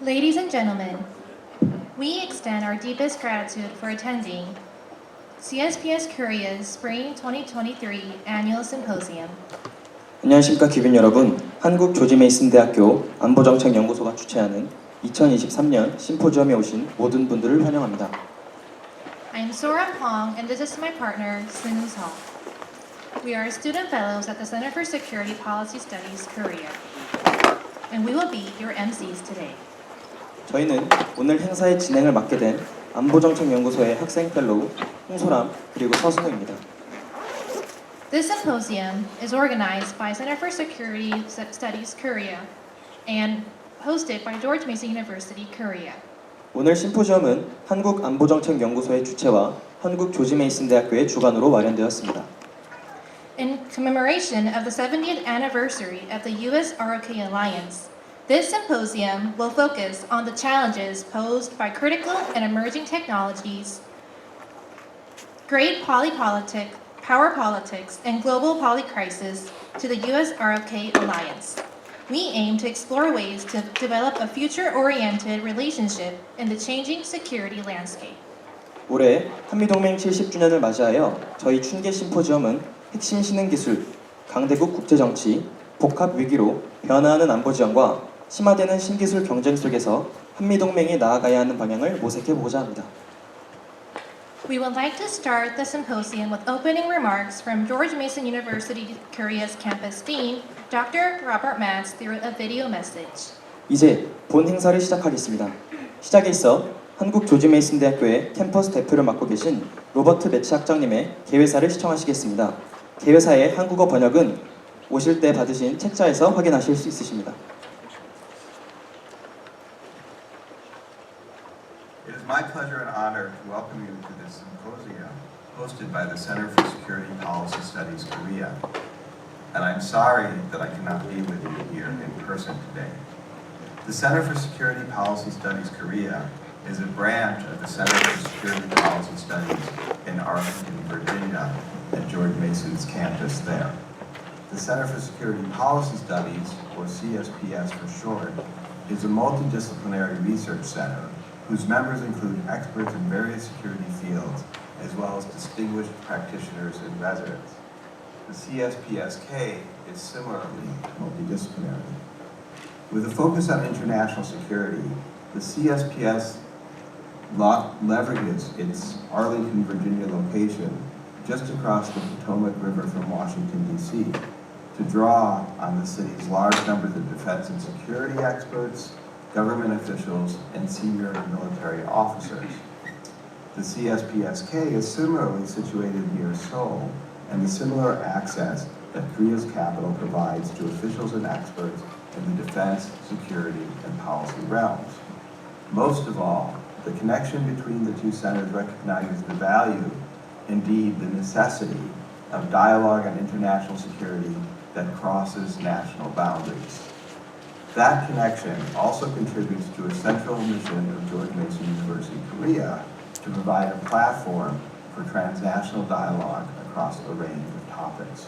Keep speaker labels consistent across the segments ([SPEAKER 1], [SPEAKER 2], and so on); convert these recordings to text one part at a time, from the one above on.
[SPEAKER 1] Ladies and gentlemen, we extend our deepest gratitude for attending CSPS-Korea's Spring 2023 Annual Symposium.
[SPEAKER 2] 안녕하십니까 귀빈 여러분. 한국 조지 메이슨 대학교 안보정책연구소가 주최하는 2023년 심포지엄에 오신 모든 분들을 환영합니다.
[SPEAKER 1] I'm Soyoung and this is my partner, Soohoon. We are student fellows at the Center for Security Policy Studies, Korea. And we will be your MCs today.
[SPEAKER 2] 저희는 오늘 행사의 진행을 맡게 된 안보정책연구소의 학생 펠로우 홍소람 그리고 서승우입니다.
[SPEAKER 1] This symposium is organized by Center for Security Studies, Korea and hosted by George Mason University, Korea.
[SPEAKER 2] 오늘 심포지엄은 한국 안보정책연구소의 주최와 한국 조지 메이슨 대학교의 주관으로 마련되었습니다.
[SPEAKER 1] In commemoration of the 70th anniversary of the US-ROK alliance, this symposium will focus on the challenges posed by critical and emerging technologies, great power politics, and global polycrisis to the US-ROK alliance. We aim to explore ways to develop a future-oriented relationship in the changing security landscape.
[SPEAKER 2] 올해 한미동맹 70주년을 맞이하여 저희 춘계 심포지엄은 핵심 신흥기술, 강대국 국제정치, 복합 위기로 변화하는 안보지원과 심화되는 신기술 경쟁 속에서 한미동맹이 나아가야 하는 방향을 모색해보고자 합니다.
[SPEAKER 1] We would like to start the symposium with opening remarks from George Mason University Korea's campus dean, Dr. Robert Matz, through a video message.
[SPEAKER 2] 이제 본 행사를 시작하겠습니다. 시작에 있어 한국 조지 메이슨 대학교의 캠퍼스 대표를 맡고 계신 로버트 매츠 학장님의 개회사를 시청하시겠습니다. 개회사의 한국어 번역은 오실 때 받으신 책자에서 확인하실 수 있으십니다.
[SPEAKER 3] It is my pleasure and honor to welcome you to this symposium hosted by the Center for Security Policy Studies Korea. And I'm sorry that I cannot be with you here in person today. The Center for Security Policy Studies Korea is a branch of the Center for Security Policy Studies in Arlington, Virginia, at George Mason's campus there. The Center for Security Policy Studies, or CSPS for short, is a multidisciplinary research center whose members include experts in various security fields, as well as distinguished practitioners and residents. The CSPS-K is similarly multidisciplinary. With a focus on international security, the CSPS leverages its Arlington, Virginia location just across the Potomac River from Washington, D.C. to draw on the city's large numbers of defense and security experts, government officials, and senior military officers. The CSPS-K is similarly situated near Seoul, and the similar access that Korea's capital provides to officials and experts in the defense, security, and policy realms. Most of all, the connection between the two centers recognizes the value, indeed the necessity, of dialogue on international security that crosses national boundaries. That connection also contributes to a central mission of George Mason University Korea to provide a platform for transnational dialogue across a range of topics.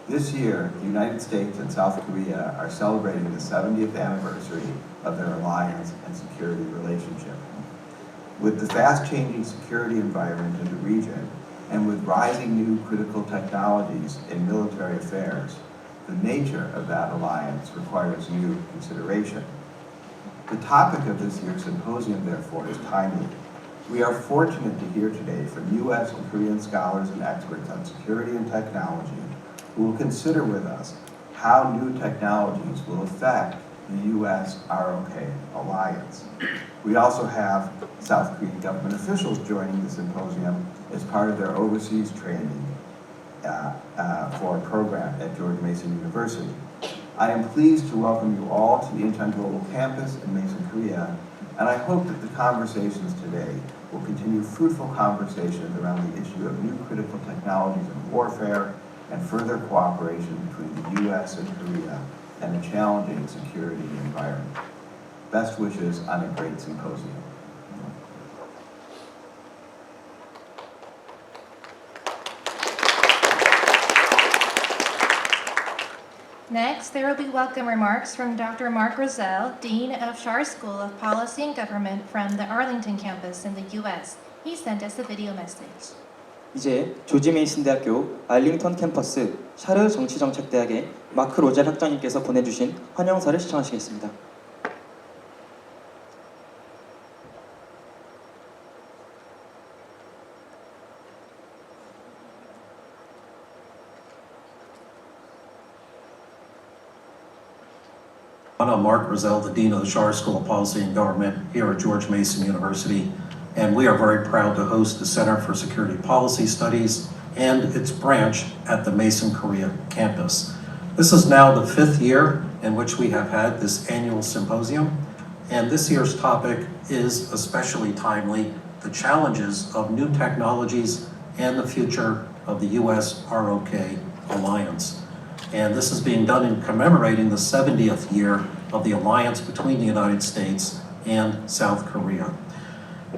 [SPEAKER 3] This year, the United States and South Korea are celebrating the 70th anniversary of their alliance and security relationship. With the fast-changing security environment in the region, and with rising new critical technologies in military affairs, the nature of that alliance requires new consideration. The topic of this year's symposium, therefore, is timely. We are fortunate to hear today from U.S. and Korean scholars and experts on security and technology who will consider with us how new technologies will affect the US-ROK alliance. We also have South Korean government officials joining the symposium as part of their overseas training for a program at George Mason University. I am pleased to welcome you all to the Incheon Global Campus in Mason, Korea, and I hope that the conversations today will continue fruitful conversations around the issue of new critical technologies in warfare and further cooperation between the U.S. and Korea and a challenging security environment. Best wishes on a great symposium.
[SPEAKER 1] Next, there will be welcome remarks from Dr. Mark Rozell, Dean of Schar School of Policy and Government from the Arlington campus in the U.S. He sent us a video message.
[SPEAKER 2] 이제 조지 메이슨 대학교 알링턴 캠퍼스 샤르 정치정책대학의 마크 로젤 학장님께서 보내주신 환영사를 시청하시겠습니다.
[SPEAKER 4] I'm Mark Rozell, the Dean of the Schar School of Policy and Government here at George Mason University, and we are very proud to host the Center for Security Policy Studies and its branch at the Mason Korea campus. This is now the 5th year in which we have had this annual symposium, and this year's topic is especially timely, the challenges of new technologies and the future of the US-ROK alliance. And this is being done in commemorating the 70th year of the alliance between the United States and South Korea.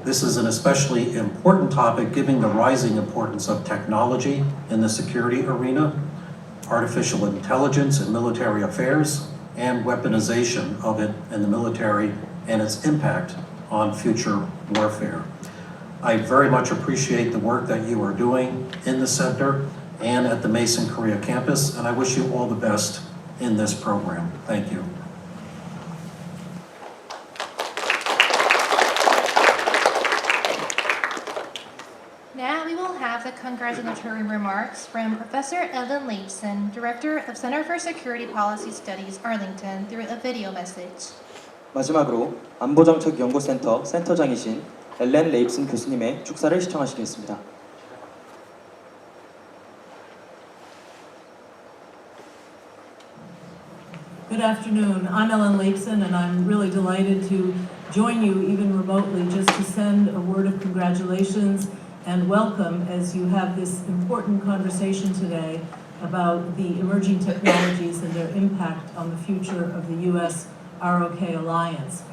[SPEAKER 4] This is an especially important topic given the rising importance of technology in the security arena, artificial intelligence in military affairs, and weaponization of it in the military and its impact on future warfare. I very much appreciate the work that you are doing in the center and at the Mason Korea campus, and I wish you all the best in this program. Thank you.
[SPEAKER 1] Now we will have the congratulatory remarks from Professor Ellen Laipson, Director of Center for Security Policy Studies, Arlington, through a video message.
[SPEAKER 2] 마지막으로 안보정책연구센터 센터장이신 엘렌 레입슨 교수님의 축사를 시청하시겠습니다.
[SPEAKER 5] Good afternoon. I'm Ellen Laipson, and I'm really delighted to join you, even remotely, just to send a word of congratulations and welcome as you have this important conversation today about the emerging technologies and their impact on the future of the US-ROK alliance.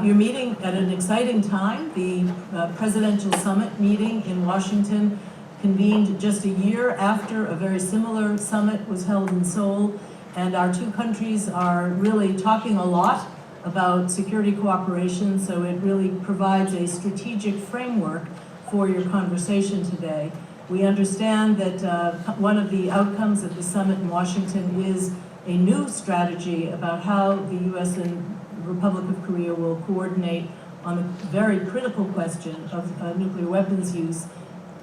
[SPEAKER 5] You're meeting at an exciting time. The Presidential Summit meeting in Washington convened just a year after a very similar summit was held in Seoul. And our two countries are really talking a lot about security cooperation, so it really provides a strategic framework for your conversation today. We understand that one of the outcomes of the summit in Washington is a new strategy about how the U.S. and the Republic of Korea will coordinate on the very critical question of nuclear weapons use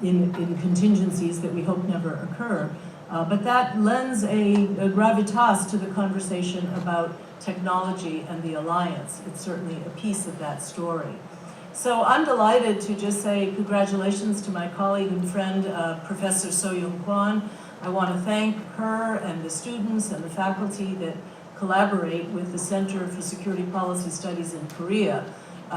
[SPEAKER 5] in contingencies that we hope never occur. But that lends a gravitas to the conversation about technology and the alliance. It's certainly a piece of that story. So I'm delighted to just say congratulations to my colleague and friend, Professor Soyoung Kwon. I want to thank her and the students and the faculty that collaborate with the Center for Security Policy Studies in Korea.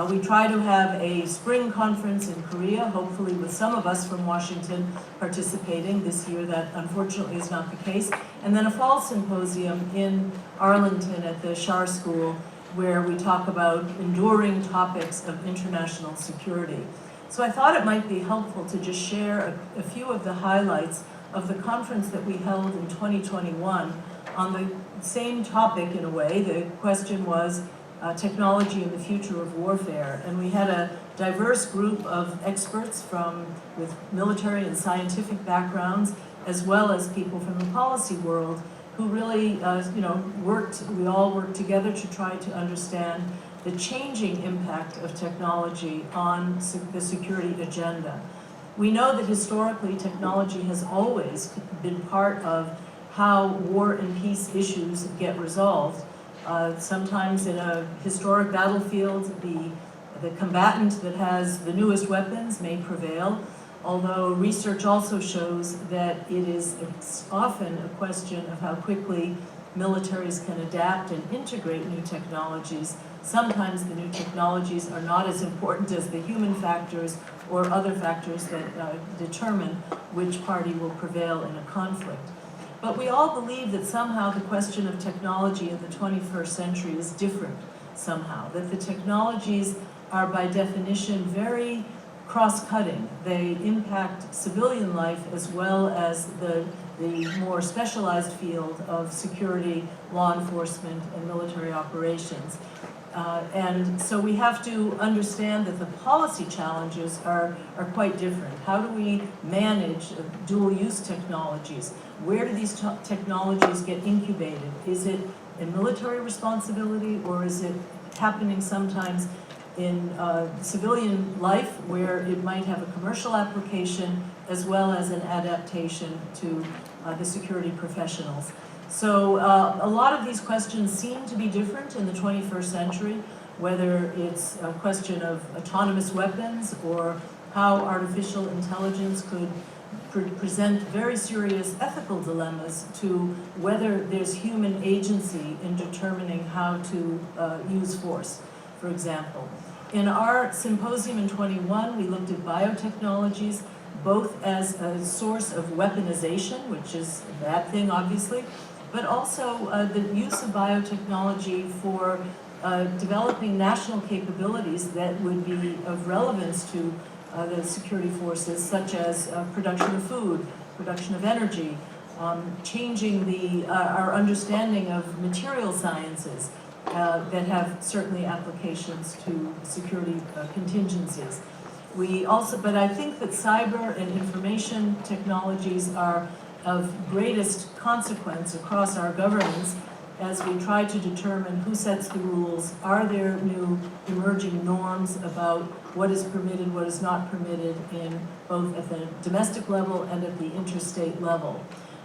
[SPEAKER 5] We try to have a spring conference in Korea, hopefully with some of us from Washington participating. This year that unfortunately is not the case. And then a fall symposium in Arlington at the Schar School where we talk about enduring topics of international security. So I thought it might be helpful to just share a few of the highlights of the conference that we held in 2021 on the same topic in a way. The question was technology and the future of warfare. And we had a diverse group of experts with military and scientific backgrounds, as well as people from the policy world who really we all worked together to try to understand the changing impact of technology on the security agenda. We know that historically technology has always been part of how war and peace issues get resolved. Sometimes in a historic battlefield, the combatant that has the newest weapons may prevail, although research also shows that it's often a question of how quickly militaries can adapt and integrate new technologies. Sometimes the new technologies are not as important as the human factors or other factors that determine which party will prevail in a conflict. But we all believe that somehow the question of technology in the 21st century is different somehow, that the technologies are by definition very cross-cutting. They impact civilian life as well as the more specialized field of security, law enforcement, and military operations. And so we have to understand that the policy challenges are quite different. How do we manage dual-use technologies? Where do these technologies get incubated? Is it a military responsibility, or is it happening sometimes in civilian life where it might have a commercial application as well as an adaptation to the security professionals? So a lot of these questions seem to be different in the 21st century, whether it's a question of autonomous weapons or how artificial intelligence could present very serious ethical dilemmas to whether there's human agency in determining how to use force, for example. In our symposium in 21, we looked at biotechnologies, both as a source of weaponization, which is a bad thing, obviously, but also the use of biotechnology for developing national capabilities that would be of relevance to the security forces, such as production of food, production of energy, changing our understanding of material sciences that have certainly applications to security contingencies. But I think that cyber and information technologies are of greatest consequence across our governments as we try to determine who sets the rules. Are there new emerging norms about what is permitted, what is not permitted in both at the domestic level and at the interstate level?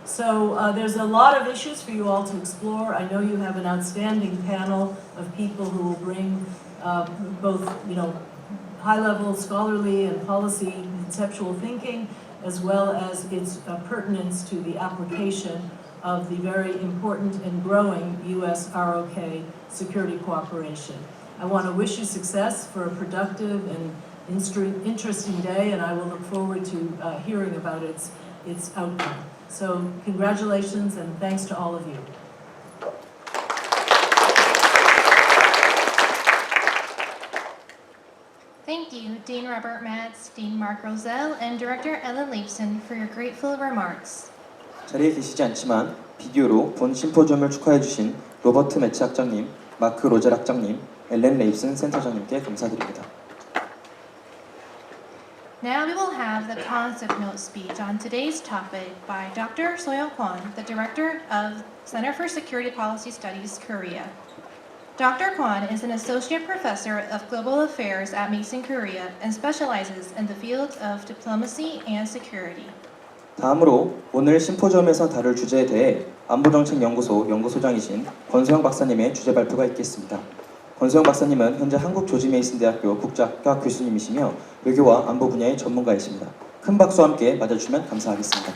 [SPEAKER 5] So there's a lot of issues for you all to explore. I know you have an outstanding panel of people who will bring both, high-level scholarly and policy conceptual thinking, as well as its pertinence to the application of the very important and growing US-ROK security cooperation. I want to wish you success for a productive and interesting day, and I will look forward to hearing about its outcome. So congratulations and thanks to all of you.
[SPEAKER 1] Thank you, Dean Robert Matz, Dean Mark Rozell, and Director Ellen Laipson for your grateful remarks.
[SPEAKER 2] 자리에 계시지 않지만 비디오로 본 심포지엄을 축하해 주신 로버트 매츠 학장님, 마크 로젤 학장님, 엘렌 레입슨 센터장님께 감사드립니다.
[SPEAKER 1] Now we will have the concept note speech on today's topic by Dr. Soyoung Kwon, the Director of Center for Security Policy Studies, Korea. Dr. Kwon is an Associate Professor of Global Affairs at Mason, Korea, and specializes in the fields of diplomacy and security.
[SPEAKER 2] 다음으로 오늘 심포지엄에서 다룰 주제에 대해 안보정책연구소 연구소장이신 권소영 박사님의 주제 발표가 있겠습니다. 권소영 박사님은 현재 한국 조지 메이슨 대학교 국제학과 교수님이시며 외교와 안보 분야의 전문가이십니다. 큰 박수와 함께 맞아주시면 감사하겠습니다.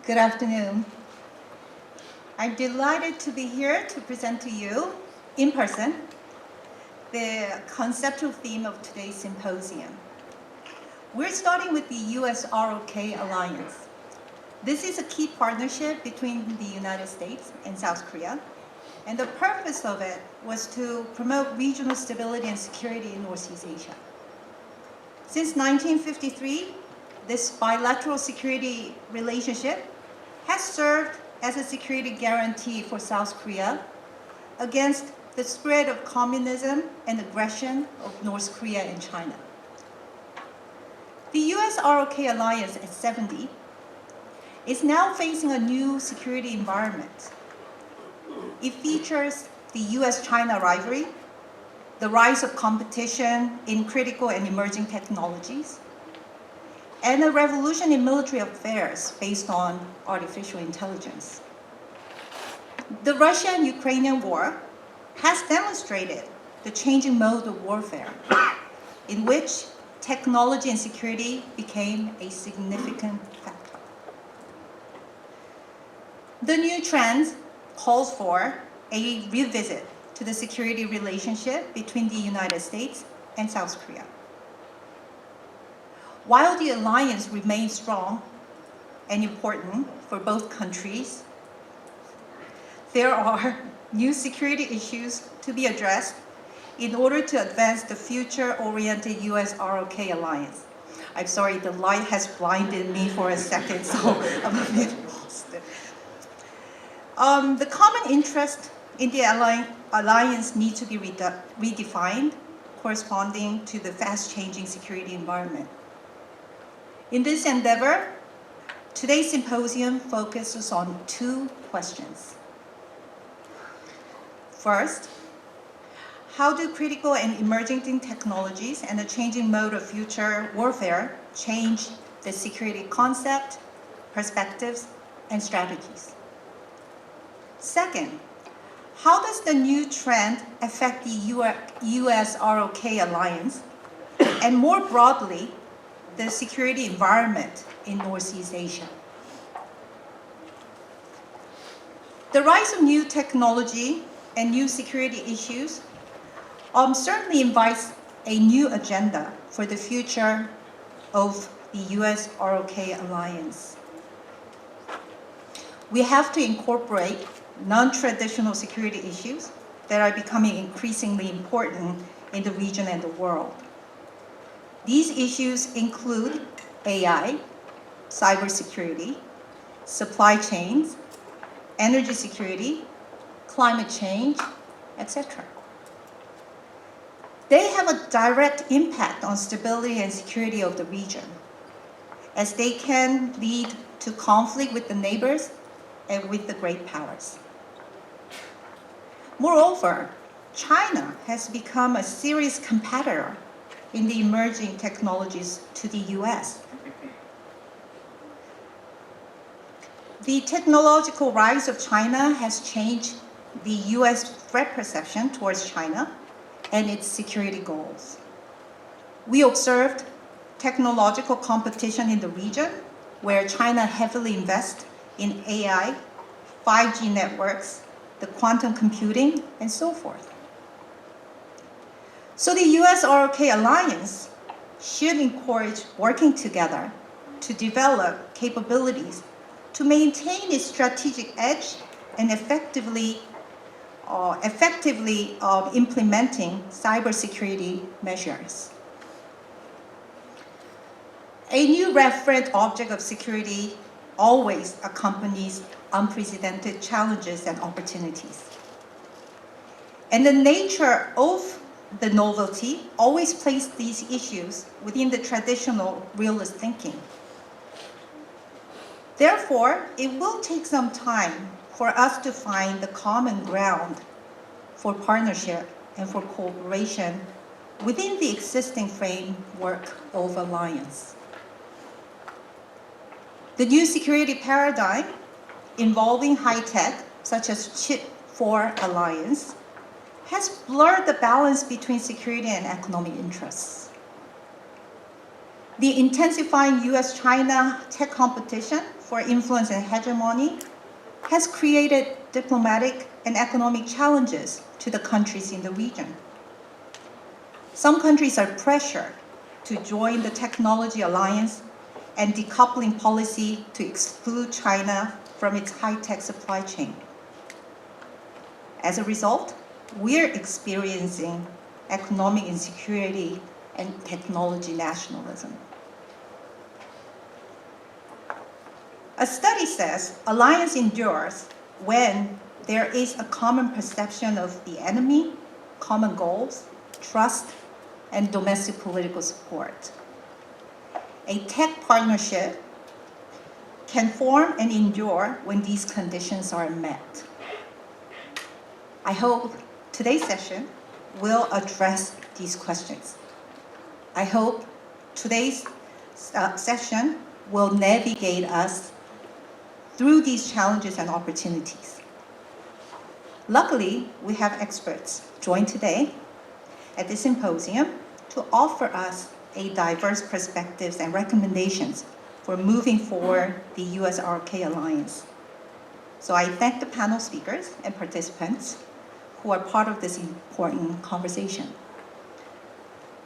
[SPEAKER 6] Good afternoon. I'm delighted to be here to present to you, in person, the conceptual theme of today's symposium. We're starting with the US-ROK alliance. This is a key partnership between the United States and South Korea, and the purpose of it was to promote regional stability and security in Northeast Asia. Since 1953, this bilateral security relationship has served as a security guarantee for South Korea against the spread of communism and aggression of North Korea and China. The US-ROK alliance at 70 is now facing a new security environment. It features the US-China rivalry, the rise of competition in critical and emerging technologies, and a revolution in military affairs based on artificial intelligence. The Russian-Ukrainian war has demonstrated the changing mode of warfare, in which technology and security became a significant factor. The new trend calls for a revisit to the security relationship between the United States and South Korea. While the alliance remains strong and important for both countries, there are new security issues to be addressed in order to advance the future-oriented US-ROK alliance. I'm sorry, the light has blinded me for a second, so I'm a bit lost. The common interest in the alliance needs to be redefined, corresponding to the fast-changing security environment. In this endeavor, today's symposium focuses on two questions. First, how do critical and emerging technologies and the changing mode of future warfare change the security concept, perspectives, and strategies? Second, how does the new trend affect the US-ROK alliance, and more broadly, the security environment in Northeast Asia? The rise of new technology and new security issues certainly invites a new agenda for the future of the US-ROK alliance. We have to incorporate non-traditional security issues that are becoming increasingly important in the region and the world. These issues include AI, cybersecurity, supply chains, energy security, climate change, etc. They have a direct impact on stability and security of the region, as they can lead to conflict with the neighbors and with the great powers. Moreover, China has become a serious competitor in the emerging technologies to the US. The technological rise of China has changed the US threat perception towards China and its security goals. We observed technological competition in the region, where China heavily invests in AI, 5G networks, the quantum computing, and so forth. So the US-ROK alliance should encourage working together to develop capabilities to maintain its strategic edge and effectively implementing cybersecurity measures. A new referent object of security always accompanies unprecedented challenges and opportunities. And the nature of the novelty always places these issues within the traditional realist thinking. Therefore, it will take some time for us to find the common ground for partnership and for cooperation within the existing framework of alliance. The new security paradigm involving high tech, such as Chip 4 alliance, has blurred the balance between security and economic interests. The intensifying US-China tech competition for influence and hegemony has created diplomatic and economic challenges to the countries in the region. Some countries are pressured to join the technology alliance and decoupling policy to exclude China from its high-tech supply chain. As a result, we're experiencing economic insecurity and technology nationalism. A study says alliance endures when there is a common perception of the enemy, common goals, trust, and domestic political support. A tech partnership can form and endure when these conditions are met. I hope today's session will address these questions. I hope today's session will navigate us through these challenges and opportunities. Luckily, we have experts joined today at this symposium to offer us a diverse perspectives and recommendations for moving forward the US-ROK alliance. So I thank the panel speakers and participants who are part of this important conversation.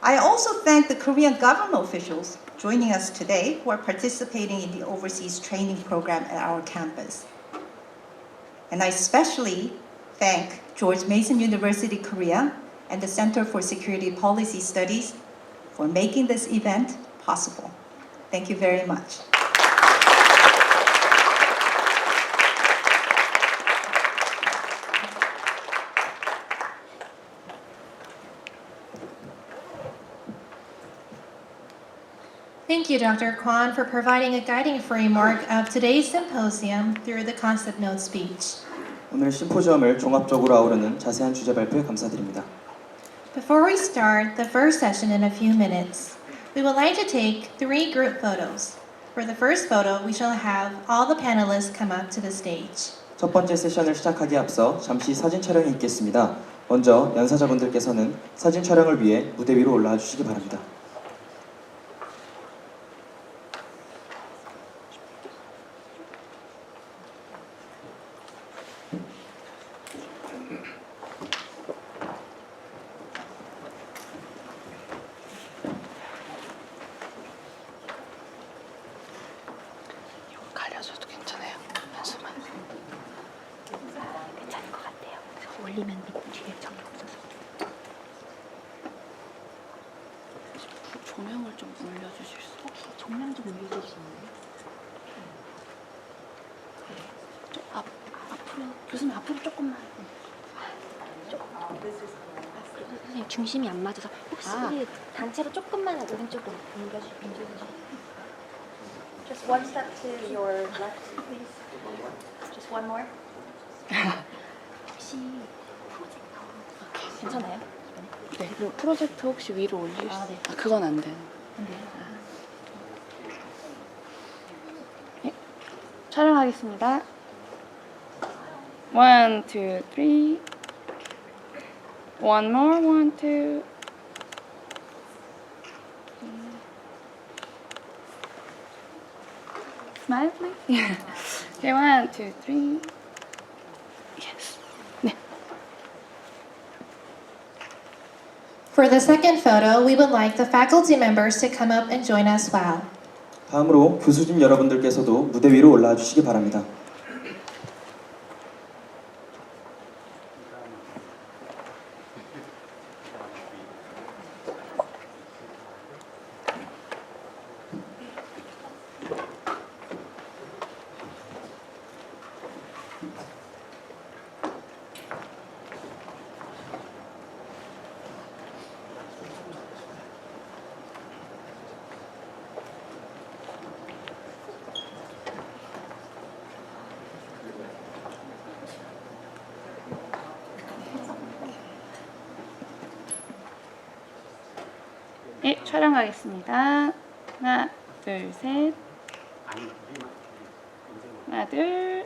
[SPEAKER 6] I also thank the Korean government officials joining us today who are participating in the overseas training program at our campus. And I especially thank George Mason University Korea and the Center for Security Policy Studies for making this event possible. Thank you very much.
[SPEAKER 1] Thank you, Dr. Kwon, for providing a guiding framework of today's symposium through the concept note speech.
[SPEAKER 2] 오늘 심포지엄을 종합적으로 아우르는 자세한 주제 발표에 감사드립니다.
[SPEAKER 1] Before we start the first session in a few minutes, we would like to take 3 group photos. For the first photo, we shall have all the panelists come up to the stage.
[SPEAKER 2] 첫 번째 세션을 시작하기에 앞서 잠시 사진 촬영이 있겠습니다. 먼저 연사자분들께서는 사진 촬영을 위해 무대 위로 올라와 주시기 바랍니다.
[SPEAKER 7] 가려줘도 괜찮아요. 한수만. 괜찮을 것 같아요. 그래서 올리면 뒤에 적이 없어서. 조명을 좀 올려주실 수 있어요? 혹시 조명 좀 올려주실 수 있나요? 좀 앞으로, 교수님 앞으로 조금만. 선생님 중심이 안 맞아서 혹시 단체로 조금만 오른쪽으로 옮겨주세요. Just one step to your left, please. Just one more. 혹시 프로젝터 괜찮아요? 네. 그리고 프로젝터 혹시 위로 올릴 수 있어요? 네. 그건 안 돼요. 안 돼요? 네. 촬영하겠습니다. 1, 2, 3. One more. 1, 2. Smile, please. Okay, 1, 2, 3. Yes. 네.
[SPEAKER 1] For the second photo, we would like the faculty members to come up and join us well.
[SPEAKER 2] 다음으로 교수진 여러분들께서도 무대 위로 올라와 주시기 바랍니다.
[SPEAKER 7] 네, 촬영하겠습니다. 하나, 둘, 셋. 하나, 둘.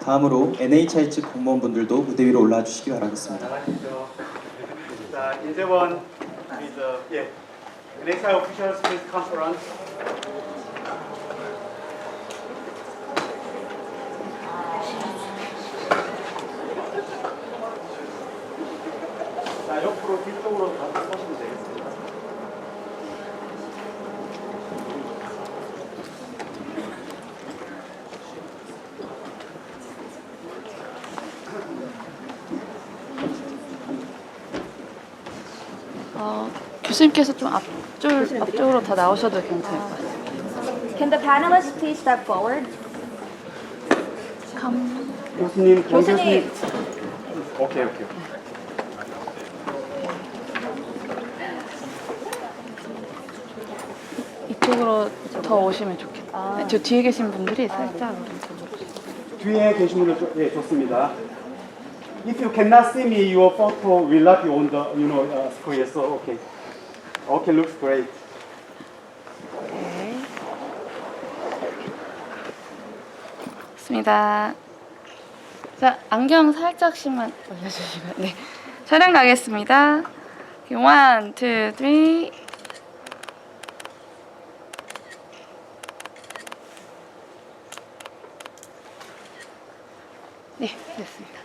[SPEAKER 2] 다음으로 NHI 측 공무원분들도 무대 위로 올라와 주시기 바라겠습니다.
[SPEAKER 8] 자, 인재원 with NHI officials press conference. 자, 옆으로 뒤쪽으로 다 서시면 되겠습니다.
[SPEAKER 7] 교수님께서 좀 앞쪽으로 다 나오셔도 괜찮을 것 같아요.
[SPEAKER 9] Can the panelists please step forward?
[SPEAKER 8] 교수님,
[SPEAKER 9] 교수님.
[SPEAKER 8] 오케이.
[SPEAKER 7] 이쪽으로 더 오시면 좋겠다. 네, 저 뒤에 계신 분들이 살짝 오른쪽으로.
[SPEAKER 8] 뒤에 계신 분들 좋습니다. If you cannot see me, your photo will not be on the screen. So okay, looks great.
[SPEAKER 7] 네. 좋습니다. 자, 안경 살짝씩만 올려주시면 네. 촬영 가겠습니다. 1, 2, 3. 네, 됐습니다.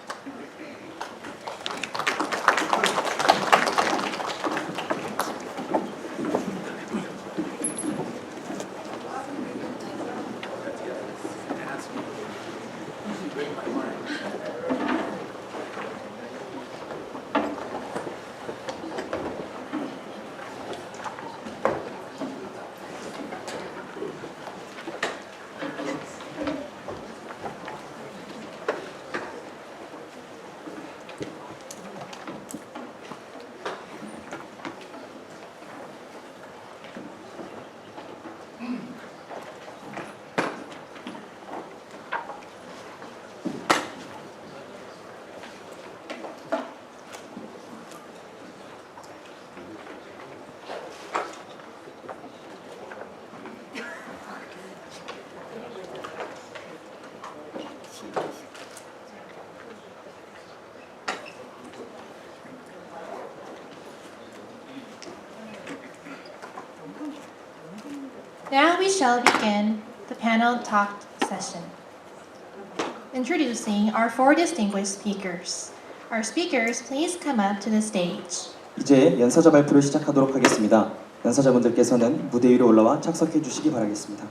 [SPEAKER 1] Now we shall begin the panel talk session. Introducing our four distinguished speakers. Our speakers, please come up to the stage.
[SPEAKER 2] 이제 연사자 발표를 시작하도록 하겠습니다. 연사자분들께서는 무대 위로 올라와 착석해 주시기 바라겠습니다.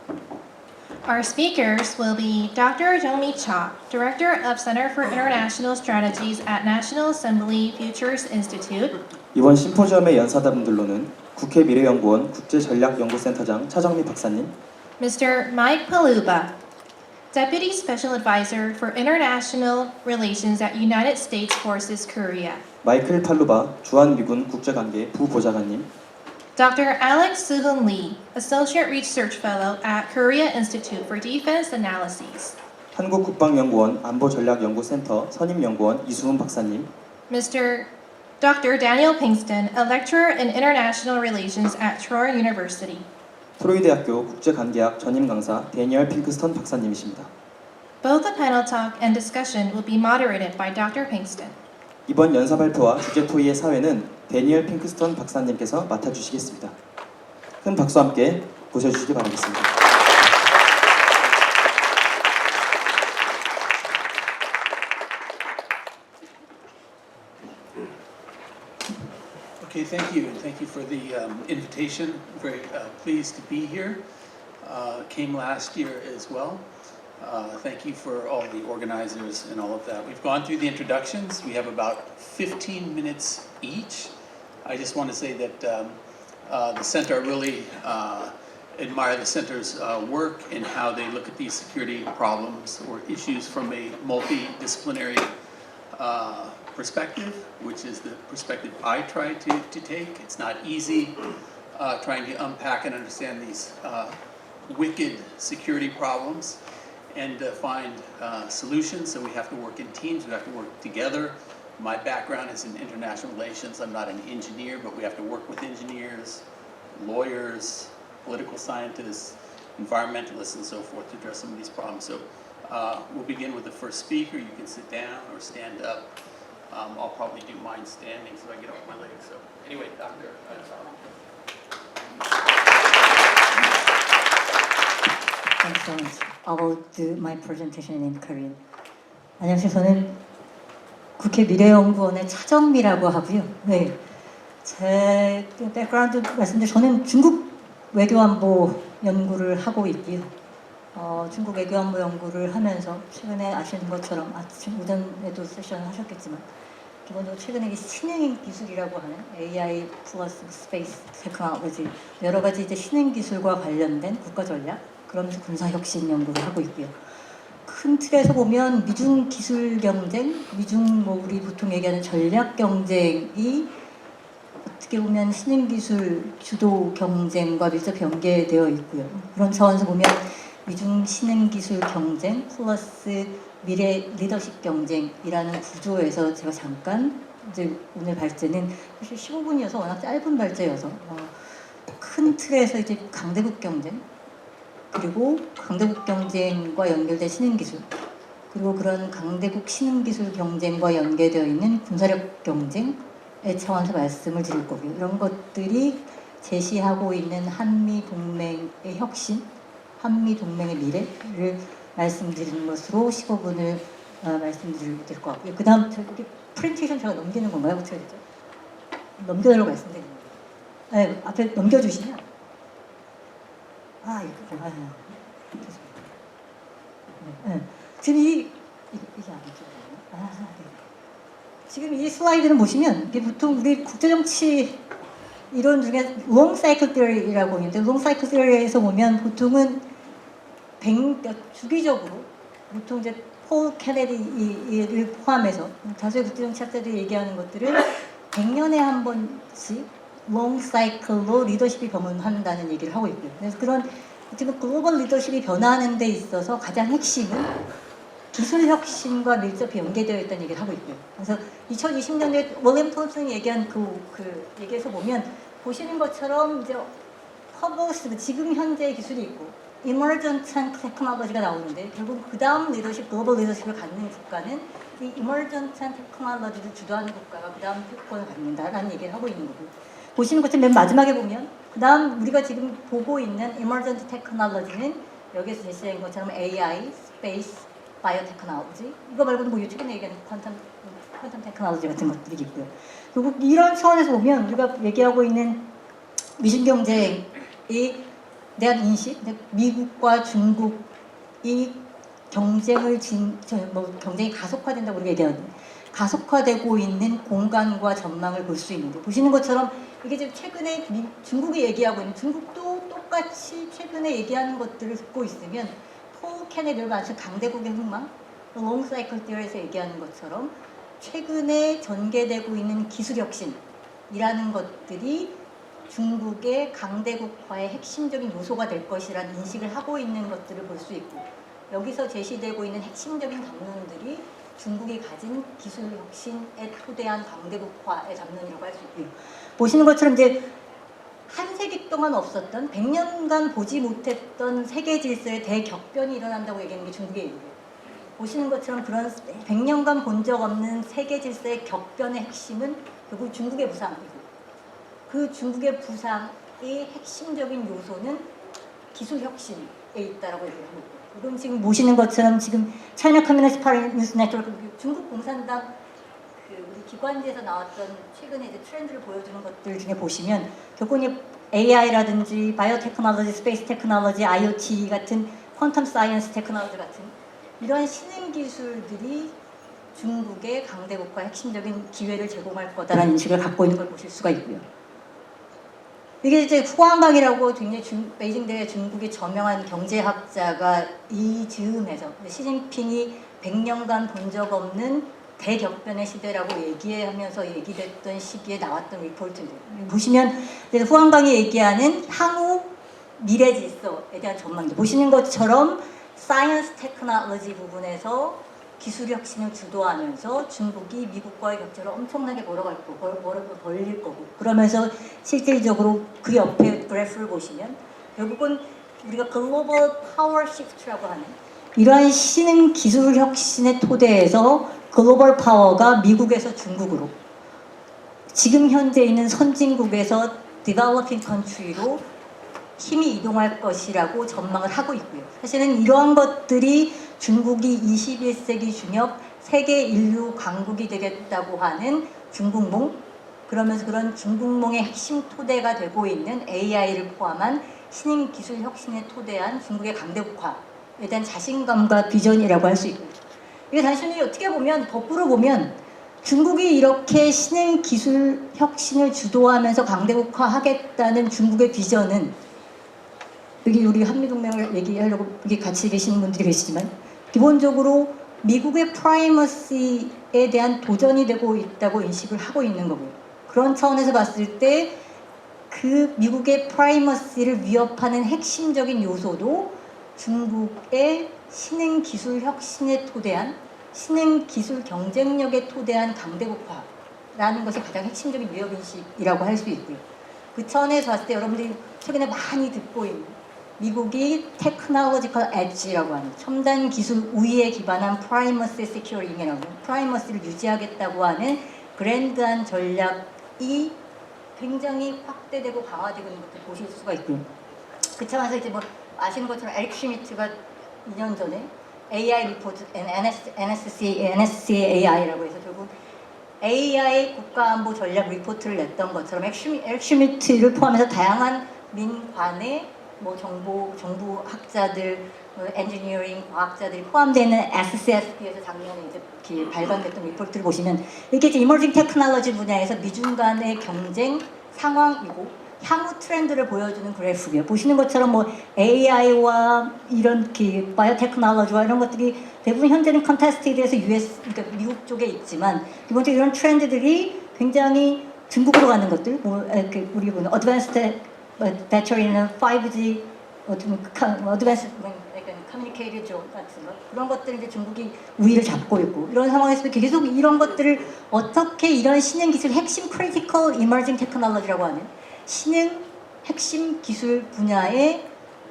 [SPEAKER 1] Our speakers will be Dr. Jungmi Cha, Director of Center for International Strategies at National Assembly Futures Institute,
[SPEAKER 2] 이번 심포지엄의 연사자분들로는 국회 미래연구원 국제전략연구센터장 차정미 박사님,
[SPEAKER 1] Mr. Mike Paluba, Deputy Special Advisor for International Relations at United States Forces Korea,
[SPEAKER 2] 마이클 팔루바 주한미군 국제관계 부보좌관님,
[SPEAKER 1] Dr. Alex Soohoon Lee, Associate Research Fellow at Korea Institute for Defense Analyses,
[SPEAKER 2] 한국국방연구원 안보전략연구센터 선임연구원 이수훈 박사님,
[SPEAKER 1] Dr. Daniel Pinkston, a lecturer in international relations at Troy University.
[SPEAKER 2] 트로이대학교 국제관계학 전임 강사 데니얼 핑크스턴 박사님이십니다.
[SPEAKER 1] Both the panel talk and discussion will be moderated by Dr. Pinkston.
[SPEAKER 2] 이번 연사 발표와 주제 토의의 사회는 데니얼 핑크스턴 박사님께서 맡아주시겠습니다. 큰 박수와 함께 보셔주시기 바라겠습니다.
[SPEAKER 10] Okay, thank you, and thank you for the invitation. Very pleased to be here. Came last year as well. Thank you for all the organizers and all of that. We've gone through the introductions. We have about 15 minutes each. I just want to say that the center, I really admire the center's work and how they look at these security problems or issues from a multidisciplinary perspective, which is the perspective I try to take. It's not easy trying to unpack and understand these wicked security problems and find solutions. So we have to work in teams, we have to work together. My background is in international relations. I'm not an engineer, but we have to work with engineers, lawyers, political scientists, environmentalists, and so forth to address some of these problems. So we'll begin with the first speaker. You can sit down or stand up. I'll probably do mine standing so I get off my legs. So anyway, Dr.
[SPEAKER 11] Thanks. I will do my presentation in Korean. 안녕하세요. 저는 국회 미래연구원의 차정미라고 하고요. 네, 제 백그라운드 말씀드리면 저는 중국 외교안보 연구를 하고 있고요. 중국 외교안보 연구를 하면서 최근에 아시는 것처럼 아침 오전에도 세션을 하셨겠지만 기본적으로 최근에 신흥 기술이라고 하는 AI 플러스 스페이스 테크놀로지 여러 가지 이제 신흥 기술과 관련된 국가 전략 그러면서 군사 혁신 연구를 하고 있고요. 큰 틀에서 보면 미중 기술 경쟁, 미중 우리 보통 얘기하는 전략 경쟁이 어떻게 보면 신흥 기술 주도 경쟁과 밀접 연계되어 있고요. 그런 차원에서 보면 미중 신흥 기술 경쟁 플러스 미래 리더십 경쟁이라는 구조에서 제가 잠깐 이제 오늘 발제는 사실 15분이어서 워낙 짧은 발제여서 큰 틀에서 이제 강대국 경쟁 그리고 강대국 경쟁과 연결된 신흥 기술 그리고 그런 강대국 신흥 기술 경쟁과 연계되어 있는 군사력 경쟁의 차원에서 말씀을 드릴 거고요. 이런 것들이 제시하고 있는 한미 동맹의 혁신, 한미 동맹의 미래를 말씀드리는 것으로 15분을 말씀드릴 것 같고요. 그 다음 저기 프레젠테이션 제가 넘기는 건가요? 어떻게 되죠? 넘겨달라고 말씀드리는 거예요. 네, 앞에 넘겨주시면 이거 네. 지금 이게 아니죠? 지금 이 슬라이드는 보시면 이게 보통 우리 국제정치 이론 중에 롱 사이클 티어리라고 있는데 롱 사이클 티어리에서 보면 보통은 주기적으로 보통 이제 폴 케네디를 포함해서 다수의 국제정치학자들이 얘기하는 것들은 100년에 한 번씩 롱 사이클로 리더십이 변화한다는 얘기를 하고 있고요. 그래서 그런 지금 글로벌 리더십이 변화하는 데 있어서 가장 핵심은 기술 혁신과 밀접히 연계되어 있다는 얘기를 하고 있고요. 그래서 2020년에 윌리엄 톰슨이 얘기한 그 얘기에서 보시는 것처럼 이제 허브스 지금 현재의 기술이 있고 이머전트한 테크놀로지가 나오는데 결국 그 다음 리더십, 글로벌 리더십을 갖는 국가는 이 이머전트한 테크놀로지를 주도하는 국가가 그 다음 특권을 갖는다라는 얘기를 하고 있는 거고 보시는 것처럼 맨 마지막에 보면 그다음 우리가 지금 보고 있는 emergent technology는 여기서 제시된 것처럼 AI, space, biotechnology 이거 말고는 뭐 최근에 얘기하는 퀀텀 테크놀로지 같은 것들이 있고요. 그리고 이런 차원에서 보면 우리가 얘기하고 있는 미중 경쟁에 대한 인식, 미국과 중국이 경쟁이 가속화된다고 우리가 얘기하는데 가속화되고 있는 공간과 전망을 볼 수 있는데 보시는 것처럼 이게 지금 최근에 중국이 얘기하고 있는 중국도 똑같이 최근에 얘기하는 것들을 듣고 있으면 폴 케네디가 아주 강대국의 흥망, 롱 사이클 티어에서 얘기하는 것처럼 최근에 전개되고 있는 기술 혁신이라는 것들이 중국의 강대국화의 핵심적인 요소가 될 것이라는 인식을 하고 있는 것들을 볼 수 있고 여기서 제시되고 있는 핵심적인 담론들이 중국이 가진 기술 혁신에 토대한 강대국화의 담론이라고 할 수 있고요. 보시는 것처럼 이제 한 세기 동안 없었던 100년간 보지 못했던 세계 질서의 대격변이 일어난다고 얘기하는 게 중국의 얘기예요. 보시는 것처럼 그런 100년간 본 적 없는 세계 질서의 격변의 핵심은 결국 중국의 부상이고 그 중국의 부상의 핵심적인 요소는 기술 혁신에 있다라고 얘기를 하고 있고 이건 지금 보시는 것처럼 지금 차이나 커뮤니스트 파리 뉴스 네트워크 중국 공산당 우리 기관지에서 나왔던 최근에 이제 트렌드를 보여주는 것들 중에 보시면 결국은 AI라든지 바이오테크놀로지, 스페이스 테크놀로지, IoT 같은 퀀텀 사이언스 테크놀로지 같은 이런 신흥 기술들이 중국의 강대국화 핵심적인 기회를 제공할 거다라는 인식을 갖고 있는 걸 보실 수가 있고요. 이게 이제 후한강이라고 굉장히 베이징대의 중국의 저명한 경제학자가 이 즈음에서 시진핑이 100년간 본 적 없는 대격변의 시대라고 얘기하면서 얘기됐던 시기에 나왔던 리포트인데 보시면 후한강이 얘기하는 향후 미래 질서에 대한 전망인데 보시는 것처럼 사이언스 테크놀로지 부분에서 기술 혁신을 주도하면서 중국이 미국과의 격차를 엄청나게 벌릴 거고 그러면서 실질적으로 그 옆에 그래프를 보시면 결국은 우리가 글로벌 파워 시프트라고 하는 이러한 신흥 기술 혁신의 토대에서 글로벌 파워가 미국에서 중국으로 지금 현재 있는 선진국에서 developing country로 힘이 이동할 것이라고 전망을 하고 있고요. 사실은 이러한 것들이 중국이 21세기 중엽 세계 인류 강국이 되겠다고 하는 중국몽 그러면서 그런 중국몽의 핵심 토대가 되고 있는 AI를 포함한 신흥 기술 혁신에 토대한 중국의 강대국화에 대한 자신감과 비전이라고 할 수 있고요. 이게 단순히 어떻게 보면 거꾸로 보면 중국이 이렇게 신흥 기술 혁신을 주도하면서 강대국화하겠다는 중국의 비전은 여기 우리 한미동맹을 얘기하려고 여기 같이 계시는 분들이 계시지만 기본적으로 미국의 프라이머시에 대한 도전이 되고 있다고 인식을 하고 있는 거고요. 그런 차원에서 봤을 때 그 미국의 프라이머시를 위협하는 핵심적인 요소도 중국의 신흥 기술 혁신에 토대한 신흥 기술 경쟁력에 토대한 강대국화라는 것이 가장 핵심적인 위협인식이라고 할 수 있고요. 그 차원에서 봤을 때 여러분들이 최근에 많이 듣고 있는 미국이 테크놀로지컬 엣지라고 하는 첨단 기술 우위에 기반한 프라이머시 시큐리팅이라고 프라이머시를 유지하겠다고 하는 그랜드한 전략이 굉장히 확대되고 강화되고 있는 것을 보실 수가 있고요. 그 차원에서 이제 뭐 아시는 것처럼 에릭 슈미트가 2년 전에 AI 리포트 NSC AI라고 해서 결국 AI 국가안보 전략 리포트를 냈던 것처럼 에릭 슈미트를 포함해서 다양한 민관의 뭐 정부 학자들, 엔지니어링 과학자들이 포함되는 SCSP에서 작년에 이제 발간됐던 리포트를 보시면 이게 이제 이머징 테크놀로지 분야에서 미중 간의 경쟁 상황이고 향후 트렌드를 보여주는 그래프고요. 보시는 것처럼 뭐 AI와 이런 바이오테크놀로지와 이런 것들이 대부분 현재는 컨테스트에 대해서 그러니까 미국 쪽에 있지만 기본적으로 이런 트렌드들이 굉장히 중국으로 가는 것들, 뭐 우리 보는 어드밴스드 배터리는 5G, 어드밴스 커뮤니케이터 쪽 같은 것 그런 것들이 이제 중국이 우위를 잡고 있고 이런 상황에서 계속 이런 것들을 어떻게 이런 신흥 기술 핵심 크리티컬 이머징 테크놀로지라고 하는 신흥 핵심 기술 분야에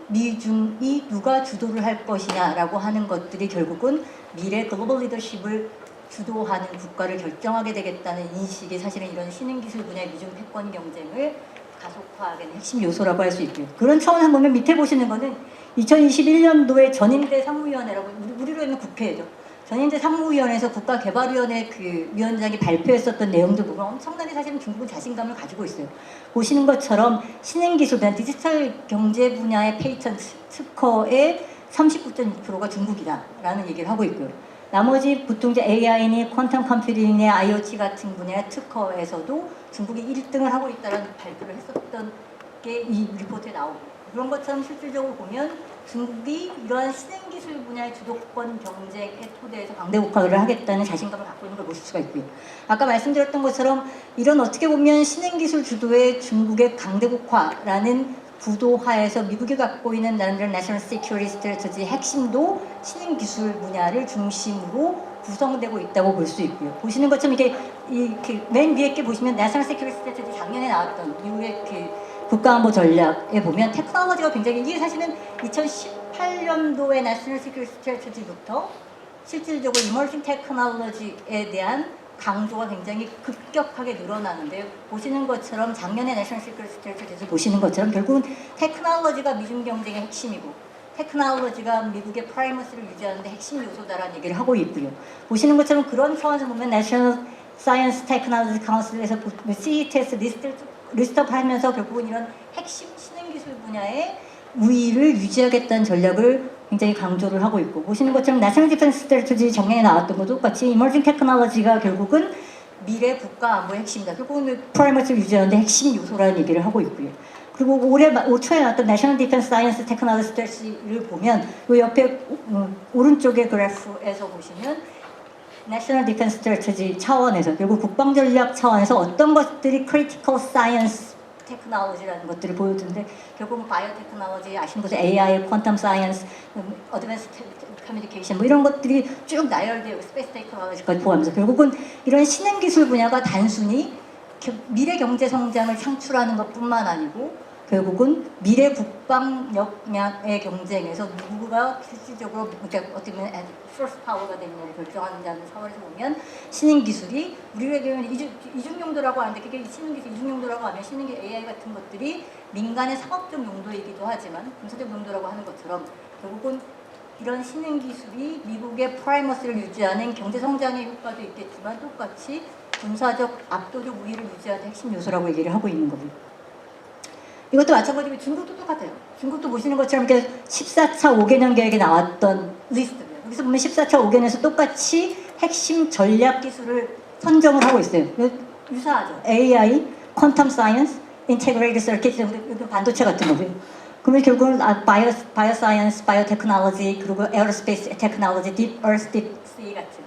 [SPEAKER 11] 미중이 누가 주도를 할 것이냐라고 하는 것들이 결국은 미래 글로벌 리더십을 주도하는 국가를 결정하게 되겠다는 인식이 사실은 이런 신흥 기술 분야의 미중 패권 경쟁을 가속화하는 핵심 요소라고 할 수 있고요. 그런 차원에서 보면 밑에 보시는 거는 2021년도에 전인대 상무위원회라고 우리로 있는 국회죠. 전인대 상무위원회에서 국가개발위원회 그 위원장이 발표했었던 내용들 보면 엄청나게 사실은 중국은 자신감을 가지고 있어요. 보시는 것처럼 신흥기술, 디지털 경제 분야의 페이턴트 특허의 39.2%가 중국이다라는 얘기를 하고 있고요. 나머지 보통 이제 AI니 퀀텀 컴퓨팅의 IoT 같은 분야의 특허에서도 중국이 1등을 하고 있다는 발표를 했었던 게 이 리포트에 나오고, 그런 것처럼 실질적으로 보면 중국이 이러한 신흥기술 분야의 주도권 경쟁의 토대에서 강대국화를 하겠다는 자신감을 갖고 있는 걸 보실 수가 있고요. 아까 말씀드렸던 것처럼 이런 어떻게 보면 신흥기술 주도의 중국의 강대국화라는 구도하에서 미국이 갖고 있는 나름대로 내셔널 시큐리티 스트래티지의 핵심도 신흥기술 분야를 중심으로 구성되고 있다고 볼 수 있고요. 보시는 것처럼 이게 맨 위에 게 보시면 내셔널 시큐리티 스트래티지 작년에 나왔던 미국의 그 국가안보 전략에 보면 테크놀로지가 굉장히, 이게 사실은 2018년도에 내셔널 시큐리티 스트래티지부터 실질적으로 이머징 테크놀로지에 대한 강조가 굉장히 급격하게 늘어나는데요. 보시는 것처럼 작년에 내셔널 시큐리티 스트래티지에서 보시는 것처럼 결국은 테크놀로지가 미중 경쟁의 핵심이고 테크놀로지가 미국의 프라이머시를 유지하는 데 핵심 요소다라는 얘기를 하고 있고요. 보시는 것처럼 그런 차원에서 보면 내셔널 사이언스 테크놀로지 카운슬에서 CETS 리스트업 하면서 결국은 이런 핵심 신흥기술 분야의 우위를 유지하겠다는 전략을 굉장히 강조를 하고 있고, 보시는 것처럼 내셔널 디펜스 스트래티지 작년에 나왔던 것도 똑같이 이머징 테크놀로지가 결국은 미래 국가 안보의 핵심이다. 결국은 프라이머시를 유지하는 데 핵심 요소라는 얘기를 하고 있고요. 그리고 올해 5초에 나왔던 내셔널 디펜스 사이언스 테크놀로지 스트래티지를 보면 이 옆에 오른쪽의 그래프에서 보시면 내셔널 디펜스 스트래티지 차원에서 결국 국방전략 차원에서 어떤 것들이 크리티컬 사이언스 테크놀로지라는 것들을 보여주는데, 결국은 바이오 테크놀로지, 아시는 것처럼 AI, 퀀텀 사이언스, 어드밴스 커뮤니케이션 뭐 이런 것들이 쭉 나열되어 스페이스 테크놀로지까지 포함해서 결국은 이런 신흥기술 분야가 단순히 미래 경제 성장을 창출하는 것뿐만 아니고 결국은 미래 국방 역량의 경쟁에서 누구가 실질적으로, 그러니까 어떻게 보면 소스 파워가 되느냐를 결정하는 사원에서 보면 신흥기술이 우리의 경우는 이중용도라고 하는데, 그게 신흥기술 이중용도라고 하면 신흥기 AI 같은 것들이 민간의 상업적 용도이기도 하지만 군사적 용도라고 하는 것처럼 결국은 이런 신흥기술이 미국의 프라이머시를 유지하는 경제성장의 효과도 있겠지만 똑같이 군사적 압도적 우위를 유지하는 핵심 요소라고 얘기를 하고 있는 거고요. 이것도 마찬가지로 중국도 똑같아요. 중국도 보시는 것처럼 이렇게 14차 5개년 계획에 나왔던 리스트예요. 여기서 보면 14차 5개년에서 똑같이 핵심 전략 기술을 선정을 하고 있어요. 유사하죠. AI, 퀀텀 사이언스, 인테그레이티드 서킷, 반도체 같은 거고요. 그러면 결국은 바이오 사이언스, 바이오 테크놀로지, 그리고 에어로스페이스 테크놀로지, 딥 어스, 딥 시 같은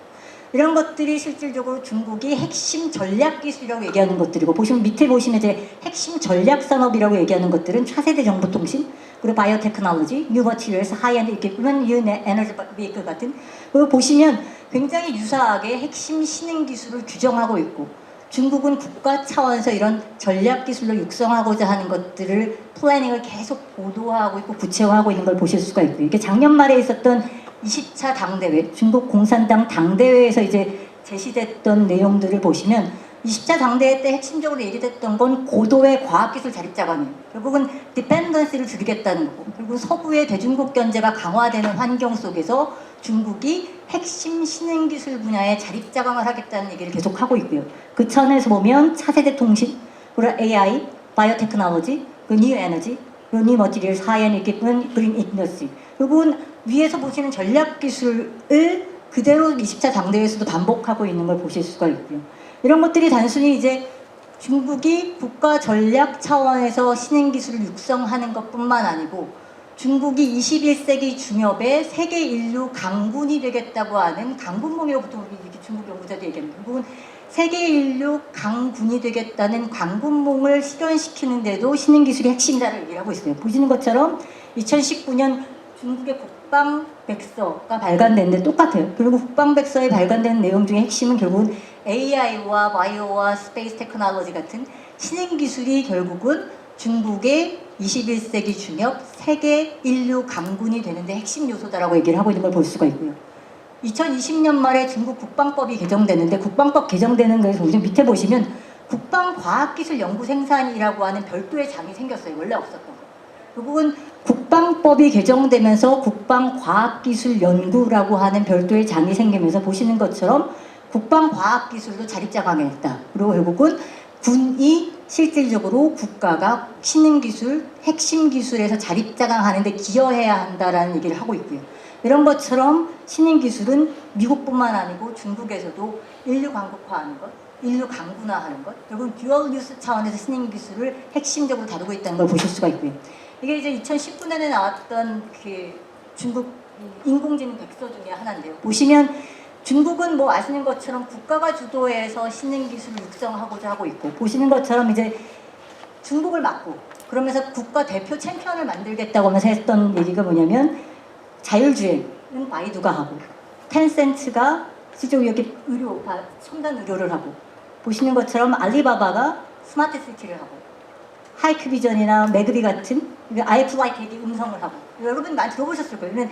[SPEAKER 11] 이런 것들이 실질적으로 중국이 핵심 전략 기술이라고 얘기하는 것들이고, 보시면 밑에 보시면 이제 핵심 전략 산업이라고 얘기하는 것들은 차세대 정보통신, 그리고 바이오 테크놀로지, 뉴 머티리얼스, 하이엔드 이퀴프먼트, 뉴 에너지 비클 같은, 그리고 보시면 굉장히 유사하게 핵심 신흥 기술을 규정하고 있고, 중국은 국가 차원에서 이런 전략 기술로 육성하고자 하는 것들을 플래닝을 계속 보도하고 있고 구체화하고 있는 걸 보실 수가 있고요. 이게 작년 말에 있었던 20차 당대회, 중국 공산당 당대회에서 이제 제시됐던 내용들을 보시면 20차 당대회 때 핵심적으로 얘기됐던 건 고도의 과학기술 자립자관이에요. 결국은 디펜던시를 줄이겠다는 거고, 그리고 서부의 대중국 견제가 강화되는 환경 속에서 중국이 핵심 신흥기술 분야에 자립자강을 하겠다는 얘기를 계속 하고 있고요. 그 차원에서 보면 차세대 통신, 그리고 AI, 바이오 테크놀로지, 그리고 뉴 에너지, 그리고 뉴 머티리얼스, 하이엔드 이퀴프먼트, 그린 인더스트리, 결국은 위에서 보시는 전략 기술을 그대로 20차 당대회에서도 반복하고 있는 걸 보실 수가 있고요. 이런 것들이 단순히 이제 중국이 국가 전략 차원에서 신흥 기술을 육성하는 것뿐만 아니고 중국이 21세기 중엽에 세계 인류 강군이 되겠다고 하는 강군몽이라고 보통 이렇게 중국 연구자들이 얘기합니다. 결국은 세계 인류 강군이 되겠다는 강군몽을 실현시키는데도 신흥 기술이 핵심이다라고 얘기를 하고 있어요. 보시는 것처럼 2019년 중국의 국방백서가 발간됐는데 똑같아요. 그리고 국방백서에 발간된 내용 중에 핵심은 결국은 AI와 바이오와 스페이스 테크놀로지 같은 신흥 기술이 결국은 중국의 21세기 중엽 세계 인류 강군이 되는데 핵심 요소다라고 얘기를 하고 있는 걸 볼 수가 있고요. 2020년 말에 중국 국방법이 개정됐는데 국방법 개정되는 거에서 밑에 보시면 국방과학기술연구생산이라고 하는 별도의 장이 생겼어요. 원래 없었던 거. 결국은 국방법이 개정되면서 국방과학기술연구라고 하는 별도의 장이 생기면서 보시는 것처럼 국방과학기술도 자립자강했다. 그리고 결국은 군이 실질적으로 국가가 신흥기술, 핵심 기술에서 자립자강하는 데 기여해야 한다라는 얘기를 하고 있고요. 이런 것처럼 신흥기술은 미국뿐만 아니고 중국에서도 인류 강국화하는 것, 인류 강군화하는 것, 결국은 듀얼 유스 차원에서 신흥기술을 핵심적으로 다루고 있다는 걸 보실 수가 있고요. 이게 이제 2019년에 나왔던 그 중국 인공지능 백서 중에 하나인데요. 보시면 중국은 뭐 아시는 것처럼 국가가 주도해서 신흥기술을 육성하고자 하고 있고, 보시는 것처럼 이제 중국을 막고 그러면서 국가 대표 챔피언을 만들겠다고 하면서 했던 얘기가 뭐냐면 자율주행은 바이두가 하고, 텐센트가 실제로 여기 의료, 첨단 의료를 하고, 보시는 것처럼 알리바바가 스마트 시티를 하고, 하이큐비전이나 매그비 같은 아이플라이트 음성을 하고, 여러분 많이 들어보셨을 거예요.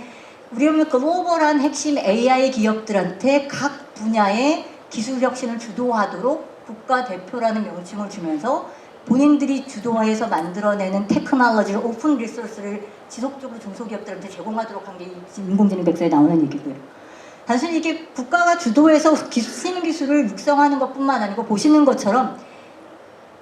[SPEAKER 11] 우리는 글로벌한 핵심 AI 기업들한테 각 분야의 기술 혁신을 주도하도록 국가 대표라는 명칭을 주면서 본인들이 주도해서 만들어내는 테크놀로지를, 오픈 리소스를 지속적으로 중소기업들한테 제공하도록 한 게 인공지능 백서에 나오는 얘기고요. 단순히 이게 국가가 주도해서 신기술을 육성하는 것뿐만 아니고, 보시는 것처럼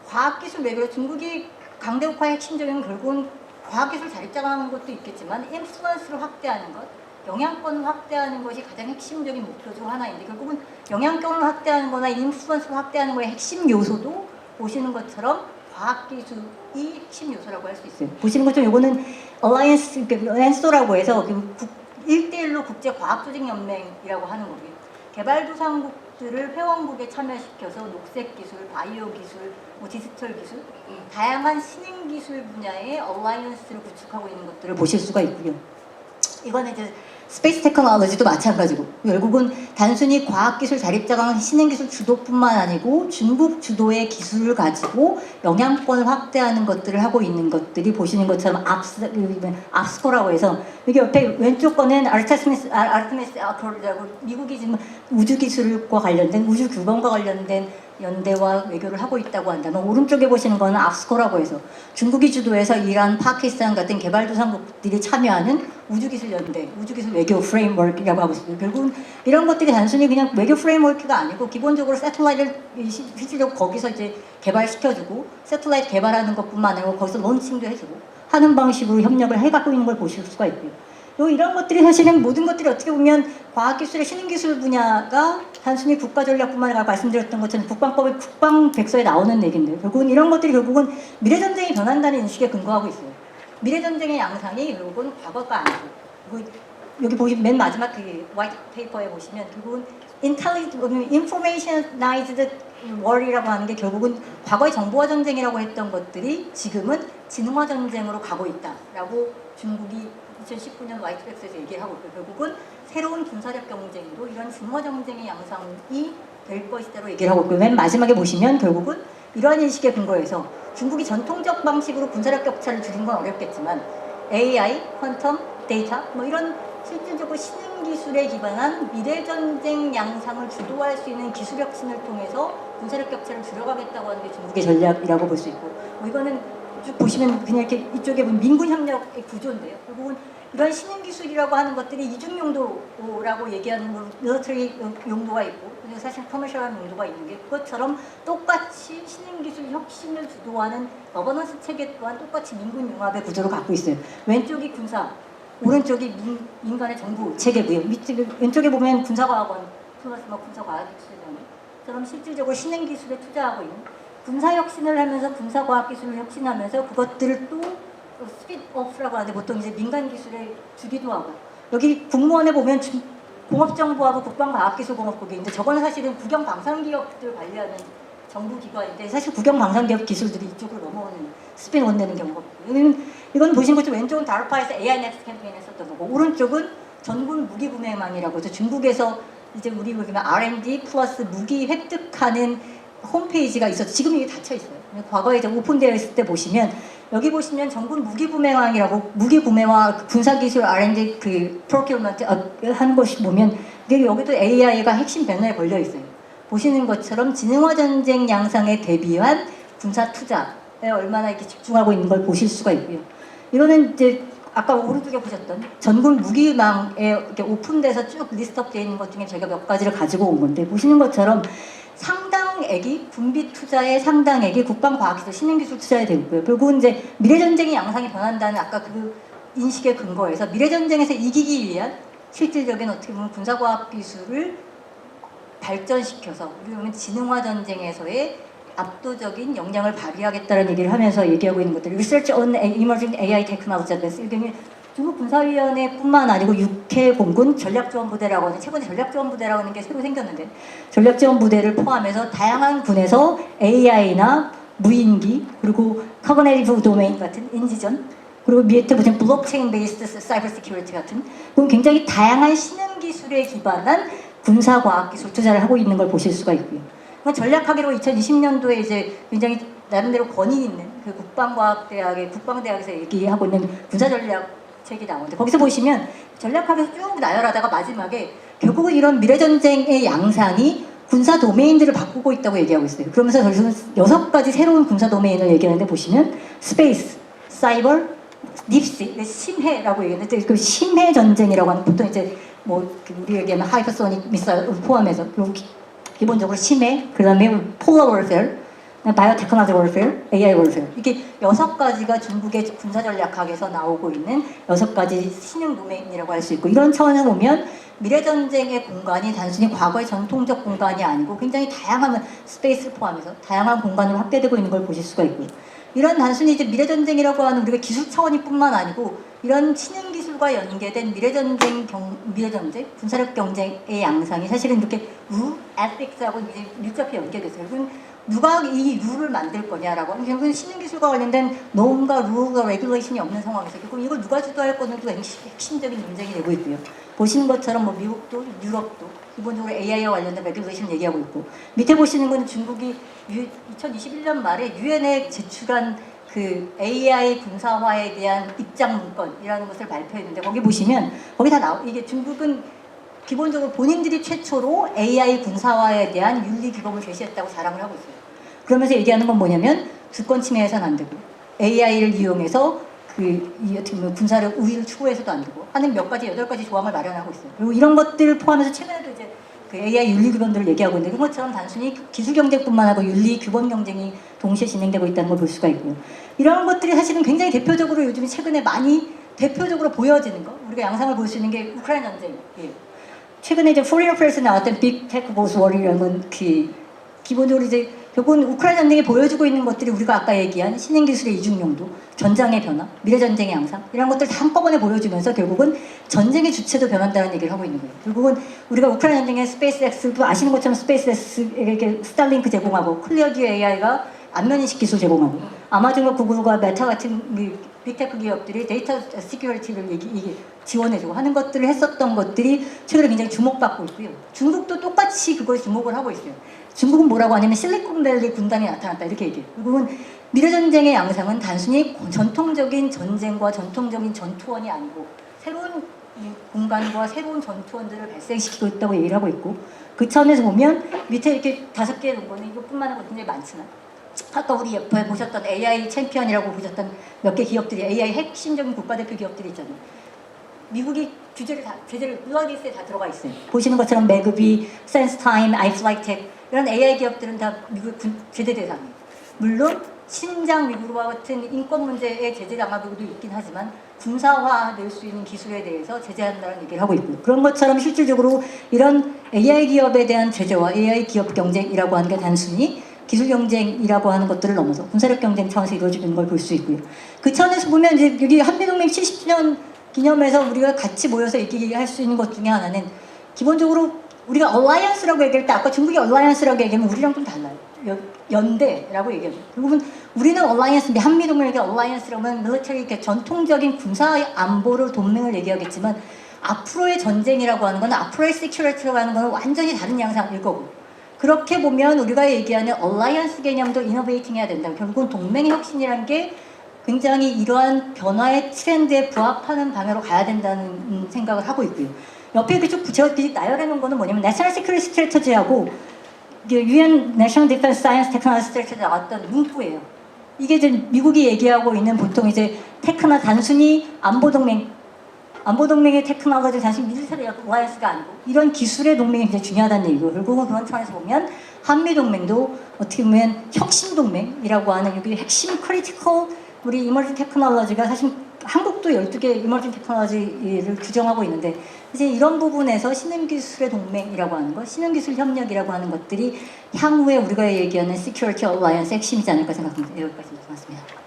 [SPEAKER 11] 과학기술 외교로 중국이 강대국화의 핵심적인 결국은 과학기술 자립자강하는 것도 있겠지만 인플루언스를 확대하는 것, 영향권을 확대하는 것이 가장 핵심적인 목표 중 하나인데, 결국은 영향권을 확대하는 거나 인플루언스를 확대하는 거의 핵심 요소도 보시는 것처럼 과학기술이 핵심 요소라고 할 수 있어요. 보시는 것처럼 이거는 Alliance, 엔소라고 해서 1대1로 국제과학조직연맹이라고 하는 거고요. 개발도상국들을 회원국에 참여시켜서 녹색기술, 바이오기술, 디지털 기술, 다양한 신흥기술 분야의 얼라이언스를 구축하고 있는 것들을 보실 수가 있고요. 이거는 이제 스페이스 테크놀로지도 마찬가지고, 결국은 단순히 과학기술 자립자강 신흥기술 주도뿐만 아니고 중국 주도의 기술을 가지고 영향권을 확대하는 것들을 하고 있는 것들이 보시는 것처럼 압스코라고 해서, 여기 옆에 왼쪽 거는 아르테미스 아코르라고 미국이 지금 우주기술과 관련된, 우주규범과 관련된 연대와 외교를 하고 있다고 한다면, 오른쪽에 보시는 거는 압스코라고 해서 중국이 주도해서 이란, 파키스탄 같은 개발도상국들이 참여하는 우주기술 연대, 우주기술 외교 프레임워크라고 하고 있습니다. 결국은 이런 것들이 단순히 그냥 외교 프레임워크가 아니고 기본적으로 새틀라이트를 실질적으로 거기서 이제 개발시켜주고, 새틀라이트 개발하는 것뿐만 아니고 거기서 론칭도 해주고 하는 방식으로 협력을 해가고 있는 걸 보실 수가 있고요. 이런 것들이 사실은 모든 것들이 어떻게 보면 과학기술의 신흥기술 분야가 단순히 국가전략뿐만 아니라 말씀드렸던 것처럼 국방법의 국방백서에 나오는 얘기인데요. 결국은 이런 것들이 결국은 미래전쟁이 변한다는 인식에 근거하고 있어요. 미래전쟁의 양상이 결국은 과거가 아니고, 여기 보시면 맨 마지막 그 화이트 페이퍼에 보시면 결국은 informationized war이라고 하는 게 결국은 과거의 정보화 전쟁이라고 했던 것들이 지금은 진화 전쟁으로 가고 있다라고 중국이 2019년 화이트백스에서 얘기를 하고 있고, 결국은 새로운 군사력 경쟁으로 이런 진화 전쟁의 양상이 될 것이다라고 얘기를 하고 있고, 맨 마지막에 보시면 결국은 이러한 인식에 근거해서 중국이 전통적 방식으로 군사력 격차를 줄인 건 어렵겠지만 AI, 퀀텀, 데이터 뭐 이런 실질적으로 신흥기술에 기반한 미래전쟁 양상을 주도할 수 있는 기술 혁신을 통해서 군사력 격차를 줄여가겠다고 하는 게 중국의 전략이라고 볼 수 있고, 이거는 쭉 보시면 그냥 이렇게 이쪽에 보면 민군협력의 구조인데요. 결국은 이런 신흥기술이라고 하는 것들이 이중 용도라고 얘기하는 밀리터리 용도가 있고, 그리고 사실 커머셜한 용도가 있는 게, 그것처럼 똑같이 신흥기술 혁신을 주도하는 거버넌스 체계 또한 똑같이 민군 융합의 구조를 갖고 있어요. 왼쪽이 군사, 오른쪽이 민간의 정부 체계고요. 왼쪽에 보면 군사과학원 플러스 군사과학기술처럼 실질적으로 신흥기술에 투자하고 있는, 군사혁신을 하면서 군사과학기술을 혁신하면서 그것들을 또 스피드오프라고 하는데 보통 이제 민간 기술에 주기도 하고, 여기 국무원에 보면 공업정보하고 국방과학기술공업국이 있는데, 저거는 사실은 국영방산기업들 관리하는 정부기관인데, 사실 국영방산기업 기술들이 이쪽으로 넘어오는 스핀온 내는 경우가 있고, 이건 보신 것처럼 왼쪽은 다르파에서 AI 넥스트 캠페인에 썼던 거고, 오른쪽은 전군 무기구매망이라고 해서 중국에서 이제 우리 보면 R&D 플러스 무기 획득하는 홈페이지가 있어서 지금 이게 닫혀 있어요. 과거에 이제 오픈되어 있을 때 보시면, 여기 보시면 전군 무기구매왕이라고, 무기구매와 군사기술 R&D 프로큐어먼트 하는 것이 보면, 여기도 AI가 핵심 배너에 걸려 있어요. 보시는 것처럼 진흥화 전쟁 양상에 대비한 군사 투자에 얼마나 이렇게 집중하고 있는 걸 보실 수가 있고요. 이거는 이제 아까 오른쪽에 보셨던 전군 무기망에 이렇게 오픈돼서 쭉 리스트업되어 있는 것 중에 제가 몇 가지를 가지고 온 건데, 보시는 것처럼 상당액이 군비 투자의 상당액이 국방과학기술 신흥기술 투자에 되고 있고요. 결국은 이제 미래전쟁의 양상이 변한다는 아까 그 인식의 근거에서 미래전쟁에서 이기기 위한 실질적인 어떻게 보면 군사과학기술을 발전시켜서 우리 보면 진흥화 전쟁에서의 압도적인 역량을 발휘하겠다는 얘기를 하면서 얘기하고 있는 것들, Research on Emerging AI Technologies, 이게 중국 군사위원회뿐만 아니고 육해 공군 전략지원부대라고 하는 최근에 전략지원부대라고 하는 게 새로 생겼는데, 전략지원부대를 포함해서 다양한 군에서 AI나 무인기 그리고 커버네이티브 도메인 같은 인지전, 그리고 밑에 보시면 블록체인 베이스드 사이버 시큐리티 같은 그럼 굉장히 다양한 신흥 기술에 기반한 군사과학기술 투자를 하고 있는 걸 보실 수가 있고요. 전략하기로 2020년도에 이제 굉장히 나름대로 권위 있는 그 국방대학에서 얘기하고 있는 군사전략책이 나오는데, 거기서 보시면 전략학에서 쭉 나열하다가 마지막에 결국은 이런 미래전쟁의 양상이 군사 도메인들을 바꾸고 있다고 얘기하고 있어요. 그러면서 저기서는 6가지 새로운 군사 도메인을 얘기하는데, 보시면 스페이스, 사이버, 딥시, 심해라고 얘기하는데, 그 심해 전쟁이라고 하는, 보통 이제 뭐 우리 얘기하면 하이퍼소닉 미사일 포함해서 기본적으로 심해, 그 다음에 폴러 워페어, 바이오테크놀로지 워페어, AI 워페어, 이게 6가지가 중국의 군사전략학에서 나오고 있는 6가지 신흥 도메인이라고 할 수 있고, 이런 차원에서 보면 미래전쟁의 공간이 단순히 과거의 전통적 공간이 아니고 굉장히 다양한 스페이스를 포함해서 다양한 공간으로 확대되고 있는 걸 보실 수가 있고요. 이런 단순히 이제 미래전쟁이라고 하는 우리가 기술 차원이 뿐만 아니고 이런 신흥 기술과 연계된 미래전쟁, 군사력 경쟁의 양상이 사실은 이렇게 룰, 에틱스하고 이제 밀접히 연계됐어요. 그럼 누가 이 룰을 만들 거냐라고 하면 결국은 신흥 기술과 관련된 노움과 룰과 레귤레이션이 없는 상황에서 결국 이걸 누가 주도할 거는도 핵심적인 논쟁이 되고 있고요. 보시는 것처럼 뭐 미국도 유럽도 기본적으로 AI와 관련된 레귤레이션 얘기하고 있고, 밑에 보시는 건 중국이 2021년 말에 유엔에 제출한 그 AI 군사화에 대한 입장 문건이라는 것을 발표했는데, 거기 보시면 거기 다 이게 중국은 기본적으로 본인들이 최초로 AI 군사화에 대한 윤리 규범을 제시했다고 자랑을 하고 있어요. 그러면서 얘기하는 건 뭐냐면 주권 침해해서는 안 되고 AI를 이용해서 군사력 우위를 추구해서도 안 되고 하는 몇 가지 8가지 조항을 마련하고 있어요. 그리고 이런 것들을 포함해서 최근에도 이제 그 AI 윤리 규범들을 얘기하고 있는데, 그런 것처럼 단순히 기술 경쟁뿐만 아니고 윤리 규범 경쟁이 동시에 진행되고 있다는 걸 볼 수가 있고요. 이런 것들이 사실은 굉장히 대표적으로 요즘 최근에 많이 대표적으로 보여지는 거, 우리가 양상을 볼 수 있는 게 우크라이나 전쟁이에요. 최근에 이제 Foreign Affairs에 나왔던 Big Tech Wars War이라는 건 기본적으로 이제 결국은 우크라이나 전쟁이 보여주고 있는 것들이 우리가 아까 얘기한 신흥 기술의 이중용도, 전장의 변화, 미래전쟁의 양상, 이런 것들 다 한꺼번에 보여주면서 결국은 전쟁의 주체도 변한다는 얘기를 하고 있는 거예요. 결국은 우리가 우크라이나 전쟁에 스페이스X도 아시는 것처럼 스페이스X에게 스타링크 제공하고, 클리어듀 AI가 안면인식 기술 제공하고, 아마존과 구글과 메타 같은 빅테크 기업들이 데이터 시큐리티를 지원해주고 하는 것들을 했었던 것들이 최근에 굉장히 주목받고 있고요. 중국도 똑같이 그걸 주목을 하고 있어요. 중국은 뭐라고 하냐면 실리콘밸리 군단이 나타났다 이렇게 얘기해요. 결국은 미래전쟁의 양상은 단순히 전통적인 전쟁과 전통적인 전투원이 아니고 새로운 공간과 새로운 전투원들을 발생시키고 있다고 얘기를 하고 있고, 그 차원에서 보면 밑에 이렇게 5개 놓은 거는 이것뿐만 아니고 굉장히 많지만, 아까 우리 옆에 보셨던 AI 챔피언이라고 보셨던 몇 개 기업들이, AI 핵심적인 국가대표 기업들이 있잖아요. 미국이 제재를 블랙리스트에 다 들어가 있어요. 보시는 것처럼 매그비, 센스타임, 아이플라이텍 이런 AI 기업들은 다 미국 제재 대상이에요. 물론 신장 위구르와 같은 인권 문제에 제재당하고도 있긴 하지만 군사화될 수 있는 기술에 대해서 제재한다는 얘기를 하고 있고요. 그런 것처럼 실질적으로 이런 AI 기업에 대한 제재와 AI 기업 경쟁이라고 하는 게 단순히 기술 경쟁이라고 하는 것들을 넘어서 군사력 경쟁 차원에서 이루어지는 걸 볼 수 있고요. 그 차원에서 보면 이제 여기 한미동맹 70주년 기념해서 우리가 같이 모여서 얘기할 수 있는 것 중에 하나는, 기본적으로 우리가 얼라이언스라고 얘기할 때 아까 중국이 얼라이언스라고 얘기하면 우리랑 좀 달라요. 연대라고 얘기하죠. 결국은 우리는 얼라이언스, 한미동맹에게 얼라이언스라고 하면 밀리터리, 이렇게 전통적인 군사 안보를 동맹을 얘기하겠지만, 앞으로의 전쟁이라고 하는 건, 앞으로의 시큐리티라고 하는 건 완전히 다른 양상일 거고, 그렇게 보면 우리가 얘기하는 얼라이언스 개념도 이노베이팅 해야 된다. 결국은 동맹의 혁신이라는 게 굉장히 이러한 변화의 트렌드에 부합하는 방향으로 가야 된다는 생각을 하고 있고요. 옆에 제가 나열해 놓은 거는 뭐냐면 내셔널 시큐리티 스트래터지하고 이게 UN National Defense Science Technology Strategy 나왔던 문구예요. 이게 이제 미국이 얘기하고 있는 보통 이제 테크나 단순히 안보동맹의 테크놀로지 단순히 밀리터리 알라이언스가 아니고 이런 기술의 동맹이 굉장히 중요하다는 얘기고 결국은 그런 차원에서 보면 한미동맹도 어떻게 보면 혁신동맹이라고 하는 여기 핵심 크리티컬 우리 이머징 테크놀로지가 사실 한국도 12개 이머징 테크놀로지를 규정하고 있는데 이제 이런 부분에서 신흥기술의 동맹이라고 하는 것, 신흥기술 협력이라고 하는 것들이 향후에 우리가 얘기하는 시큐리티 얼라이언스 핵심이지 않을까 생각합니다. 여기까지 말씀드렸습니다.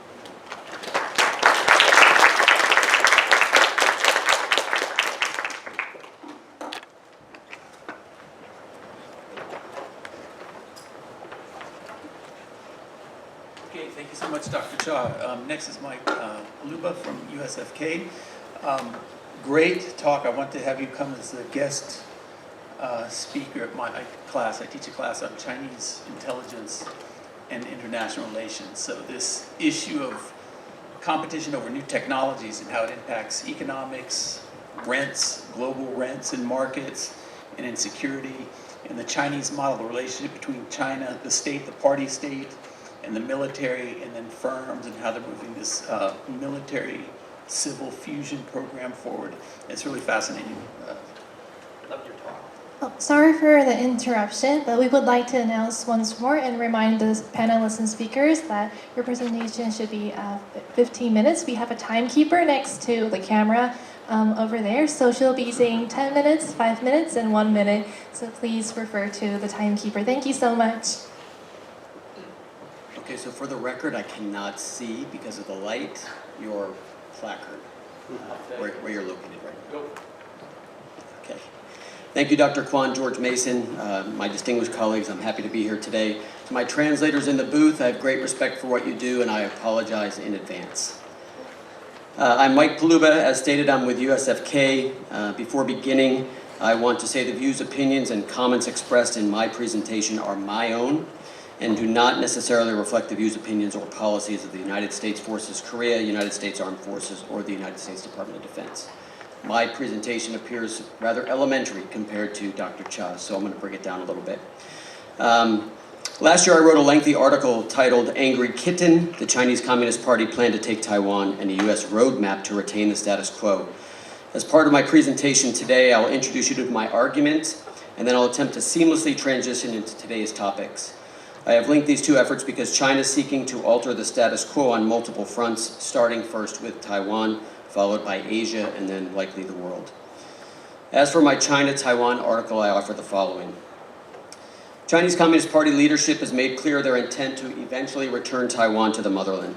[SPEAKER 10] Okay, thank you so much, Dr. Cha. Next is Mike Paluba from USFK. Great talk. I want to have you come as a guest speaker at my class. I teach a class on Chinese intelligence and international relations. So this issue of competition over new technologies and how it impacts economics, rents, global rents and markets, and insecurity, and the Chinese model, the relationship between China, the state, the party state, and the military, and then firms, and how they're moving this military civil fusion program forward. It's really fascinating. Love your talk.
[SPEAKER 1] Oh, sorry for the interruption, but we would like to announce once more and remind the panelists and speakers that your presentation should be 15 minutes. We have a timekeeper next to the camera over there, so she'll be saying 10 minutes, 5 minutes, and 1 minute. So please refer to the timekeeper. Thank you so much.
[SPEAKER 12] Okay, so for the record, I cannot see because of the light your placard, where you're located right now. Okay. Thank you, Dr. Kwon, George Mason, my distinguished colleagues. I'm happy to be here today. To my translators in the booth, I have great respect for what you do, and I apologize in advance. I'm Mike Paluba. As stated, I'm with USFK. Before beginning, I want to say the views, opinions, and comments expressed in my presentation are my own and do not necessarily reflect the views, opinions, or policies of the United States Forces Korea, United States Armed Forces, or the United States Department of Defense. My presentation appears rather elementary compared to Dr. Cha, so I'm going to bring it down a little bit. Last year I wrote a lengthy article titled "Angry Kitten, the Chinese Communist Party Planned to Take Taiwan and a U.S. Roadmap to Retain the Status Quo." As part of my presentation today, I will introduce you to my argument, and then I'll attempt to seamlessly transition into today's topics. I have linked these two efforts because China is seeking to alter the status quo on multiple fronts, starting first with Taiwan, followed by Asia, and then likely the world. As for my China-Taiwan article, I offer the following. Chinese Communist Party leadership has made clear their intent to eventually return Taiwan to the motherland.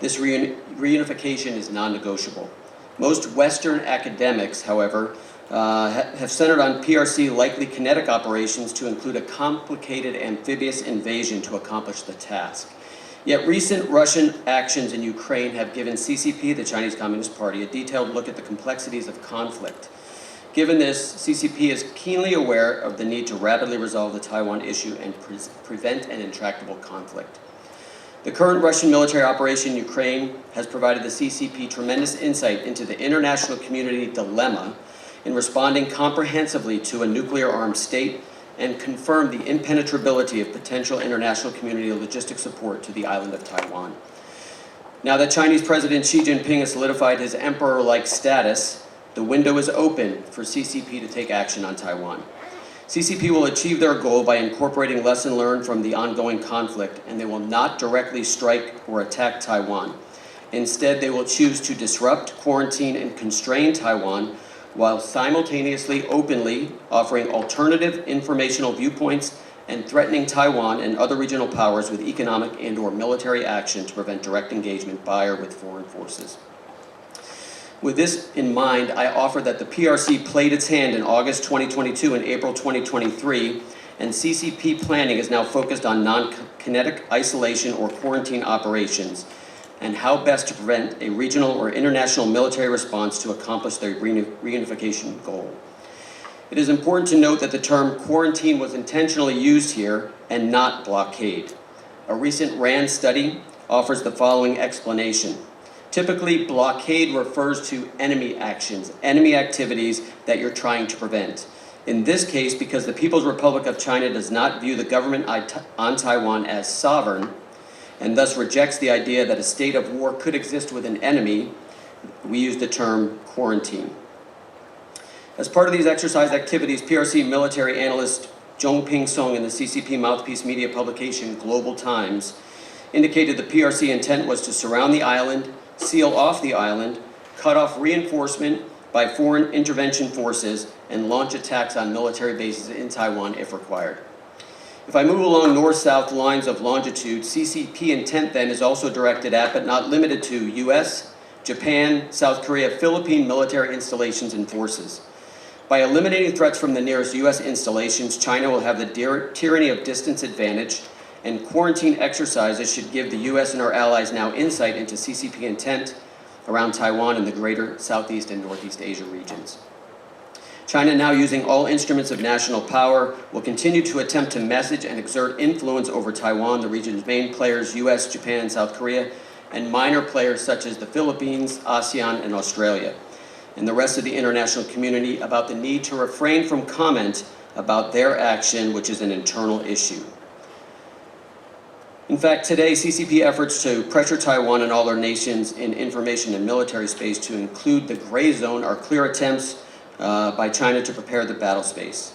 [SPEAKER 12] This reunification is non-negotiable. Most Western academics, however, have centered on PRC likely kinetic operations to include a complicated amphibious invasion to accomplish the task. Yet recent Russian actions in Ukraine have given CCP, the Chinese Communist Party, a detailed look at the complexities of conflict. Given this, CCP is keenly aware of the need to rapidly resolve the Taiwan issue and prevent an intractable conflict. The current Russian military operation in Ukraine has provided the CCP tremendous insight into the international community dilemma in responding comprehensively to a nuclear-armed state and confirmed the impenetrability of potential international community logistic support to the island of Taiwan. Now that Chinese President Xi Jinping has solidified his emperor-like status, the window is open for CCP to take action on Taiwan. CCP will achieve their goal by incorporating lessons learned from the ongoing conflict, and they will not directly strike or attack Taiwan. Instead, they will choose to disrupt, quarantine, and constrain Taiwan while simultaneously openly offering alternative informational viewpoints and threatening Taiwan and other regional powers with economic and/or military action to prevent direct engagement by or with foreign forces. With this in mind, I offer that the PRC played its hand in August 2022 and April 2023, and CCP planning is now focused on non-kinetic isolation or quarantine operations, and how best to prevent a regional or international military response to accomplish their reunification goal. It is important to note that the term quarantine was intentionally used here and not blockade. A recent RAND study offers the following explanation. Typically, blockade refers to enemy actions, enemy activities that you're trying to prevent. In this case, because the People's Republic of China does not view the government on Taiwan as sovereign, and thus rejects the idea that a state of war could exist with an enemy, we use the term quarantine. As part of these exercise activities, PRC military analyst Pinkston in the CCP mouthpiece media publication Global Times indicated the PRC intent was to surround the island, seal off the island, cut off reinforcement by foreign intervention forces, and launch attacks on military bases in Taiwan if required. If I move along north-south lines of longitude, CCP intent then is also directed at, but not limited to, US, Japan, South Korea, Philippine military installations and forces. By eliminating threats from the nearest US installations, China will have the tyranny of distance advantage, and quarantine exercises should give the US and our allies now insight into CCP intent around Taiwan and the greater Southeast and Northeast Asia regions. China, now using all instruments of national power, will continue to attempt to message and exert influence over Taiwan, the region's main players, US, Japan, South Korea, and minor players such as the Philippines, ASEAN, and Australia, and the rest of the international community about the need to refrain from comment about their action, which is an internal issue. In fact, today, CCP efforts to pressure Taiwan and all their nations in information and military space to include the gray zone are clear attempts by China to prepare the battle space.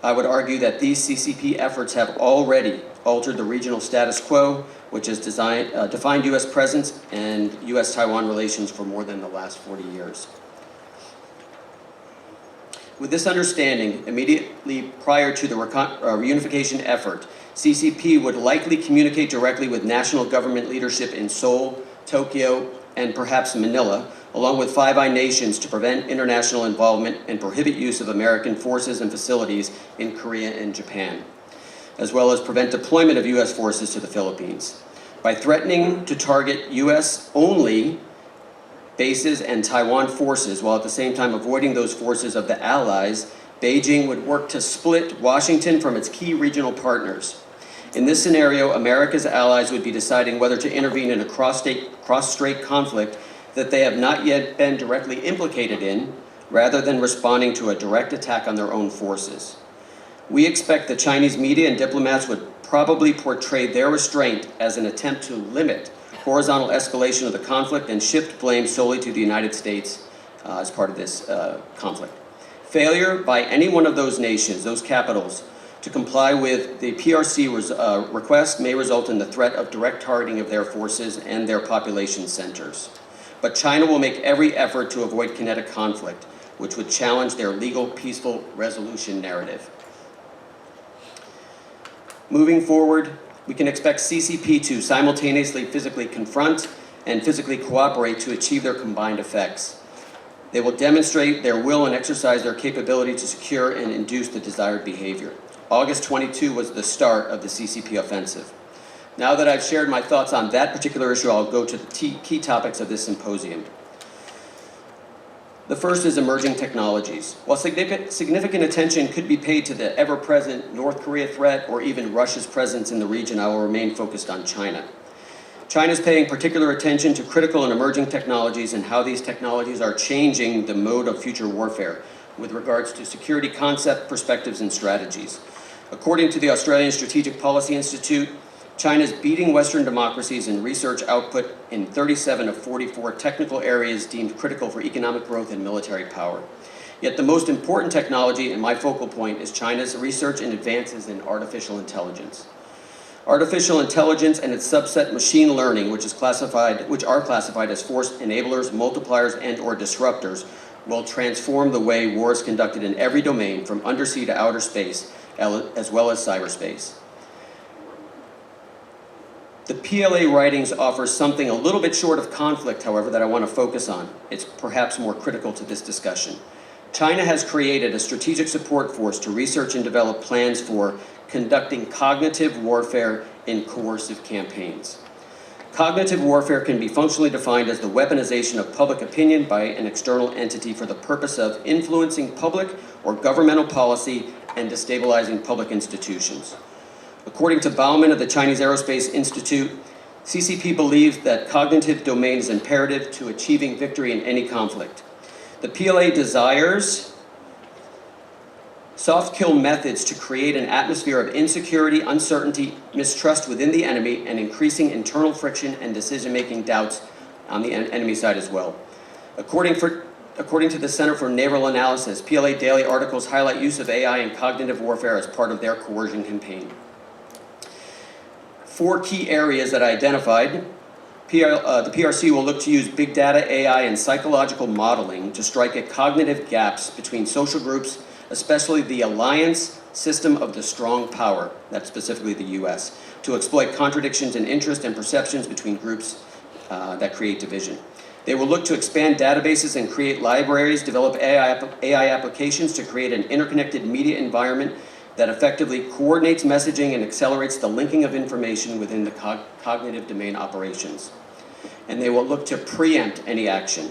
[SPEAKER 12] I would argue that these CCP efforts have already altered the regional status quo, which has defined US presence and US-Taiwan relations for more than the last 40 years. With this understanding, immediately prior to the reunification effort, CCP would likely communicate directly with national government leadership in Seoul, Tokyo, and perhaps Manila, along with Five Eyes nations to prevent international involvement and prohibit use of American forces and facilities in Korea and Japan, as well as prevent deployment of US forces to the Philippines. By threatening to target US-only bases and Taiwan forces, while at the same time avoiding those forces of the allies, Beijing would work to split Washington from its key regional partners. In this scenario, America's allies would be deciding whether to intervene in a cross-strait conflict that they have not yet been directly implicated in, rather than responding to a direct attack on their own forces. We expect the Chinese media and diplomats would probably portray their restraint as an attempt to limit horizontal escalation of the conflict and shift blame solely to the United States as part of this conflict. Failure by any one of those nations, those capitals, to comply with the PRC request may result in the threat of direct targeting of their forces and their population centers. But China will make every effort to avoid kinetic conflict, which would challenge their legal, peaceful resolution narrative. Moving forward, we can expect CCP to simultaneously physically confront and physically cooperate to achieve their combined effects. They will demonstrate their will and exercise their capability to secure and induce the desired behavior. August 22 was the start of the CCP offensive. Now that I've shared my thoughts on that particular issue, I'll go to the key topics of this symposium. The first is emerging technologies. While significant attention could be paid to the ever-present North Korea threat or even Russia's presence in the region, I will remain focused on China. China is paying particular attention to critical and emerging technologies and how these technologies are changing the mode of future warfare with regards to security concept, perspectives, and strategies. According to the Australian Strategic Policy Institute, China is beating Western democracies in research output in 37 of 44 technical areas deemed critical for economic growth and military power. Yet the most important technology, and my focal point, is China's research and advances in artificial intelligence. Artificial intelligence and its subset machine learning, which are classified as force enablers, multipliers, and/or disruptors, will transform the way war is conducted in every domain, from undersea to outer space, as well as cyberspace. The PLA writings offer something a little bit short of conflict, however, that I want to focus on. It's perhaps more critical to this discussion. China has created a strategic support force to research and develop plans for conducting cognitive warfare in coercive campaigns. Cognitive warfare can be functionally defined as the weaponization of public opinion by an external entity for the purpose of influencing public or governmental policy and destabilizing public institutions. According to Baumann of the Chinese Aerospace Institute, CCP believes that cognitive domain is imperative to achieving victory in any conflict. The PLA desires soft kill methods to create an atmosphere of insecurity, uncertainty, mistrust within the enemy, and increasing internal friction and decision-making doubts on the enemy side as well. According to the Center for Naval Analysis, PLA daily articles highlight use of AI in cognitive warfare as part of their coercion campaign. 4 key areas that I identified. The PRC will look to use big data, AI, and psychological modeling to strike at cognitive gaps between social groups, especially the alliance system of the strong power, that's specifically the US, to exploit contradictions in interest and perceptions between groups that create division. They will look to expand databases and create libraries, develop AI applications to create an interconnected media environment that effectively coordinates messaging and accelerates the linking of information within the cognitive domain operations. And they will look to preempt any action.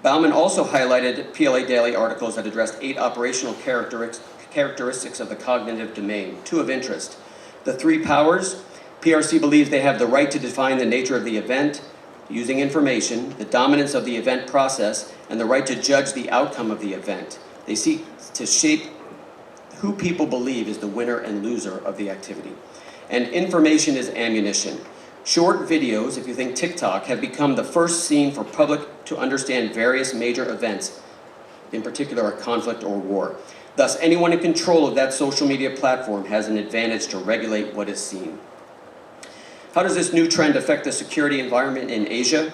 [SPEAKER 12] Bauman also highlighted PLA Daily articles that addressed 8 operational characteristics of the cognitive domain, 2 of interest. The 3 powers, PRC believes they have the right to define the nature of the event, using information, the dominance of the event process, and the right to judge the outcome of the event. They seek to shape who people believe is the winner and loser of the activity. And information is ammunition. Short videos, if you think TikTok, have become the first scene for public to understand various major events, in particular a conflict or war. Thus, anyone in control of that social media platform has an advantage to regulate what is seen. How does this new trend affect the security environment in Asia?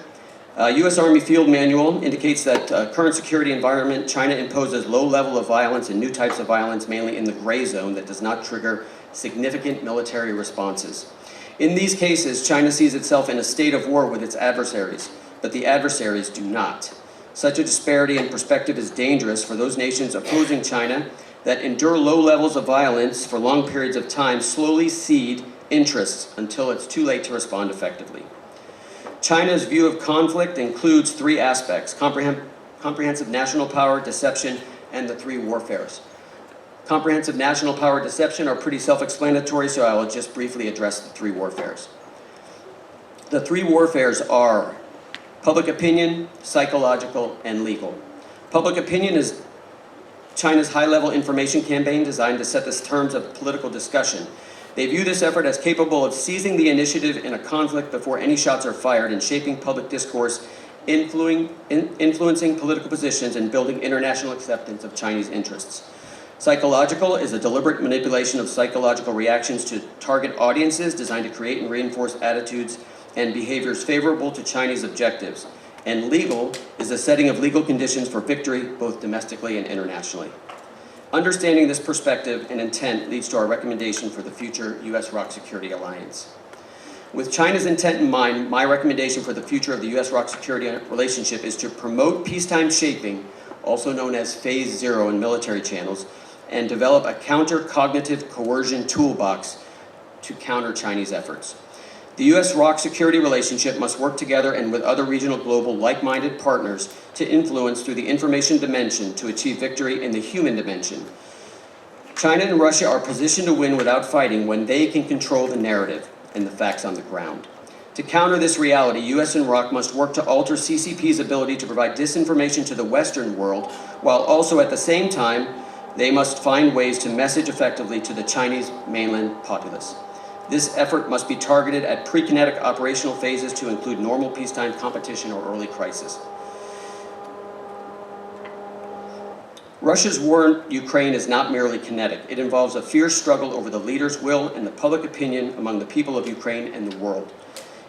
[SPEAKER 12] U.S. Army Field Manual indicates that current security environment, China imposes low level of violence and new types of violence, mainly in the gray zone that does not trigger significant military responses. In these cases, China sees itself in a state of war with its adversaries, but the adversaries do not. Such a disparity in perspective is dangerous for those nations opposing China that endure low levels of violence for long periods of time, slowly cede interests until it's too late to respond effectively. China's view of conflict includes 3 aspects: comprehensive national power, deception, and the 3 warfares. Comprehensive national power, deception are pretty self-explanatory, so I will just briefly address the 3 warfares. The 3 warfares are public opinion, psychological, and legal. Public opinion is China's high-level information campaign designed to set the terms of political discussion. They view this effort as capable of seizing the initiative in a conflict before any shots are fired and shaping public discourse, influencing political positions and building international acceptance of Chinese interests. Psychological is a deliberate manipulation of psychological reactions to target audiences designed to create and reinforce attitudes and behaviors favorable to Chinese objectives. And legal is the setting of legal conditions for victory, both domestically and internationally. Understanding this perspective and intent leads to our recommendation for the future US-ROK security alliance. With China's intent in mind, my recommendation for the future of the US-ROK security relationship is to promote peacetime shaping, also known as Phase 0 in military channels, and develop a counter-cognitive coercion toolbox to counter Chinese efforts. The US-ROK security relationship must work together and with other regional global like-minded partners to influence through the information dimension to achieve victory in the human dimension. China and Russia are positioned to win without fighting when they can control the narrative and the facts on the ground. To counter this reality, US and ROK must work to alter CCP's ability to provide disinformation to the Western world, while also at the same time, they must find ways to message effectively to the Chinese mainland populace. This effort must be targeted at pre-kinetic operational phases to include normal peacetime competition or early crisis. Russia's war in Ukraine is not merely kinetic. It involves a fierce struggle over the leader's will and the public opinion among the people of Ukraine and the world.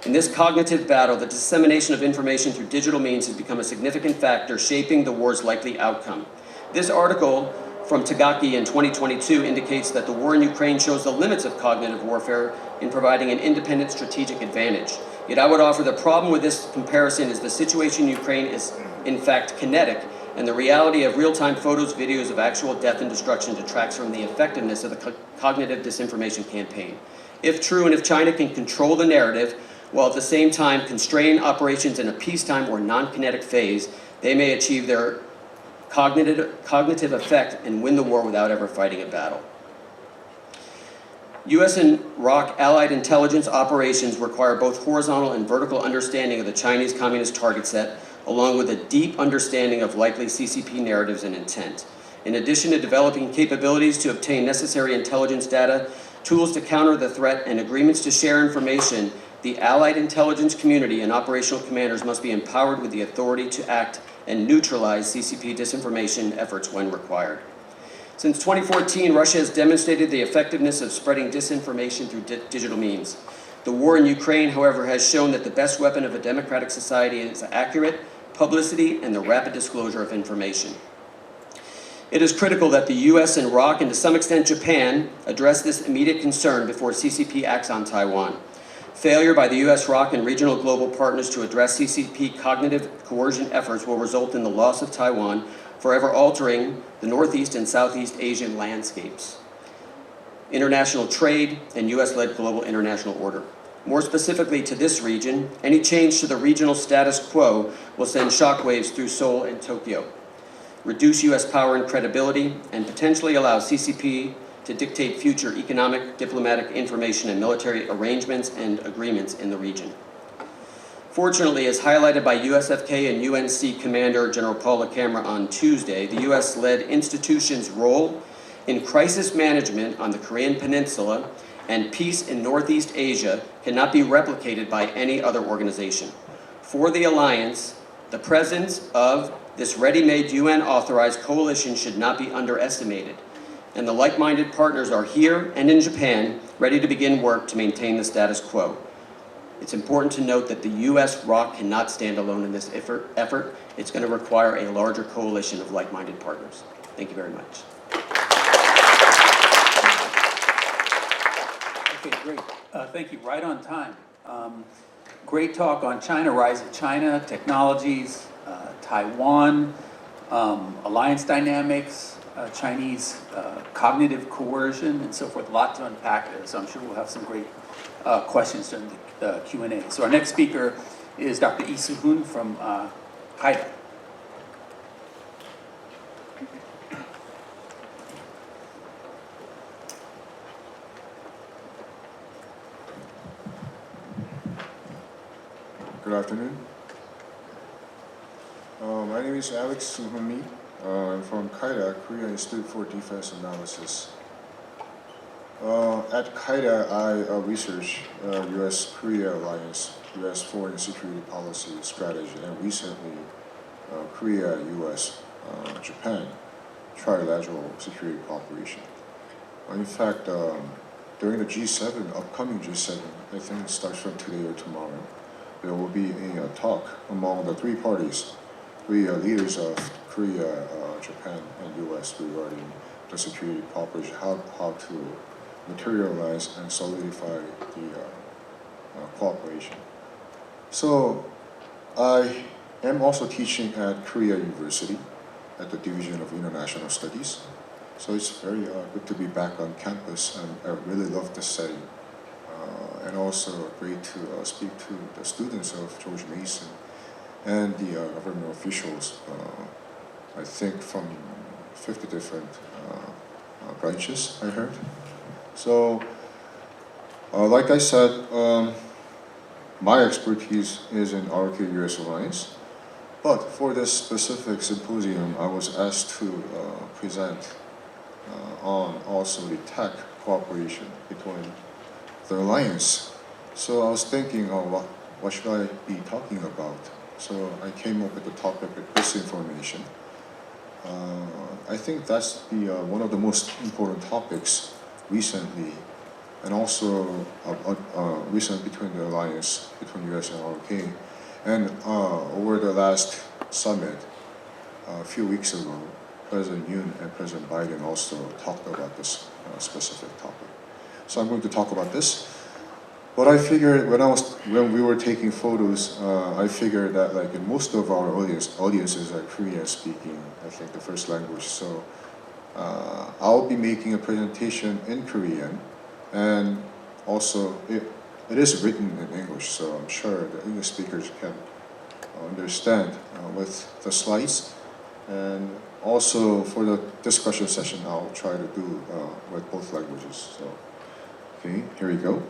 [SPEAKER 12] In this cognitive battle, the dissemination of information through digital means has become a significant factor shaping the war's likely outcome. This article from Tagaki in 2022 indicates that the war in Ukraine shows the limits of cognitive warfare in providing an independent strategic advantage. Yet I would offer the problem with this comparison is the situation in Ukraine is in fact kinetic, and the reality of real-time photos, videos of actual death and destruction detracts from the effectiveness of the cognitive disinformation campaign. If true, and if China can control the narrative, while at the same time constrain operations in a peacetime or non-kinetic phase, they may achieve their cognitive effect and win the war without ever fighting a battle. US and ROK allied intelligence operations require both horizontal and vertical understanding of the Chinese Communist target set, along with a deep understanding of likely CCP narratives and intent. In addition to developing capabilities to obtain necessary intelligence data, tools to counter the threat, and agreements to share information, the allied intelligence community and operational commanders must be empowered with the authority to act and neutralize CCP disinformation efforts when required. Since 2014, Russia has demonstrated the effectiveness of spreading disinformation through digital means. The war in Ukraine, however, has shown that the best weapon of a democratic society is accurate publicity and the rapid disclosure of information. It is critical that the US and ROK, and to some extent Japan, address this immediate concern before CCP acts on Taiwan. Failure by the US-ROK and regional global partners to address CCP cognitive coercion efforts will result in the loss of Taiwan, forever altering the Northeast and Southeast Asian landscapes, international trade, and US-led global international order. More specifically to this region, any change to the regional status quo will send shockwaves through Seoul and Tokyo, reduce US power and credibility, and potentially allow CCP to dictate future economic, diplomatic, information, and military arrangements and agreements in the region. Fortunately, as highlighted by USFK and UNC Commander General Paul LaCamera on Tuesday, the US-led institution's role in crisis management on the Korean Peninsula and peace in Northeast Asia cannot be replicated by any other organization. For the alliance, the presence of this ready-made UN-authorized coalition should not be underestimated, and the like-minded partners are here and in Japan ready to begin work to maintain the status quo. It's important to note that the US-ROK cannot stand alone in this effort. It's going to require a larger coalition of like-minded partners. Thank you very much.
[SPEAKER 10] Okay, great. Thank you. Right on time. Great talk on China, rise of China, technologies, Taiwan, alliance dynamics, Chinese cognitive coercion, and so forth. A lot to unpack there, so I'm sure we'll have some great questions during the Q&A. So our next speaker is Dr. Soohoon from KAIDA.
[SPEAKER 13] Good afternoon. My name is Alex Jungmi. I'm from KAIDA, Korea Institute for Defense Analysis. At KAIDA, I research US-Korea alliance, US foreign security policy strategy, and recently Korea, US, Japan trilateral security cooperation. In fact, during the G7, upcoming G7, I think it starts from today or tomorrow, there will be a talk among the three parties, three leaders of Korea, Japan, and US regarding the security cooperation, how to materialize and solidify the cooperation. So I am also teaching at Korea University at the Division of International Studies. So it's very good to be back on campus, and I really love the setting. And also great to speak to the students of George Mason and the government officials, I think from 50 different branches, I heard. So, like I said, my expertise is in ROK-US alliance, but for this specific symposium, I was asked to present on also the tech cooperation between the alliance. So I was thinking, what should I be talking about? So I came up with the topic of disinformation. I think that's one of the most important topics recently, and also recent between the alliance between US and ROK. And over the last summit, a few weeks ago, President Yoon and President Biden also talked about this specific topic. So I'm going to talk about this. But I figured when we were taking photos, I figured that like in most of our audiences are Korean speaking, I think the first language. So I'll be making a presentation in Korean, and also it is written in English, so I'm sure the English speakers can understand with the slides. And also for the discussion session, I'll try to do with both languages. So, okay, here we go.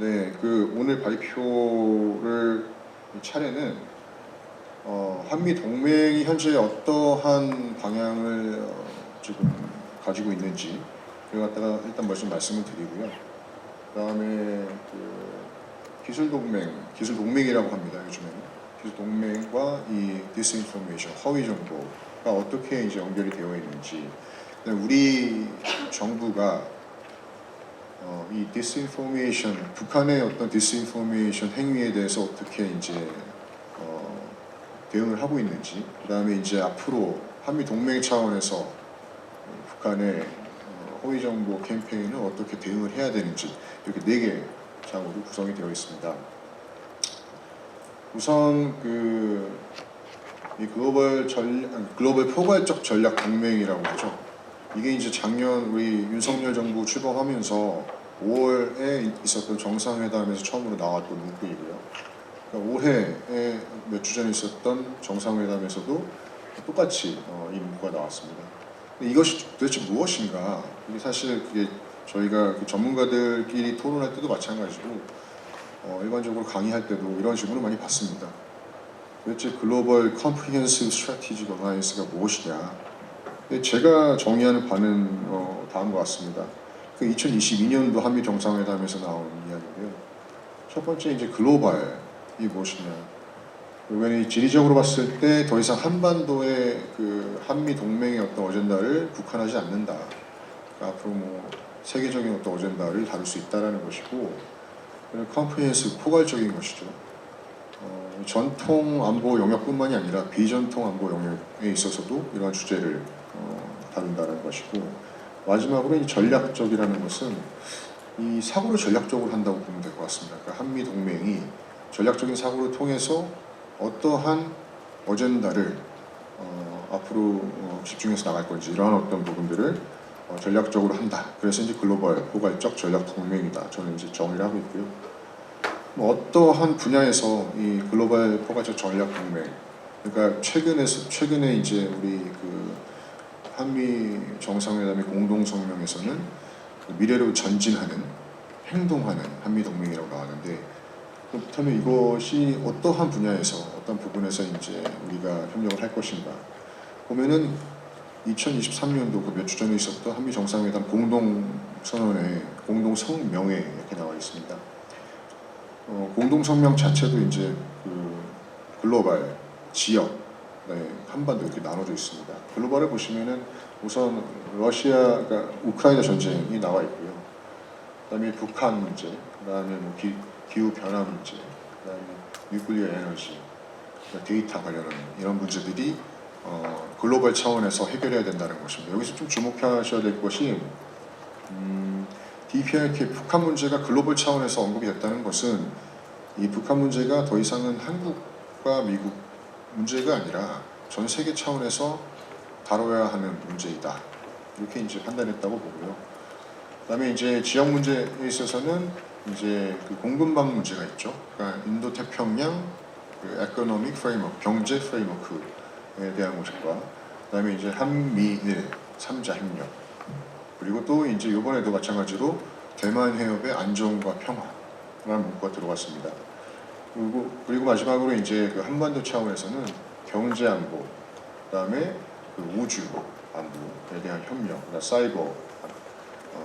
[SPEAKER 13] 네, 오늘 발표를 이 차례는 한미 동맹이 현재 어떠한 방향을 지금 가지고 있는지 그걸 갖다가 일단 말씀을 드리고요. 그다음에 기술 동맹이라고 합니다. 요즘에는 기술 동맹과 이 디스인포메이션, 허위 정보가 어떻게 이제 연결이 되어 있는지, 우리 정부가 이 디스인포메이션, 북한의 어떤 디스인포메이션 행위에 대해서 어떻게 이제 대응을 하고 있는지, 그다음에 이제 앞으로 한미 동맹 차원에서 북한의 허위 정보 캠페인을 어떻게 대응을 해야 되는지 이렇게 4개 장으로 구성이 되어 있습니다. 우선 이 글로벌 포괄적 전략 동맹이라고 하죠. 이게 이제 작년 우리 윤석열 정부 출범하면서 5월에 있었던 정상회담에서 처음으로 나왔던 문구이고요. 그러니까 올해에 몇 주 전에 있었던 정상회담에서도 똑같이 이 문구가 나왔습니다. 근데 이것이 도대체 무엇인가? 이게 사실 저희가 전문가들끼리 토론할 때도 마찬가지고 일반적으로 강의할 때도 이런 질문을 많이 받습니다. 도대체 글로벌 컴프리헨시브 스트래티직 얼라이언스가 무엇이냐? 제가 정의하는 바는 다음과 같습니다. 2022년도 한미 정상회담에서 나온 이야기인데요. 첫 번째 이제 글로벌이 무엇이냐? 왜냐면 지리적으로 봤을 때 더 이상 한반도의 한미 동맹의 어떤 어젠다를 국한하지 않는다. 그러니까 앞으로 세계적인 어떤 어젠다를 다룰 수 있다라는 것이고, 컴프리헨시브 포괄적인 것이죠. 전통 안보 영역뿐만이 아니라 비전통 안보 영역에 있어서도 이러한 주제를 다룬다는 것이고, 마지막으로 이 전략적이라는 것은 이 사고를 전략적으로 한다고 보면 될 것 같습니다. 그러니까 한미 동맹이 전략적인 사고를 통해서 어떠한 어젠다를 앞으로 집중해서 나갈 건지 이러한 어떤 부분들을 전략적으로 한다. 그래서 이제 글로벌 포괄적 전략 동맹이다. 저는 이제 정의를 하고 있고요. 어떠한 분야에서 이 글로벌 포괄적 전략 동맹, 그러니까 최근에 이제 우리 한미 정상회담의 공동 성명에서는 미래로 전진하는, 행동하는 한미 동맹이라고 나왔는데, 그렇다면 이것이 어떠한 분야에서, 어떤 부분에서 이제 우리가 협력을 할 것인가? 보면은 2023년도 몇 주 전에 있었던 한미 정상회담 공동 선언에, 공동 성명에 이렇게 나와 있습니다. 공동 성명 자체도 이제 글로벌, 지역, 한반도 이렇게 나눠져 있습니다. 글로벌을 보시면은 우선 그러니까 우크라이나 전쟁이 나와 있고요. 그다음에 북한 문제, 그다음에 기후 변화 문제, 그다음에 뉴클리어 에너지, 데이터 관련한 이런 문제들이 글로벌 차원에서 해결해야 된다는 것입니다. 여기서 좀 주목하셔야 될 것이 DPRK 북한 문제가 글로벌 차원에서 언급이 됐다는 것은 이 북한 문제가 더 이상은 한국과 미국 문제가 아니라 전 세계 차원에서 다뤄야 하는 문제이다. 이렇게 이제 판단했다고 보고요. 그다음에 이제 지역 문제에 있어서는 이제 공급망 문제가 있죠. 그러니까 인도 태평양 에코노믹 프레임워크, 경제 프레임워크에 대한 것과, 그다음에 이제 한미일 3자 협력, 그리고 또 이제 이번에도 마찬가지로 대만 해협의 안정과 평화라는 문구가 들어갔습니다. 그리고 마지막으로 이제 한반도 차원에서는 경제 안보, 그다음에 우주 안보에 대한 협력, 사이버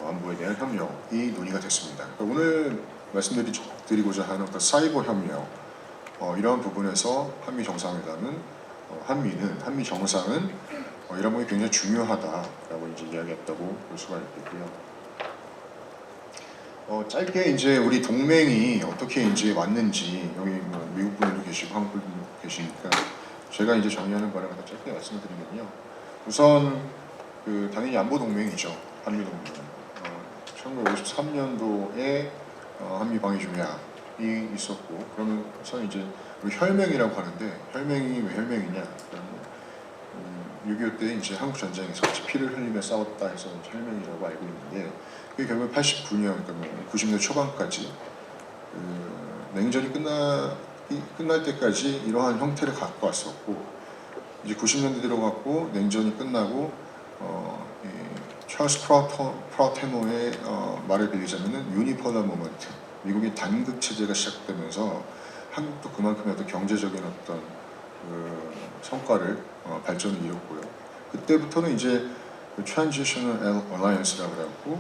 [SPEAKER 13] 안보에 대한 협력이 논의가 됐습니다. 그러니까 오늘 말씀드리고자 하는 사이버 협력, 이러한 부분에서 한미 정상회담은 한미 정상은 이런 부분이 굉장히 중요하다라고 이제 이야기했다고 볼 수가 있겠고요. 짧게 이제 우리 동맹이 어떻게 이제 왔는지, 여기 미국 분들도 계시고 한국 분들도 계시니까 제가 이제 정리하는 바를 갖다 짧게 말씀을 드리면요. 우선 당연히 안보 동맹이죠. 한미 동맹. 1953년도에 한미 방위 조약이 있었고, 그러면서 이제 우리 혈맹이라고 하는데, 혈맹이 왜 혈맹이냐? 6.25 때 이제 한국 전쟁에서 같이 피를 흘리며 싸웠다 해서 혈맹이라고 알고 있는데, 그게 결국 89년, 그러니까 90년 초반까지 냉전이 끝날 때까지 이러한 형태를 갖고 왔었고, 이제 90년대 들어갔고 냉전이 끝나고 찰스 프라테모의 말을 빌리자면은 유니폴러 모먼트, 미국의 단극 체제가 시작되면서 한국도 그만큼의 어떤 경제적인 어떤 그 성과를 발전을 이뤘고요. 그때부터는 이제 Transitional Alliance라고 해갖고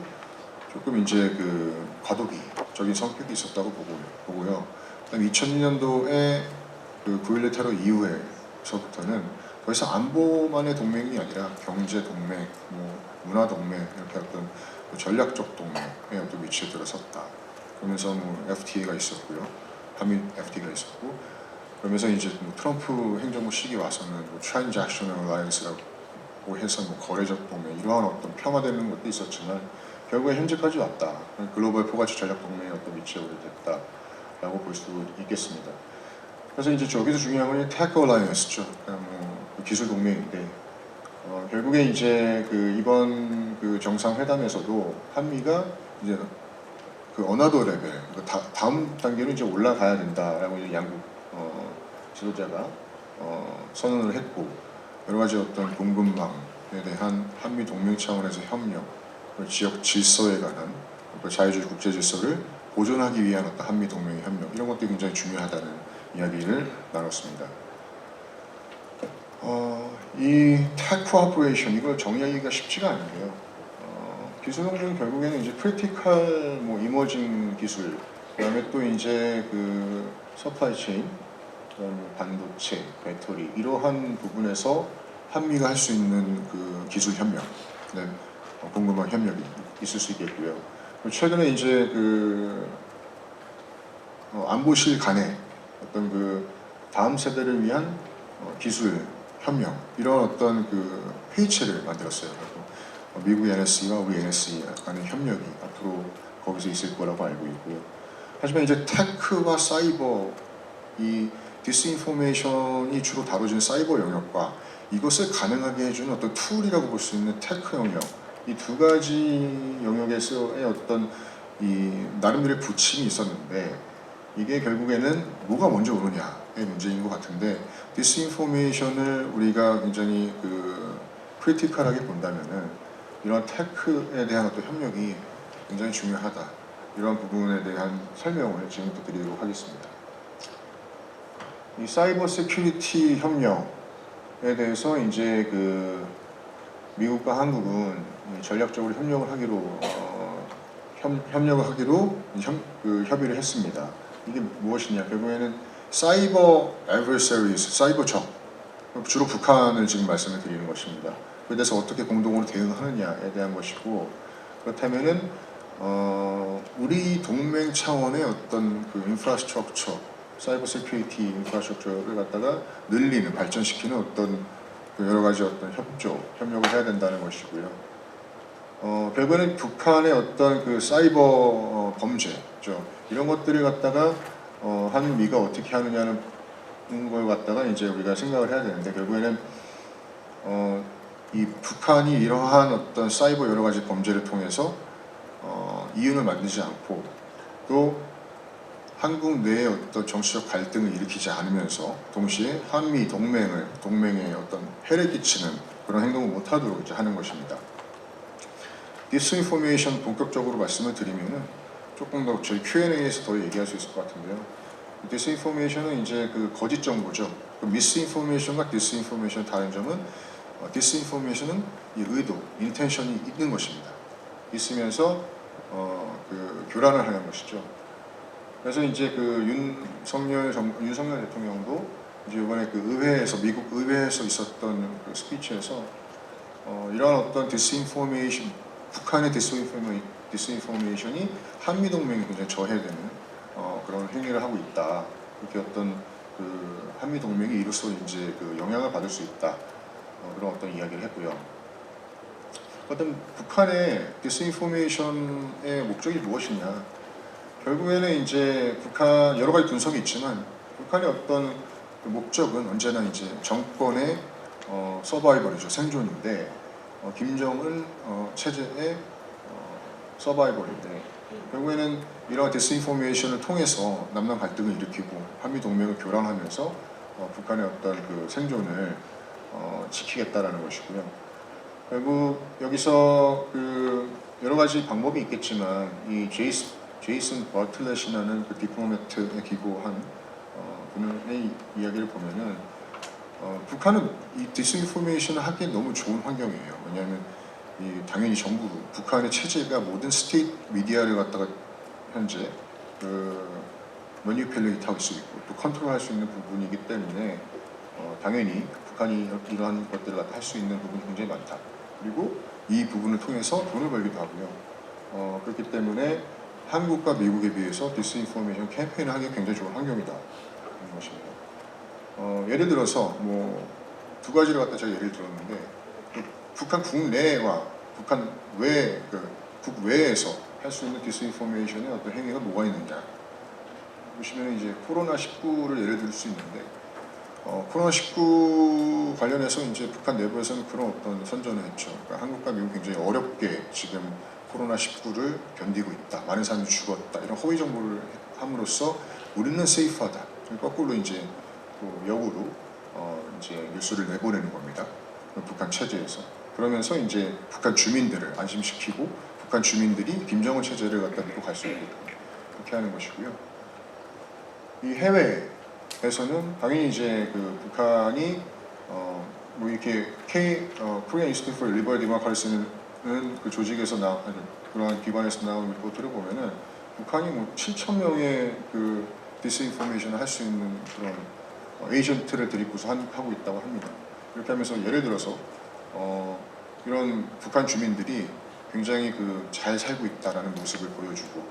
[SPEAKER 13] 조금 이제 그 과도기적인 성격이 있었다고 보고요. 그다음 2002년도에 그 9.11 테러 이후에서부터는 더 이상 안보만의 동맹이 아니라 경제 동맹, 뭐 문화 동맹 이렇게 어떤 전략적 동맹의 어떤 위치에 들어섰다. 그러면서 뭐 FTA가 있었고요, 한미 FTA가 있었고, 그러면서 이제 뭐 트럼프 행정부 시기 와서는 뭐 Transactional Alliance라고 해서 뭐 거래적 동맹 이러한 어떤 평화되는 것도 있었지만 결국에 현재까지 왔다. 글로벌 포괄적 전략 동맹의 어떤 위치에 오래됐다라고 볼 수 있겠습니다. 그래서 이제 저기서 중요한 건 Tech Alliance죠. 그러니까 뭐 기술 동맹인데 결국에 이제 그 이번 그 정상회담에서도 한미가 이제 그 어나더 레벨, 다음 단계로 이제 올라가야 된다라고 이제 양국 지도자가 선언을 했고, 여러 가지 어떤 공급망에 대한 한미 동맹 차원에서 협력, 지역 질서에 관한 자유주의 국제 질서를 보존하기 위한 어떤 한미 동맹의 협력, 이런 것들이 굉장히 중요하다는 이야기를 나눴습니다. 이 Tech Cooperation 이걸 정의하기가 쉽지가 않은데요. 기술 동맹은 결국에는 이제 크리티컬 뭐 이머징 기술, 그다음에 또 이제 그 서플라이 체인, 그다음에 반도체, 배터리 이러한 부분에서 한미가 할 수 있는 그 기술 협력, 그다음에 공급망 협력이 있을 수 있겠고요. 최근에 이제 그 안보실 간의 어떤 그 다음 세대를 위한 기술 협력 이런 어떤 그 회의체를 만들었어요. 미국 NSC와 우리 NSC 간의 협력이 앞으로 거기서 있을 거라고 알고 있고요. 하지만 이제 테크와 사이버, 이 디스인포메이션이 주로 다뤄지는 사이버 영역과 이것을 가능하게 해주는 어떤 툴이라고 볼 수 있는 테크 영역, 이 두 가지 영역에서의 어떤 이 나름대로의 부침이 있었는데, 이게 결국에는 뭐가 먼저 오느냐의 문제인 것 같은데, 디스인포메이션을 우리가 굉장히 그 크리티컬하게 본다면은 이런 테크에 대한 어떤 협력이 굉장히 중요하다. 이런 부분에 대한 설명을 지금부터 드리도록 하겠습니다. 이 사이버 세큐리티 협력에 대해서 이제 그 미국과 한국은 전략적으로 협력을 하기로 협의를 했습니다. 이게 무엇이냐? 결국에는 사이버 adversaries, 사이버 적, 주로 북한을 지금 말씀을 드리는 것입니다. 그에 대해서 어떻게 공동으로 대응하느냐에 대한 것이고, 그렇다면은 우리 동맹 차원의 어떤 그 인프라스트럭처, 사이버 세큐리티 인프라스트럭처를 갖다가 늘리는, 발전시키는 어떤 그 여러 가지 어떤 협력을 해야 된다는 것이고요. 결국에는 북한의 어떤 그 사이버 범죄죠. 이런 것들을 갖다가 한미가 어떻게 하느냐는 걸 갖다가 이제 우리가 생각을 해야 되는데, 결국에는 이 북한이 이러한 어떤 사이버 여러 가지 범죄를 통해서 이윤을 만들지 않고, 또 한국 내의 어떤 정치적 갈등을 일으키지 않으면서 동시에 한미 동맹에 어떤 해를 끼치는 그런 행동을 못하도록 이제 하는 것입니다. 디스인포메이션 본격적으로 말씀을 드리면은 조금 더 저희 Q&A에서 더 얘기할 수 있을 것 같은데요. 디스인포메이션은 이제 그 거짓 정보죠. 그 미스인포메이션과 디스인포메이션 다른 점은 디스인포메이션은 이 의도, 인텐션이 있는 것입니다. 있으면서 그 교란을 하는 것이죠. 그래서 이제 그 윤석열 대통령도 이제 이번에 그 의회에서, 미국 의회에서 있었던 그 스피치에서 이러한 어떤 디스인포메이션, 북한의 디스인포메이션이 한미 동맹에 굉장히 저해되는 그런 행위를 하고 있다. 이렇게 어떤 그 한미 동맹이 이로써 이제 그 영향을 받을 수 있다. 그런 어떤 이야기를 했고요. 어떤 북한의 디스인포메이션의 목적이 무엇이냐? 결국에는 이제 북한 여러 가지 분석이 있지만 북한의 어떤 그 목적은 언제나 이제 정권의 서바이벌이죠, 생존인데 김정은 체제의 서바이벌인데, 결국에는 이러한 디스인포메이션을 통해서 남남 갈등을 일으키고 한미 동맹을 교란하면서 북한의 어떤 그 생존을 지키겠다라는 것이고요. 결국 여기서 그 여러 가지 방법이 있겠지만 이 제이슨 버틀렛이라는 그 디플로매트에 기고한 그분의 이야기를 보면은 북한은 이 디스인포메이션을 하기에 너무 좋은 환경이에요. 왜냐하면 당연히 정부, 북한의 체제가 모든 스테이트 미디어를 갖다가 현재 매니플레이트 할 수 있고 또 컨트롤할 수 있는 부분이기 때문에 당연히 북한이 이러한 것들을 할 수 있는 부분이 굉장히 많다. 그리고 이 부분을 통해서 돈을 벌기도 하고요. 그렇기 때문에 한국과 미국에 비해서 디스인포메이션 캠페인을 하기 굉장히 좋은 환경이다. 그런 것입니다. 예를 들어서 뭐 두 가지를 갖다 제가 예를 들었는데 북한 국내와 북한 외, 국외에서 할 수 있는 디스인포메이션의 어떤 행위가 뭐가 있느냐. 보시면 이제 코로나19를 예를 들 수 있는데 코로나19 관련해서 이제 북한 내부에서는 그런 어떤 선전을 했죠. 그러니까 한국과 미국 굉장히 어렵게 지금 코로나19를 견디고 있다. 많은 사람이 죽었다. 이런 허위 정보를 함으로써 우리는 세이프하다. 거꾸로 이제 또 역으로 이제 뉴스를 내보내는 겁니다. 북한 체제에서. 그러면서 이제 북한 주민들을 안심시키고 북한 주민들이 김정은 체제를 갖다 믿고 갈 수 있게끔 그렇게 하는 것이고요. 이 해외에서는 당연히 이제 북한이 뭐 이렇게 Korean Institute for Liberal Democracy는 그 조직에서 그러한 기관에서 나온 리포트를 보면은 북한이 뭐 7,000명의 그 디스인포메이션을 할 수 있는 그런 에이전트를 들이고서 하고 있다고 합니다. 이렇게 하면서 예를 들어서 이런 북한 주민들이 굉장히 잘 살고 있다라는 모습을 보여주고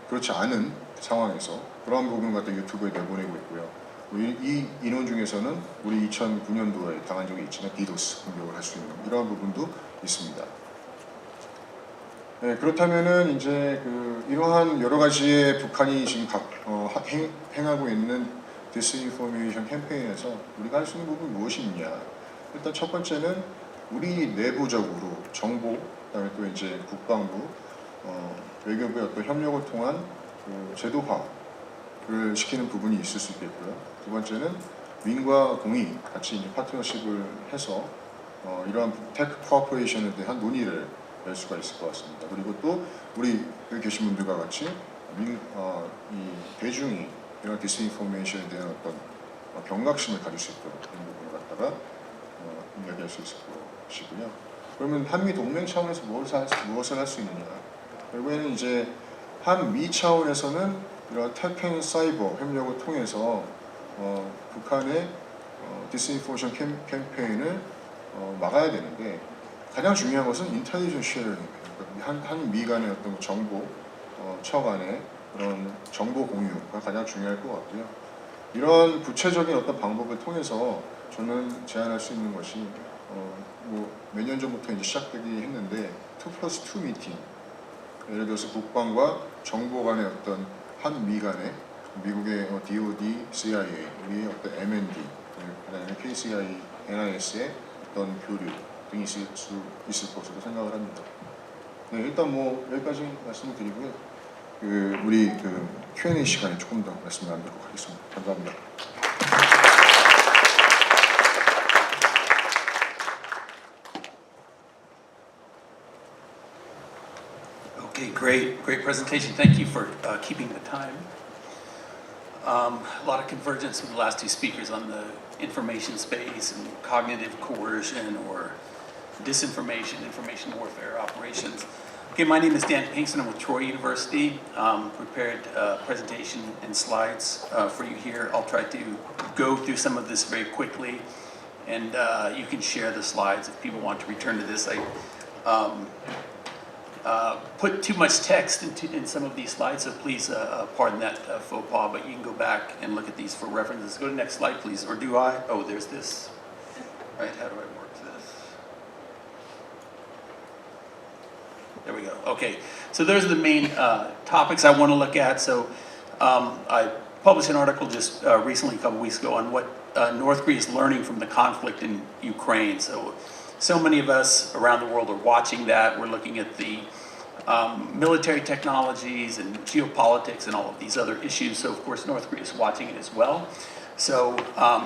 [SPEAKER 13] 그렇지 않은 상황에서 그런 부분을 갖다 유튜브에 내보내고 있고요. 이 인원 중에서는 우리 2009년도에 당한 적이 있지만 디도스 공격을 할 수 있는 이러한 부분도 있습니다. 네, 그렇다면은 이제 이러한 여러 가지의 북한이 지금 행하고 있는 디스인포메이션 캠페인에서 우리가 할 수 있는 부분이 무엇이 있냐? 일단 첫 번째는 우리 내부적으로 정보, 그다음에 또 이제 국방부, 외교부의 어떤 협력을 통한 제도화를 시키는 부분이 있을 수 있겠고요. 두 번째는 민과 공이 같이 이제 파트너십을 해서 이러한 테크 코퍼레이션에 대한 논의를 열 수가 있을 것 같습니다. 그리고 또 우리 여기 계신 분들과 같이 이 대중이 이런 디스인포메이션에 대한 어떤 경각심을 가질 수 있도록 그런 부분을 갖다가 이야기할 수 있을 것이고요. 그러면 한미 동맹 차원에서 무엇을 할 수 있느냐? 결국에는 이제 한미 차원에서는 이런 태평 사이버 협력을 통해서 북한의 디스인포메이션 캠페인을 막아야 되는데 가장 중요한 것은 인텔리전스 쉐어링입니다. 한미 간의 어떤 정보 처 간의 그런 정보 공유가 가장 중요할 것 같고요. 이런 구체적인 어떤 방법을 통해서 저는 제안할 수 있는 것이 몇 년 전부터 이제 시작되기 했는데 2+2 미팅, 예를 들어서 국방과 정보 간의 어떤 한미 간의 미국의 DOD, CIA, 우리의 어떤 M&D, 그다음에 KCI, NIS의 어떤 교류 등이 있을 것으로 생각을 합니다. 네, 일단 뭐 여기까지 말씀을 드리고요. 우리 Q&A 시간에 조금 더 말씀 나누도록 하겠습니다. 감사합니다.
[SPEAKER 10] Okay, great presentation. Thank you for keeping the time. A lot of convergence with the last two speakers on the information space and cognitive coercion or disinformation, information warfare operations. Okay, my name is Dan Pinkston. I'm with Troy University. Prepared a presentation and slides for you here. I'll try to go through some of this very quickly, and you can share the slides if people want to return to this. I put too much text in some of these slides, so please pardon that faux pas, but you can go back and look at these for references. Go to the next slide, please. Or do I? Oh, there's this. Right, how do I work this? There we go. Okay, so those are the main topics I want to look at. So I published an article just recently, a couple weeks ago, on what North Korea is learning from the conflict in Ukraine. So many of us around the world are watching that. We're looking at the military technologies and geopolitics and all of these other issues. So of course North Korea is watching it as well. So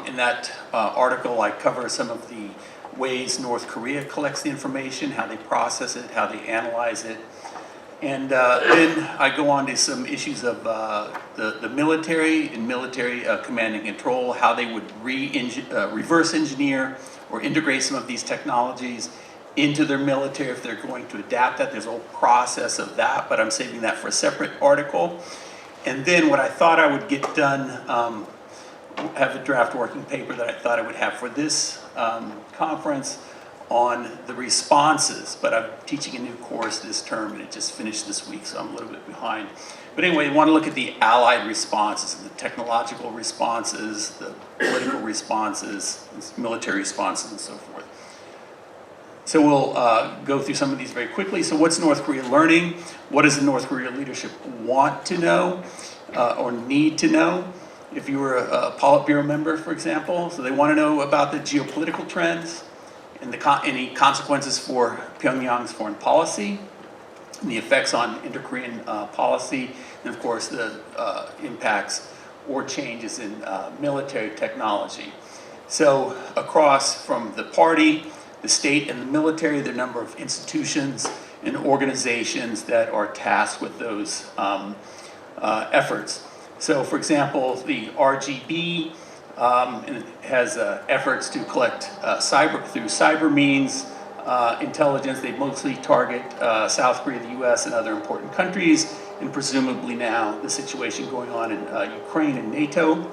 [SPEAKER 10] in that article I cover some of the ways North Korea collects the information, how they process it, how they analyze it, And then I go on to some issues of the military and military command and control, how they would reverse engineer or integrate some of these technologies into their military if they're going to adapt that. There's a whole process of that, but I'm saving that for a separate article. And then what I thought I would get done, have a draft working paper that I thought I would have for this conference on the responses, but I'm teaching a new course this term and it just finished this week, so I'm a little bit behind. But anyway, I want to look at the allied responses, the technological responses, the political responses, military responses, and so forth. So we'll go through some of these very quickly. So what's North Korea learning? What does the North Korea leadership want to know or need to know? If you were a Politburo member, for example, so they want to know about the geopolitical trends and any consequences for Pyongyang's foreign policy, and the effects on inter-Korean policy, and of course the impacts or changes in military technology. So across from the party, the state, and the military, there are a number of institutions and organizations that are tasked with those efforts. So for example, the RGB has efforts to collect through cyber means intelligence. They mostly target South Korea, the US, and other important countries, and presumably now the situation going on in Ukraine and NATO.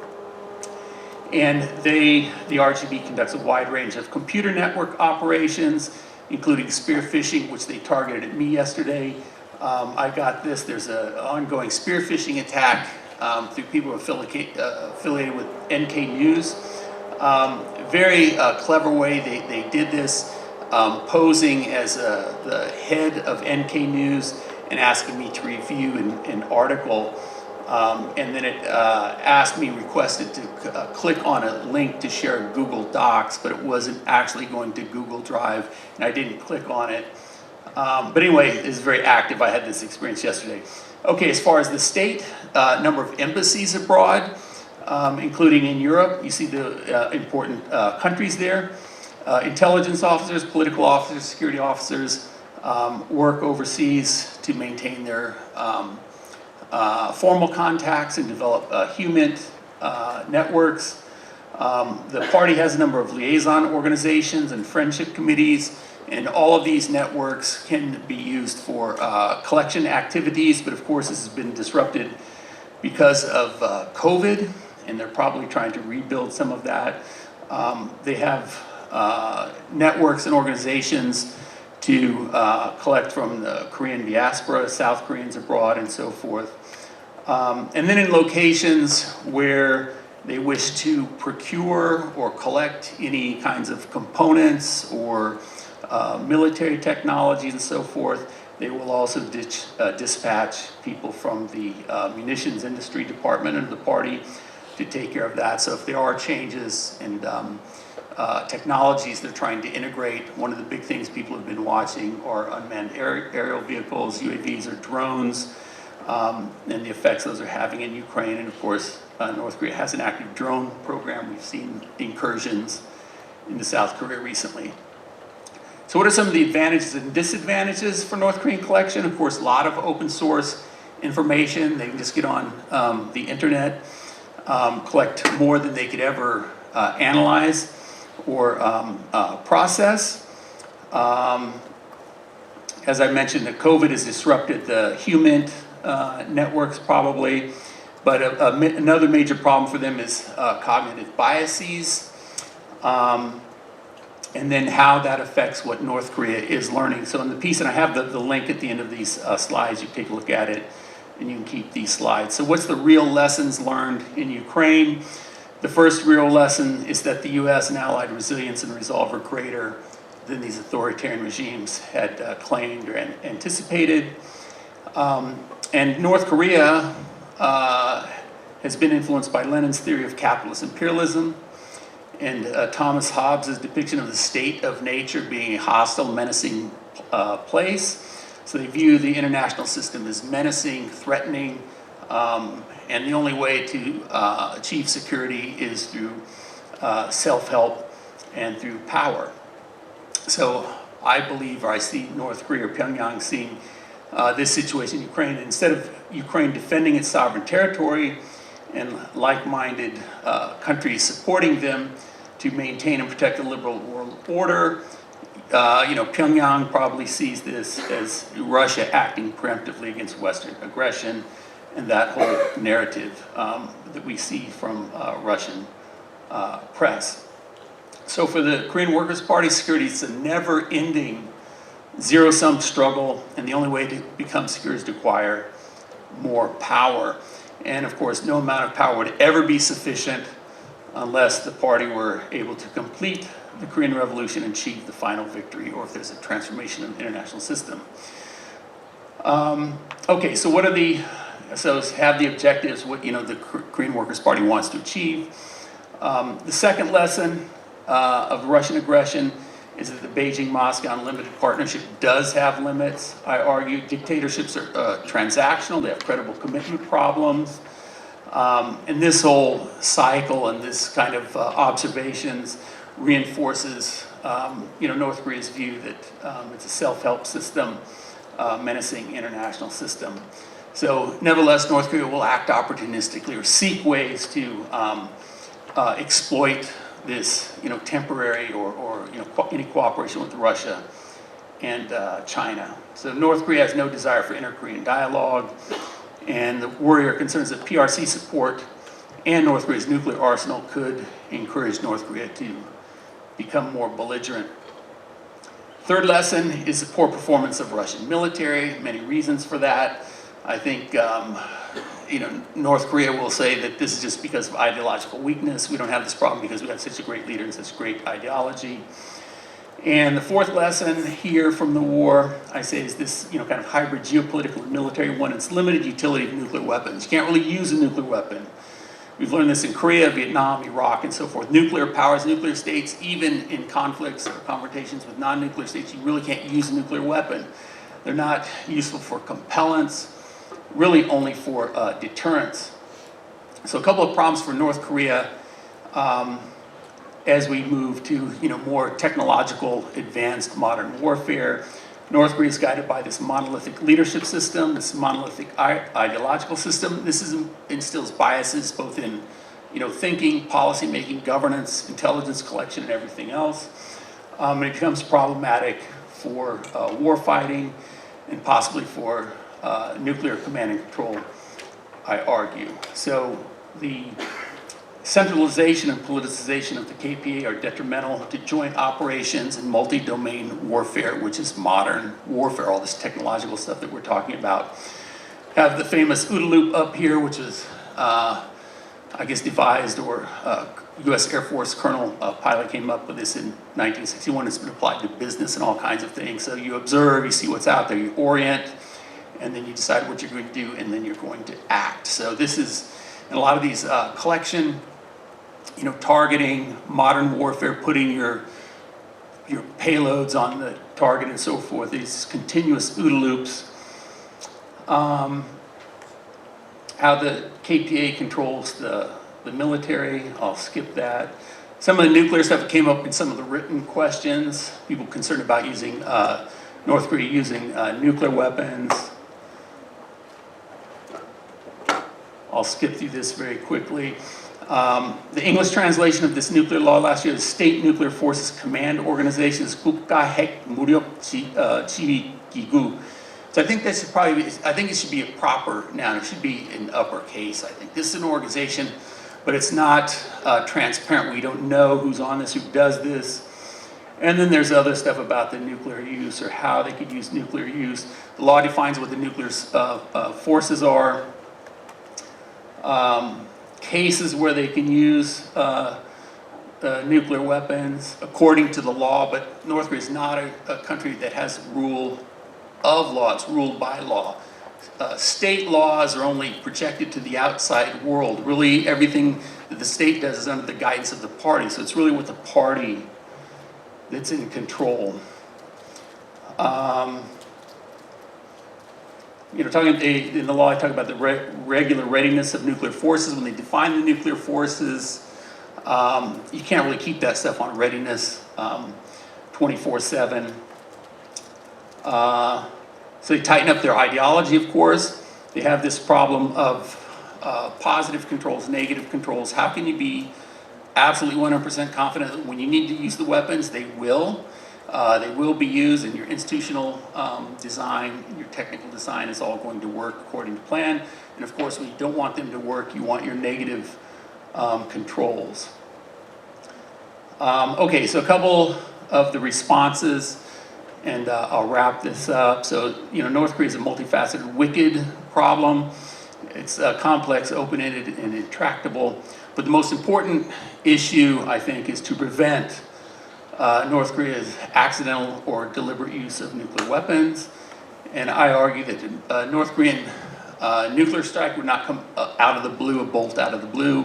[SPEAKER 10] And the RGB conducts a wide range of computer network operations, including spear phishing, which they targeted at me yesterday. I got this. There's an ongoing spear phishing attack through people affiliated with NK News. Very clever way they did this, posing as the head of NK News and asking me to review an article. And then it requested to click on a link to share Google Docs, but it wasn't actually going to Google Drive, and I didn't click on it. But anyway, it's very active. I had this experience yesterday. Okay, as far as the state, number of embassies abroad, including in Europe. You see the important countries there. Intelligence officers, political officers, security officers work overseas to maintain their formal contacts and develop human networks. The party has a number of liaison organizations and friendship committees, and all of these networks can be used for collection activities, but of course this has been disrupted because of COVID, and they're probably trying to rebuild some of that. They have networks and organizations to collect from the Korean diaspora, South Koreans abroad, and so forth. And then in locations where they wish to procure or collect any kinds of components or military technologies and so forth, they will also dispatch people from the munitions industry department of the party to take care of that. So if there are changes and technologies they're trying to integrate, one of the big things people have been watching are unmanned aerial vehicles, UAVs or drones, and the effects those are having in Ukraine. And of course, North Korea has an active drone program. We've seen incursions into South Korea recently. So what are some of the advantages and disadvantages for North Korean collection? Of course, a lot of open source information. They can just get on the internet, collect more than they could ever analyze or process. As I mentioned, the COVID has disrupted the human networks probably, but another major problem for them is cognitive biases. And then how that affects what North Korea is learning. So in the piece, and I have the link at the end of these slides, you take a look at it and you can keep these slides. So what's the real lessons learned in Ukraine? The first real lesson is that the US and allied resilience and resolve are greater than these authoritarian regimes had claimed or anticipated. And North Korea has been influenced by Lenin's theory of capitalist imperialism and Thomas Hobbes' depiction of the state of nature being a hostile, menacing place. So they view the international system as menacing, threatening, and the only way to achieve security is through self-help and through power. So I believe, or I see North Korea or Pyongyang seeing this situation in Ukraine. Instead of Ukraine defending its sovereign territory and like-minded countries supporting them to maintain and protect the liberal world order, Pyongyang probably sees this as Russia acting preemptively against Western aggression and that whole narrative that we see from Russian press. So for the Korean Workers' Party, security is a never-ending zero-sum struggle, and the only way to become secure is to acquire more power. And of course, no amount of power would ever be sufficient unless the party were able to complete the Korean Revolution and achieve the final victory, or if there's a transformation of the international system. Okay, so what are have the objectives, what the Korean Workers' Party wants to achieve. The second lesson of Russian aggression is that the Beijing-Moscow Unlimited Partnership does have limits. I argue dictatorships are transactional, they have credible commitment problems. And this whole cycle and this kind of observations reinforces North Korea's view that it's a self-help system menacing international system. So nevertheless, North Korea will act opportunistically or seek ways to exploit this temporary or any cooperation with Russia and China. So North Korea has no desire for inter-Korean dialogue, and the worry or concerns that PRC support and North Korea's nuclear arsenal could encourage North Korea to become more belligerent. Third lesson is the poor performance of Russian military. Many reasons for that. I think North Korea will say that this is just because of ideological weakness. We don't have this problem because we have such a great leader and such great ideology. And the fourth lesson here from the war, I say, is this kind of hybrid geopolitical and military one. It's limited utility of nuclear weapons. You can't really use a nuclear weapon. We've learned this in Korea, Vietnam, Iraq, and so forth. Nuclear powers, nuclear states, even in conflicts or confrontations with non-nuclear states, you really can't use a nuclear weapon. They're not useful for compellence, really only for deterrence. So a couple of problems for North Korea as we move to more technological, advanced modern warfare. North Korea is guided by this monolithic leadership system, this monolithic ideological system. This instills biases both in thinking, policy making, governance, intelligence collection, and everything else. And it becomes problematic for war fighting and possibly for nuclear command and control, I argue. So the centralization and politicization of the KPA are detrimental to joint operations and multi-domain warfare, which is modern warfare, all this technological stuff that we're talking about. Have the famous OODA loop up here, which is, I guess, devised, or US Air Force Colonel pilot came up with this in 1961. It's been applied to business and all kinds of things. So you observe, you see what's out there, you orient, and then you decide what you're going to do, and then you're going to act. So this is, in a lot of these collection, targeting, modern warfare, putting your payloads on the target and so forth, these continuous OODA loops. How the KPA controls the military, I'll skip that. Some of the nuclear stuff came up in some of the written questions. People concerned about using, North Korea using nuclear weapons. I'll skip through this very quickly. The English translation of this nuclear law last year is State Nuclear Forces Command Organization, is 국가핵 무력 지휘기구. So I think this should it should be a proper noun. It should be in uppercase, I think. This is an organization, but it's not transparent. We don't know who's on this, who does this. And then there's other stuff about the nuclear use or how they could use nuclear use. The law defines what the nuclear forces are. Cases where they can use nuclear weapons according to the law, but North Korea is not a country that has rule of law. It's ruled by law. State laws are only projected to the outside world. Really, everything that the state does is under the guidance of the party, so it's really with the party that's in control. In the law, I talk about the regular readiness of nuclear forces. When they define the nuclear forces, you can't really keep that stuff on readiness 24/7. So they tighten up their ideology, of course. They have this problem of positive controls, negative controls. How can you be absolutely 100% confident that when you need to use the weapons, they will? They will be used, and your institutional design, your technical design is all going to work according to plan. And of course, when you don't want them to work, you want your negative controls. Okay, so a couple of the responses, and I'll wrap this up. So, North Korea is a multifaceted, wicked problem. It's complex, open-ended, and intractable. But the most important issue, I think, is to prevent North Korea's accidental or deliberate use of nuclear weapons. And I argue that a North Korean nuclear strike would not come out of the blue, a bolt out of the blue.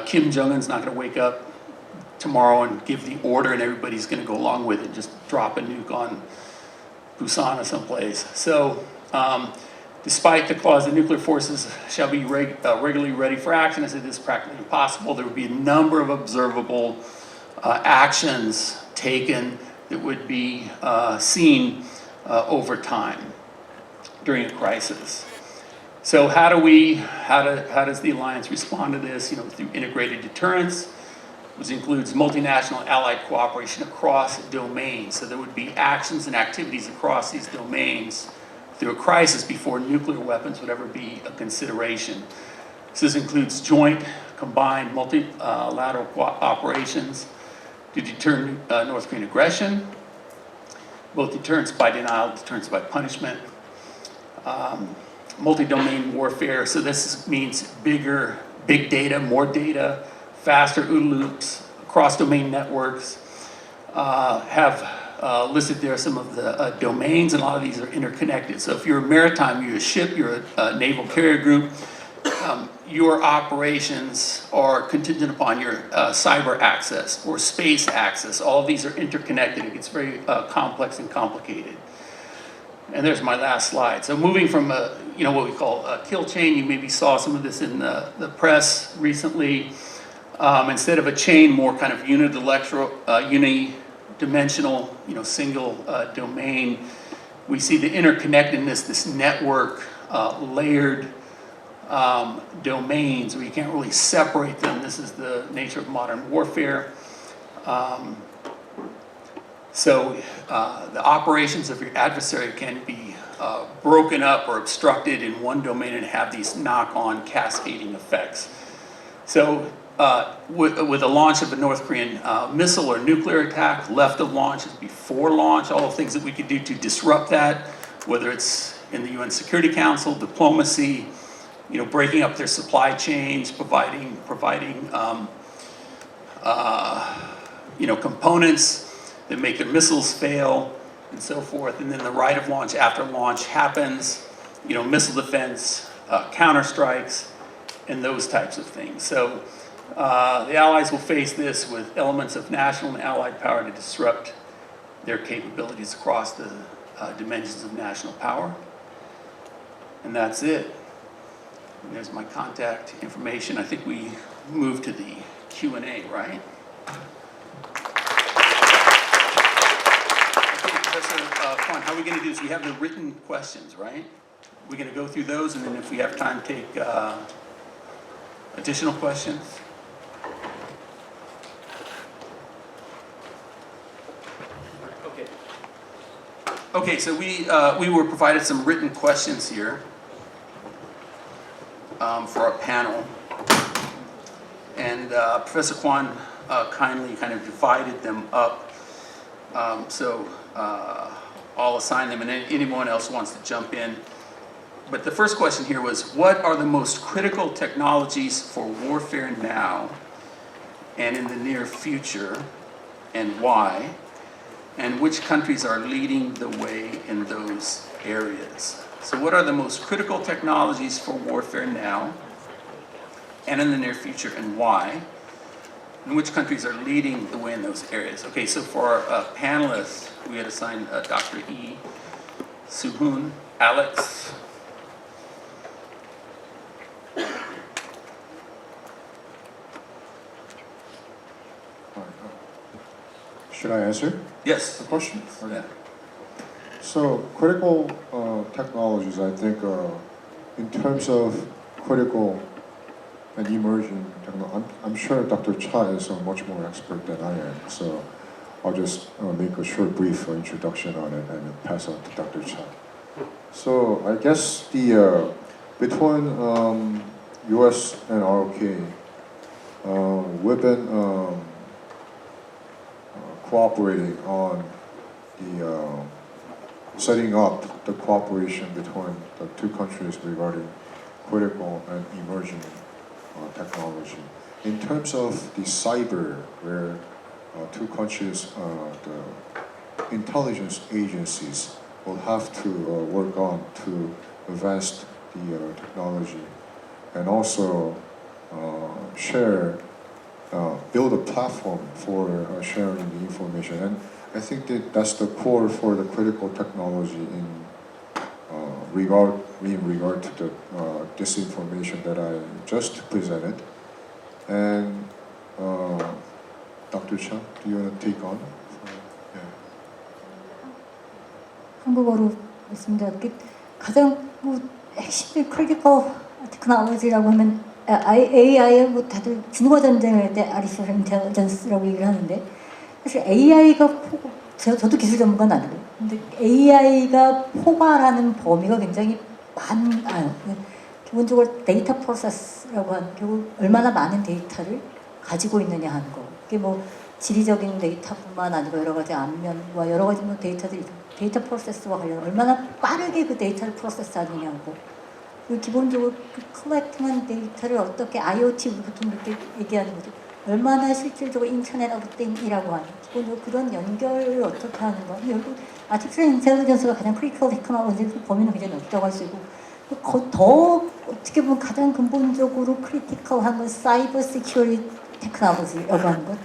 [SPEAKER 10] Kim Jong-un's not going to wake up tomorrow and give the order and everybody's going to go along with it, just drop a nuke on Busan or someplace. So despite the clause, the nuclear forces shall be regularly ready for action, as it is practically impossible. There would be a number of observable actions taken that would be seen over time during a crisis. So how does the alliance respond to this? Through integrated deterrence, which includes multinational allied cooperation across domains. So there would be actions and activities across these domains through a crisis before nuclear weapons would ever be a consideration. So this includes joint, combined, multilateral operations to deter North Korean aggression, both deterrence by denial, deterrence by punishment, multi-domain warfare. So this means big data, more data, faster OODA loops, cross-domain networks. Have listed there some of the domains, and a lot of these are interconnected. So if you're maritime, you're a ship, you're a naval carrier group, your operations are contingent upon your cyber access or space access. All of these are interconnected. It gets very complex and complicated. And there's my last slide. So moving from what we call a kill chain, you maybe saw some of this in the press recently. Instead of a chain, more kind of unidimensional, single domain. We see the interconnectedness, this network, layered domains where you can't really separate them. This is the nature of modern warfare. So the operations of your adversary can be broken up or obstructed in one domain and have these knock-on cascading effects. So with the launch of a North Korean missile or nuclear attack, left of launch, before launch, all the things that we could do to disrupt that, whether it's in the UN Security Council, diplomacy, breaking up their supply chains, providing components that make their missiles fail, and so forth. And then the right of launch after launch happens, missile defense, counterstrikes, and those types of things. So the Allies will face this with elements of national and allied power to disrupt their capabilities across the dimensions of national power. And that's it. And there's my contact information. I think we move to the Q&A, right? Okay, Professor Kwon, how are we going to do this? We have the written questions, right? We're going to go through those, and then if we have time, take additional questions. Okay, so we were provided some written questions here for our panel, and Professor Kwon kindly kind of divided them up. So I'll assign them, and then anyone else wants to jump in. But the first question here was, what are the most critical technologies for warfare now and in the near future, and why? And which countries are leading the way in those areas? So what are the most critical technologies for warfare now and in the near future, and why? And which countries are leading the way in those areas? Okay, so for our panelists, we had assigned Dr. E, Soohoon, Alex.
[SPEAKER 13] Should I answer?
[SPEAKER 10] Yes.
[SPEAKER 13] The question?
[SPEAKER 10] Yeah.
[SPEAKER 13] So critical technologies, I think, in terms of critical and emerging technology, I'm sure Dr. Cha is much more expert than I am. So I'll just make a short, brief introduction on it and pass on to Dr. Cha. So I guess the between US and ROK, we've been cooperating on the setting up the cooperation between the two countries regarding critical and emerging technology. In terms of the cyber, where two countries, the intelligence agencies will have to work on to advance the technology and also build a platform for sharing the information. And I think that that's the core for the critical technology in regard to the disinformation that I just presented. And Dr. Cha, do you want to take on?
[SPEAKER 11] 한국어로 말씀드릴게 가장 핵심 크리티컬 테크놀로지라고 하면 AI 뭐 다들 중거 전쟁을 할 때 아티피셜 인텔리전스라고 얘기를 하는데 사실 AI가 저도 기술 전문가는 아니고 근데 AI가 포괄하는 범위가 굉장히 많아요. 기본적으로 데이터 프로세스라고 하는 결국 얼마나 많은 데이터를 가지고 있느냐 하는 거. 이게 뭐 지리적인 데이터뿐만 아니고 여러 가지 안면과 여러 가지 뭐 데이터들이 데이터 프로세스와 관련 얼마나 빠르게 그 데이터를 프로세스하느냐고. 그리고 기본적으로 그 컬렉팅한 데이터를 어떻게 IoT 우리 보통 이렇게 얘기하는 거죠. 얼마나 실질적으로 인터넷 오브 띵이라고 하는 기본적으로 그런 연결을 어떻게 하는 거. 결국 아티피셜 인텔리전스가 가장 크리티컬 테크놀로지 범위는 굉장히 넓다고 할 수 있고 더 어떻게 보면 가장 근본적으로 크리티컬한 건 사이버 시큐리티 테크놀로지라고 하는 것.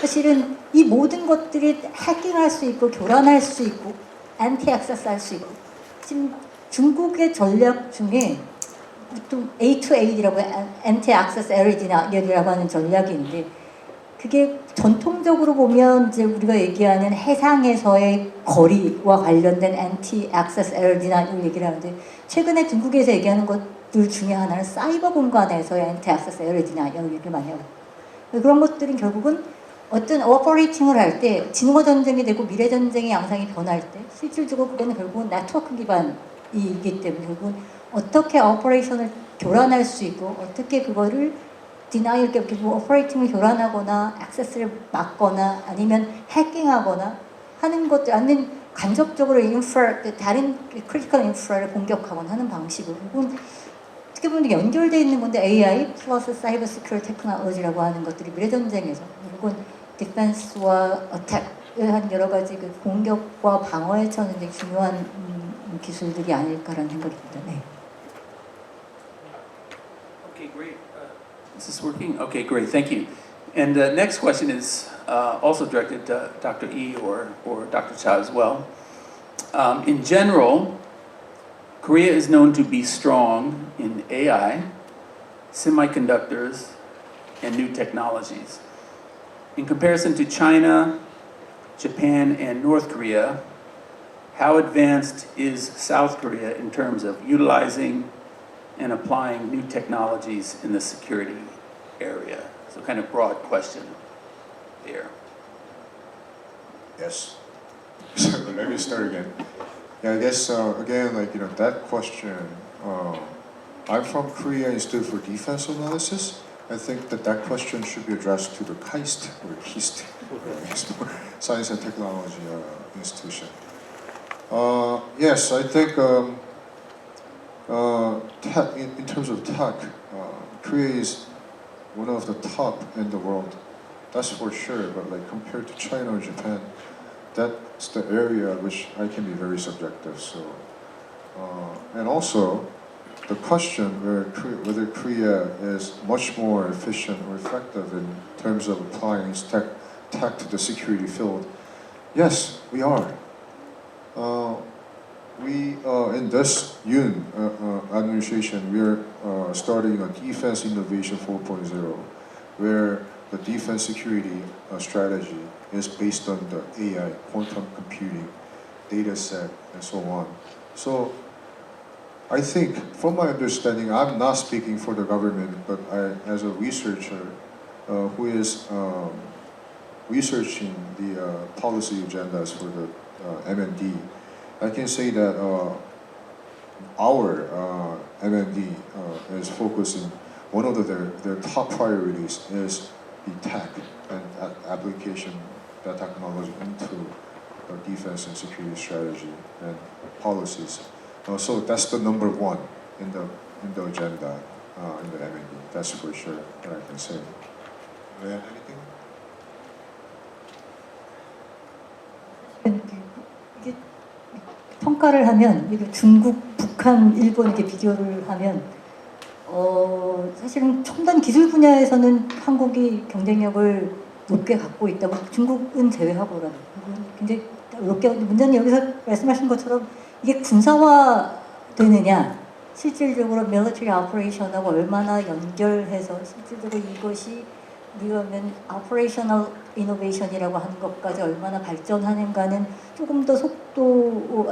[SPEAKER 11] 사실은 이 모든 것들이 해킹할 수 있고 교란할 수 있고 안티 액세스 할 수 있고 지금 중국의 전략 중에 보통 A2A라고 안티 액세스 에러디나이라고 하는 전략이 있는데 그게 전통적으로 보면 이제 우리가 얘기하는 해상에서의 거리와 관련된 안티 액세스 에러디나이를 얘기를 하는데 최근에 중국에서 얘기하는 것들 중에 하나는 사이버 공간에서의 안티 액세스 에러디나이라는 얘기를 많이 하고 그런 것들은 결국은 어떤 오퍼레이팅을 할 때 진화 전쟁이 되고 미래 전쟁의 양상이 변할 때 실질적으로 그거는 결국은 네트워크 기반이기 때문에 결국은 어떻게 오퍼레이션을 교란할 수 있고 어떻게 그거를 디나이얼 오퍼레이팅을 교란하거나 액세스를 막거나 아니면 해킹하거나 하는 것들 아니면 간접적으로 다른 크리티컬 인프라를 공격하거나 하는 방식으로 어떻게 보면 연결되어 있는 건데 AI 플러스 사이버 시큐리티 테크놀로지라고 하는 것들이 미래 전쟁에서 결국은 디펜스와 어택을 한 여러 가지 그 공격과 방어에 처는 되게 중요한 기술들이 아닐까라는 생각이 듭니다. 네.
[SPEAKER 10] Okay, great. Is this working? Okay, great. Thank you. And the next question is also directed to Dr. E or Dr. Cha as well. In general, Korea is known to be strong in AI, semiconductors, and new technologies. In comparison to China, Japan, and North Korea, how advanced is South Korea in terms of utilizing and applying new technologies in the security area? So kind of broad question there.
[SPEAKER 13] Yes. So let me start again. Yeah, I guess again, that question. I'm from Korea Institute for Defense Analysis. I think that question should be addressed to the KIST or KIST, Science and Technology Institution. Yes, I think in terms of tech, Korea is one of the top in the world. That's for sure. But compared to China or Japan, that's the area which I can be very subjective. So, and also, the question whether Korea is much more efficient or effective in terms of applying tech to the security field. Yes, we are. We in this Yoon administration, we are starting a defense innovation 4.0, where the defense security strategy is based on the AI, quantum computing, data set, and so on. So I think, from my understanding, I'm not speaking for the government, but as a researcher who is researching the policy agendas for the M&D, I can say that our M&D is focusing, one of their top priorities is the tech and application that technology into defense and security strategy and policies. So that's the number one in the agenda in the M&D. That's for sure that I can say. May I add anything?
[SPEAKER 11] 이게 평가를 하면 이게 중국, 북한, 일본 이렇게 비교를 하면 사실은 첨단 기술 분야에서는 한국이 경쟁력을 높게 갖고 있다고 중국은 제외하고라도 굉장히 높게. 문제는 여기서 말씀하신 것처럼 이게 군사화 되느냐, 실질적으로 military operation하고 얼마나 연결해서 실질적으로 이것이 우리가 하면 operational innovation이라고 하는 것까지 얼마나 발전하는가는 조금 더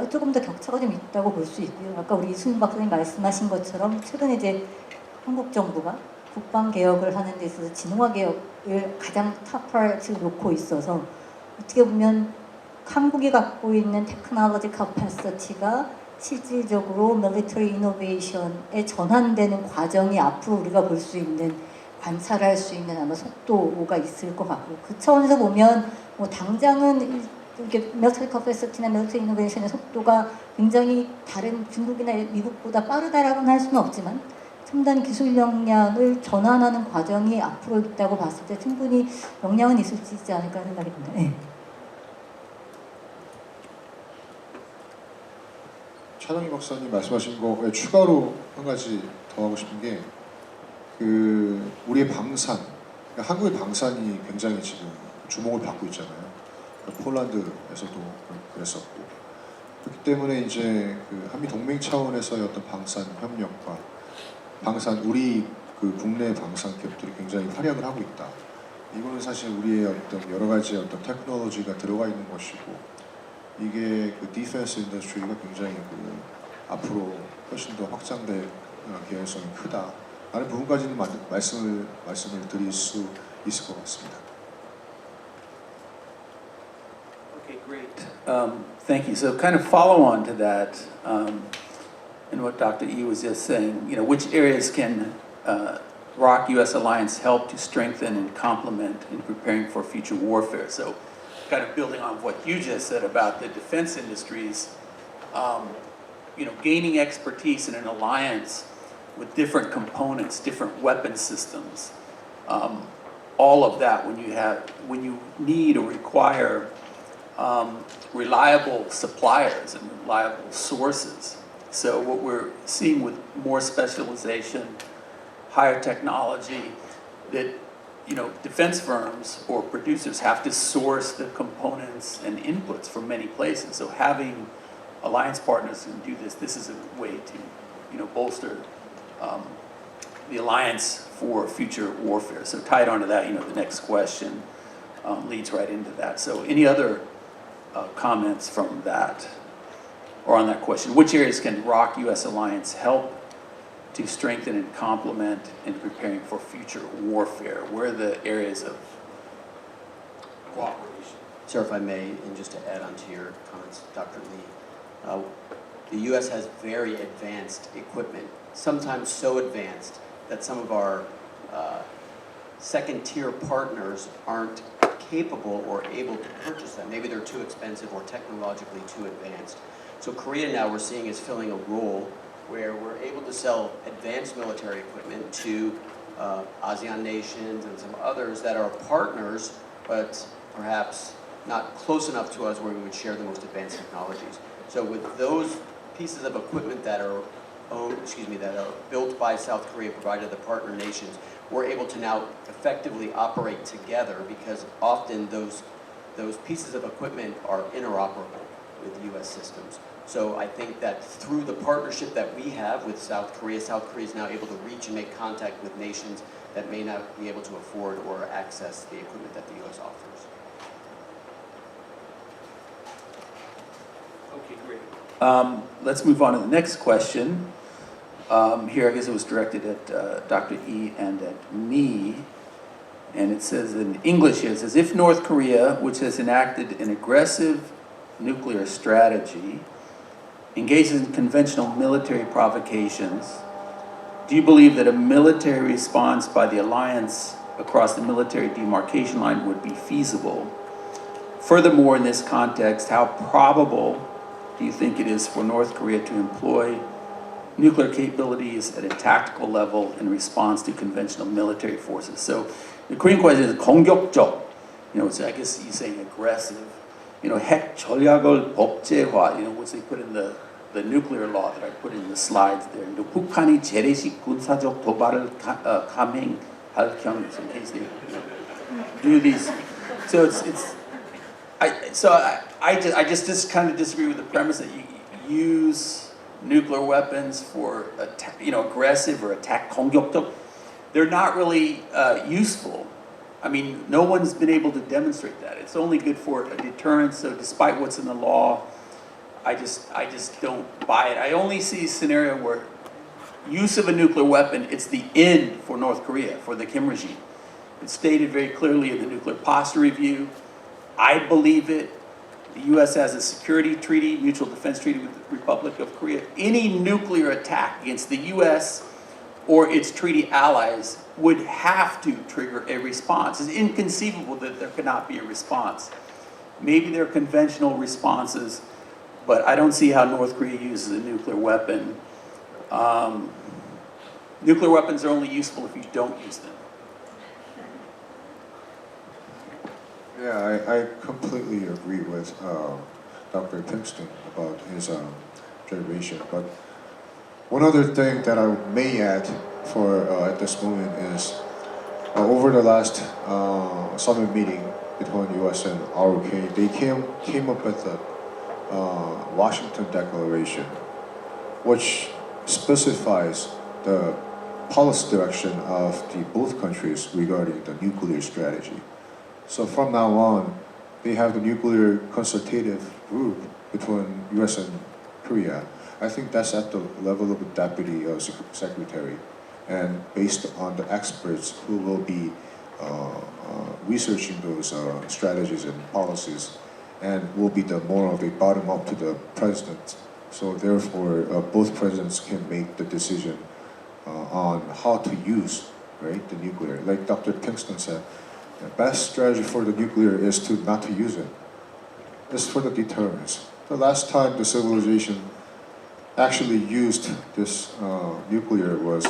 [SPEAKER 11] 조금 더 격차가 좀 있다고 볼 수 있고요. 아까 우리 이수민 박사님 말씀하신 것처럼 최근에 이제 한국 정부가 국방 개혁을 하는 데 있어서 진화 개혁을 가장 탑 프라이어티로 놓고 있어서 어떻게 보면 한국이 갖고 있는 테크놀로지 캐파시티가 실질적으로 밀리터리 이노베이션에 전환되는 과정이 앞으로 우리가 볼 수 있는, 관찰할 수 있는 아마 속도가 있을 것 같고, 그 차원에서 보면 뭐 당장은 이렇게 밀리터리 캐파시티나 밀리터리 이노베이션의 속도가 굉장히 다른 중국이나 미국보다 빠르다라고는 할 수는 없지만 첨단 기술 역량을 전환하는 과정이 앞으로 있다고 봤을 때 충분히 역량은 있을 수 있지 않을까 생각이 듭니다. 네.
[SPEAKER 13] 차정희 박사님 말씀하신 거에 추가로 한 가지 더 하고 싶은 게 우리의 방산, 그러니까 한국의 방산이 굉장히 지금 주목을 받고 있잖아요. 그러니까 폴란드에서도 그랬었고, 그렇기 때문에 이제 한미 동맹 차원에서의 어떤 방산 협력과 우리 국내 방산 기업들이 굉장히 활약을 하고 있다. 이거는 사실 우리의 어떤 여러 가지 어떤 테크놀로지가 들어가 있는 것이고, 이게 디펜스 인더스트리가 굉장히 앞으로 훨씬 더 확장될 개연성이 크다. 라는 부분까지는 말씀을 드릴 수 있을 것 같습니다.
[SPEAKER 10] Okay, great. Thank you. So kind of follow on to that, and what Dr. Yi was just saying, which areas can ROK US Alliance help to strengthen and complement in preparing for future warfare? So kind of building on what you just said about the defense industries, gaining expertise in an alliance with different components, different weapon systems, all of that when you need or require reliable suppliers and reliable sources. So what we're seeing with more specialization, higher technology, that defense firms or producers have to source the components and inputs from many places. So having alliance partners who do this is a way to bolster the alliance for future warfare. So tied onto that, the next question leads right into that. So any other comments from that or on that question? Which areas can ROK US Alliance help to strengthen and complement in preparing for future warfare? Where are the areas of cooperation?
[SPEAKER 12] Sir, if I may, and just to add on to your comments, Dr. Lee, the U.S. has very advanced equipment, sometimes so advanced that some of our second-tier partners aren't capable or able to purchase them. Maybe they're too expensive or technologically too advanced. So Korea now we're seeing is filling a role where we're able to sell advanced military equipment to ASEAN nations and some others that are partners, but perhaps not close enough to us where we would share the most advanced technologies. So with those pieces of equipment that are built by South Korea, provided to the partner nations, we're able to now effectively operate together because often those pieces of equipment are interoperable with U.S. systems. So I think that through the partnership that we have with South Korea is now able to reach and make contact with nations that may not be able to afford or access the equipment that the U.S. offers.
[SPEAKER 10] Okay, great. Let's move on to the next question. Here, I guess it was directed at Dr. E and at me. And it says in English here, it says, if North Korea, which has enacted an aggressive nuclear strategy, engages in conventional military provocations, do you believe that a military response by the alliance across the military demarcation line would be feasible? Furthermore, in this context, how probable do you think it is for North Korea to employ nuclear capabilities at a tactical level in response to conventional military forces? So the Korean question is 공격적. So I guess he's saying aggressive. 핵 전략을 법제화, which they put in the nuclear law that I put in the slides there. 북한이 재래식 군사적 도발을 감행할 경우, in case they do these. So I just kind of disagree with the premise that you use nuclear weapons for aggressive or attack 공격적. They're not really useful. I mean, no one's been able to demonstrate that. It's only good for a deterrence. So despite what's in the law, I just don't buy it. I only see a scenario where use of a nuclear weapon, it's the end for North Korea, for the Kim regime. It's stated very clearly in the Nuclear Posture Review. I believe it. The U.S. has a security treaty, mutual defense treaty with the Republic of Korea. Any nuclear attack against the U.S. or its treaty allies would have to trigger a response. It's inconceivable that there cannot be a response. Maybe there are conventional responses, but I don't see how North Korea uses a nuclear weapon. Nuclear weapons are only useful if you don't use them.
[SPEAKER 13] Yeah, I completely agree with Dr. Pinkston about his observation. But one other thing that I may add for at this moment is over the last summit meeting between U.S. and ROK, they came up with the Washington Declaration, which specifies the policy direction of the both countries regarding the nuclear strategy. So from now on, they have the nuclear consultative group between U.S. and Korea. I think that's at the level of the deputy secretary, and based on the experts who will be researching those strategies and policies, and will be the more of a bottom up to the president. So therefore, both presidents can make the decision on how to use, right, the nuclear. Like Dr. Pinkston said, the best strategy for the nuclear is to not to use it. It's for the deterrence. The last time the civilization actually used this nuclear was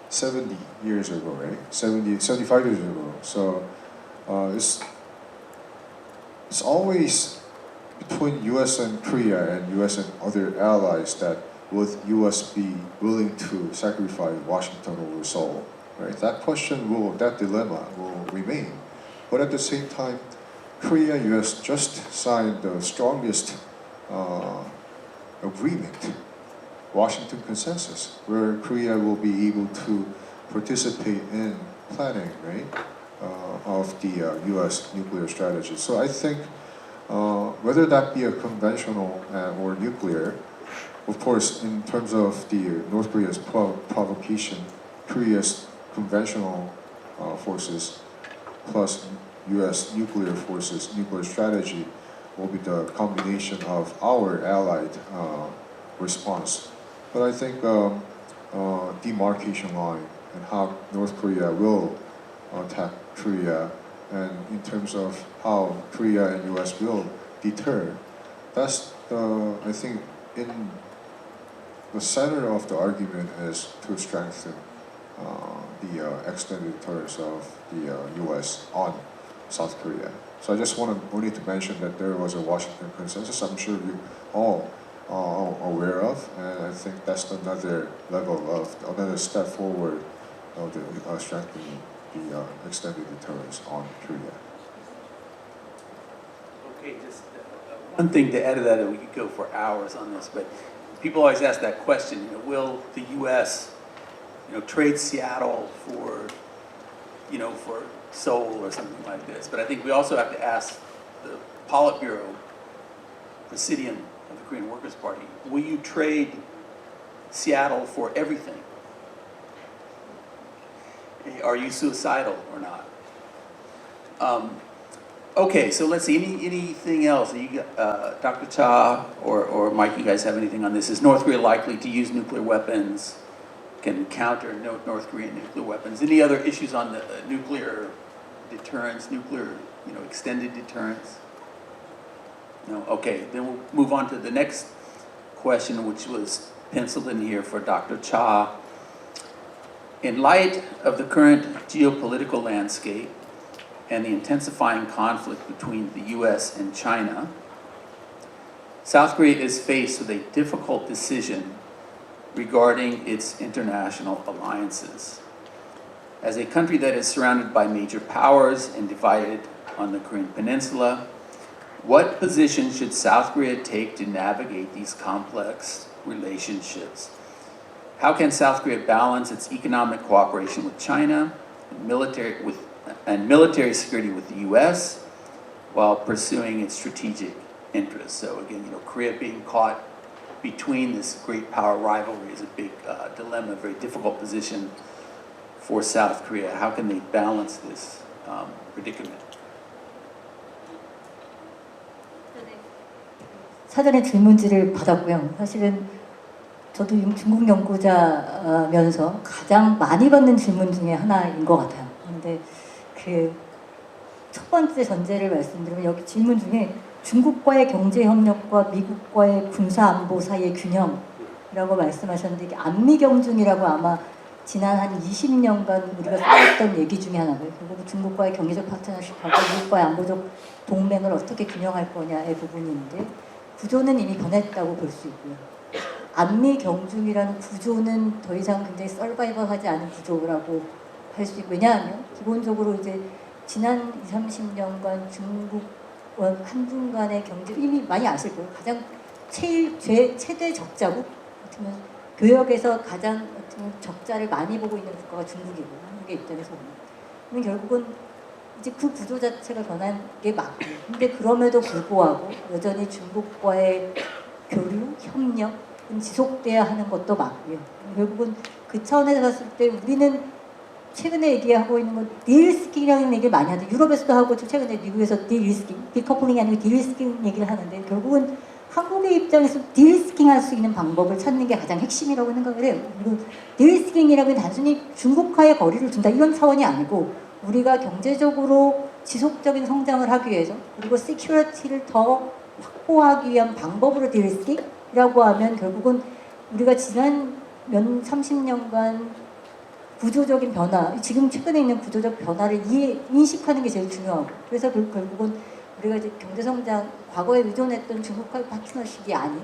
[SPEAKER 13] 70 years ago, right? 75 years ago. So it's always between U.S. and Korea and U.S. and other allies that would U.S. be willing to sacrifice Washington over Seoul, right? That dilemma will remain. But at the same time, Korea and U.S. just signed the strongest agreement, Washington Consensus, where Korea will be able to participate in planning, right, of the U.S. nuclear strategy. So I think whether that be a conventional or nuclear, of course, in terms of the North Korea's provocation, Korea's conventional forces plus U.S. nuclear forces, nuclear strategy will be the combination of our allied response. But I think demarcation line and how North Korea will attack Korea, and in terms of how Korea and U.S. will deter, that's I think in the center of the argument is to strengthen the extended deterrence of the U.S. on South Korea. So I just wanted to mention that there was a Washington Consensus. I'm sure you all are aware of, and I think that's another another step forward of the strengthening the extended deterrence on Korea.
[SPEAKER 10] Okay, just one thing to add to that, and we could go for hours on this, but people always ask that question, will the U.S. trade Seattle for Seoul or something like this? But I think we also have to ask the Politburo, Presidium, of the Korean Workers' Party, will you trade Seattle for everything? Are you suicidal or not? Okay, so let's see. Anything else? Dr. Cha or Mike, you guys have anything on this? Is North Korea likely to use nuclear weapons? Can counter North Korean nuclear weapons? Any other issues on the nuclear deterrence, extended deterrence? No? Okay, then we'll move on to the next question, which was penciled in here for Dr. Cha. In light of the current geopolitical landscape and the intensifying conflict between the US and China, South Korea is faced with a difficult decision regarding its international alliances. As a country that is surrounded by major powers and divided on the Korean Peninsula, what position should South Korea take to navigate these complex relationships? How can South Korea balance its economic cooperation with China and military security with the US while pursuing its strategic interests? So again, Korea being caught between this great power rivalry is a big dilemma, a very difficult position for South Korea. How can they balance this predicament?
[SPEAKER 11] 사전에 질문지를 받았고요. 사실은 저도 중국 연구자면서 가장 많이 받는 질문 중에 하나인 것 같아요. 그런데 첫 번째 전제를 말씀드리면 여기 질문 중에 중국과의 경제협력과 미국과의 군사안보 사이의 균형이라고 말씀하셨는데 이게 안미경중이라고 아마 지난 한 20년간 우리가 써왔던 얘기 중에 하나고요. 결국 중국과의 경제적 파트너십하고 미국과의 안보적 동맹을 어떻게 균형할 거냐의 부분인데 구조는 이미 변했다고 볼 수 있고요. 안미경중이라는 구조는 더 이상 굉장히 서바이벌하지 않은 구조라고 할 수 있고 왜냐하면 기본적으로 이제 지난 20-30년간 중국과 한중 간의 경제 이미 많이 아실 거예요. 가장 최대 적자국 같으면 교역에서 가장 적자를 많이 보고 있는 국가가 중국이고 한국의 입장에서 보면 결국은 이제 그 구조 자체가 변한 게 맞고 근데 그럼에도 불구하고 여전히 중국과의 교류, 협력은 지속돼야 하는 것도 맞고요. 결국은 그 차원에서 봤을 때 우리는 최근에 얘기하고 있는 건 딜리스킹이라는 얘기를 많이 하는데 유럽에서도 하고 최근에 미국에서 딜리스킹, 디커플링이 아니고 딜리스킹 얘기를 하는데 결국은 한국의 입장에서 딜리스킹 할 수 있는 방법을 찾는 게 가장 핵심이라고 생각을 해요. 그리고 딜리스킹이라고 하면 단순히 중국과의 거리를 둔다 이런 차원이 아니고 우리가 경제적으로 지속적인 성장을 하기 위해서 그리고 시큐리티를 더 확보하기 위한 방법으로 딜리스킹이라고 하면 결국은 우리가 지난 30년간 구조적인 변화, 지금 최근에 있는 구조적 변화를 인식하는 게 제일 중요하고 그래서 결국은 우리가 이제 경제성장, 과거에 의존했던 중국과의 파트너십이 아닌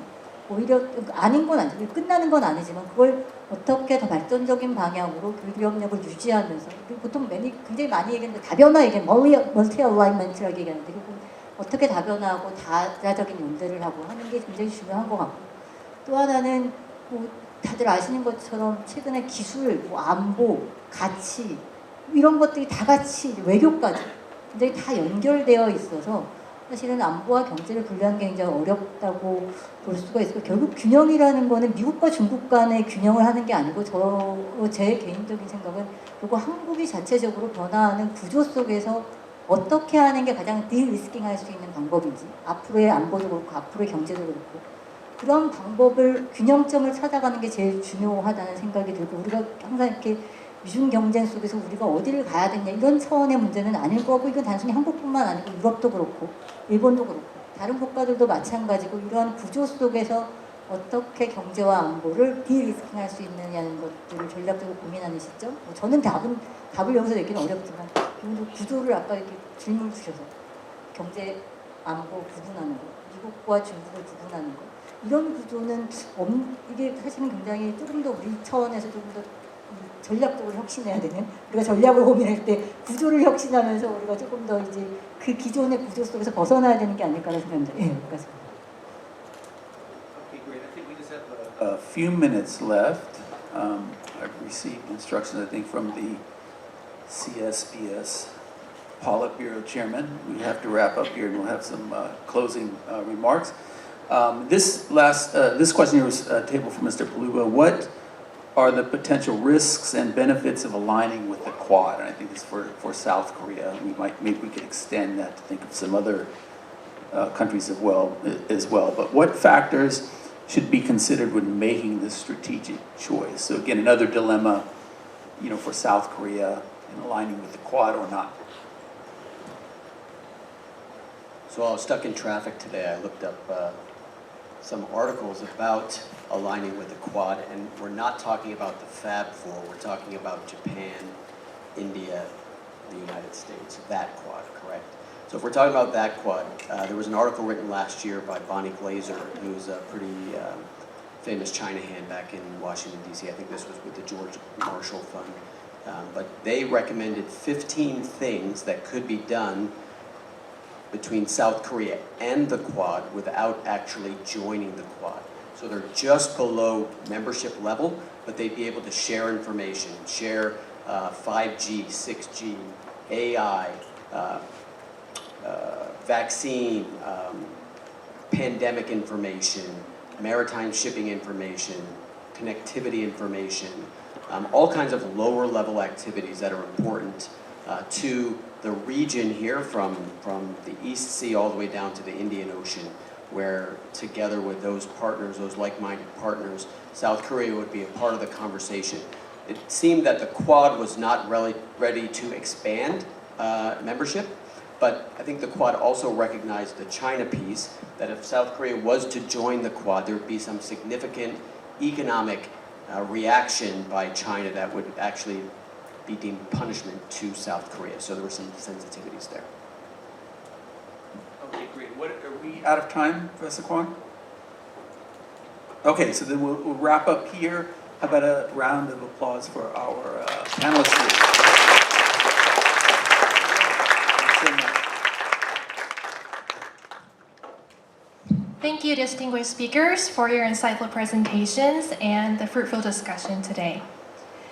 [SPEAKER 11] 오히려 아닌 건 아니고 끝나는 건 아니지만 그걸 어떻게 더 발전적인 방향으로 교류협력을 유지하면서 보통 굉장히 많이 얘기하는데 다변화 얘기하는 멀티 얼라이먼트라고 얘기하는데 어떻게 다변화하고 다자적인 연대를 하고 하는 게 굉장히 중요한 것 같고 또 하나는 다들 아시는 것처럼 최근에 기술, 안보, 가치 이런 것들이 다 같이 외교까지 굉장히 다 연결되어 있어서 사실은 안보와 경제를 분리하는 게 굉장히 어렵다고 볼 수가 있고 결국 균형이라는 거는 미국과 중국 간의 균형을 하는 게 아니고 제 개인적인 생각은 그리고 한국이 자체적으로 변화하는 구조 속에서 어떻게 하는 게 가장 딜리스킹 할 수 있는 방법인지 앞으로의 안보도 그렇고 앞으로의 경제도 그렇고 그런 방법을 균형점을 찾아가는 게 제일 중요하다는 생각이 들고 우리가 항상 이렇게 미중 경쟁 속에서 우리가 어디를 가야 되냐 이런 차원의 문제는 아닐 거고 이건 단순히 한국뿐만 아니고 유럽도 그렇고 일본도 그렇고 다른 국가들도 마찬가지고 이러한 구조 속에서 어떻게 경제와 안보를 디리스킹할 수 있느냐는 것들을 전략적으로 고민하는 시점 저는 답을 여기서 내기는 어렵지만 구조를 아까 이렇게 질문을 주셔서 경제, 안보 구분하는 거 미국과 중국을 구분하는 거 이런 구조는 이게 사실은 굉장히 조금 더 우리 차원에서 조금 더 전략적으로 혁신해야 되는 우리가 전략을 고민할 때 구조를 혁신하면서 우리가 조금 더 이제 그 기존의 구조 속에서 벗어나야 되는 게 아닐까라는 생각입니다. 예, 여기까지.
[SPEAKER 10] Okay, great. I think we just have a few minutes left. I've received instructions, I think, from the CSPS Politburo chairman. We have to wrap up here and we'll have some closing remarks. This question here was tabled for Mr. Paluba. What are the potential risks and benefits of aligning with the Quad? And I think it's for South Korea. Maybe we could extend that to think of some other countries as well. But what factors should be considered when making this strategic choice? So again, another dilemma, for South Korea in aligning with the Quad or not.
[SPEAKER 12] So I was stuck in traffic today. I looked up some articles about aligning with the Quad, and we're not talking about the Fab Four. We're talking about Japan, India, the United States. That Quad, correct? So if we're talking about that Quad, there was an article written last year by Bonnie Glaser, who's a pretty famous China hand back in Washington, D.C. I think this was with the George Marshall Fund. But they recommended 15 things that could be done between South Korea and the Quad without actually joining the Quad. So they're just below membership level, but they'd be able to share information, share 5G, 6G, AI, vaccine, pandemic information, maritime shipping information, connectivity information, all kinds of lower level activities that are important to the region here from the East Sea all the way down to the Indian Ocean, where together with those partners, those like-minded partners, South Korea would be a part of the conversation. It seemed that the Quad was not really ready to expand membership, but I think the Quad also recognized the China piece, that if South Korea was to join the Quad, there would be some significant economic reaction by China that would actually be deemed punishment to South Korea. So there were some sensitivities there.
[SPEAKER 10] Okay, great. Are we out of time, Professor Kwon? Okay, so then we'll wrap up here. How about a round of applause for our panelists here? Thanks so much.
[SPEAKER 1] Thank you, distinguished speakers, for your insightful presentations and the fruitful discussion today.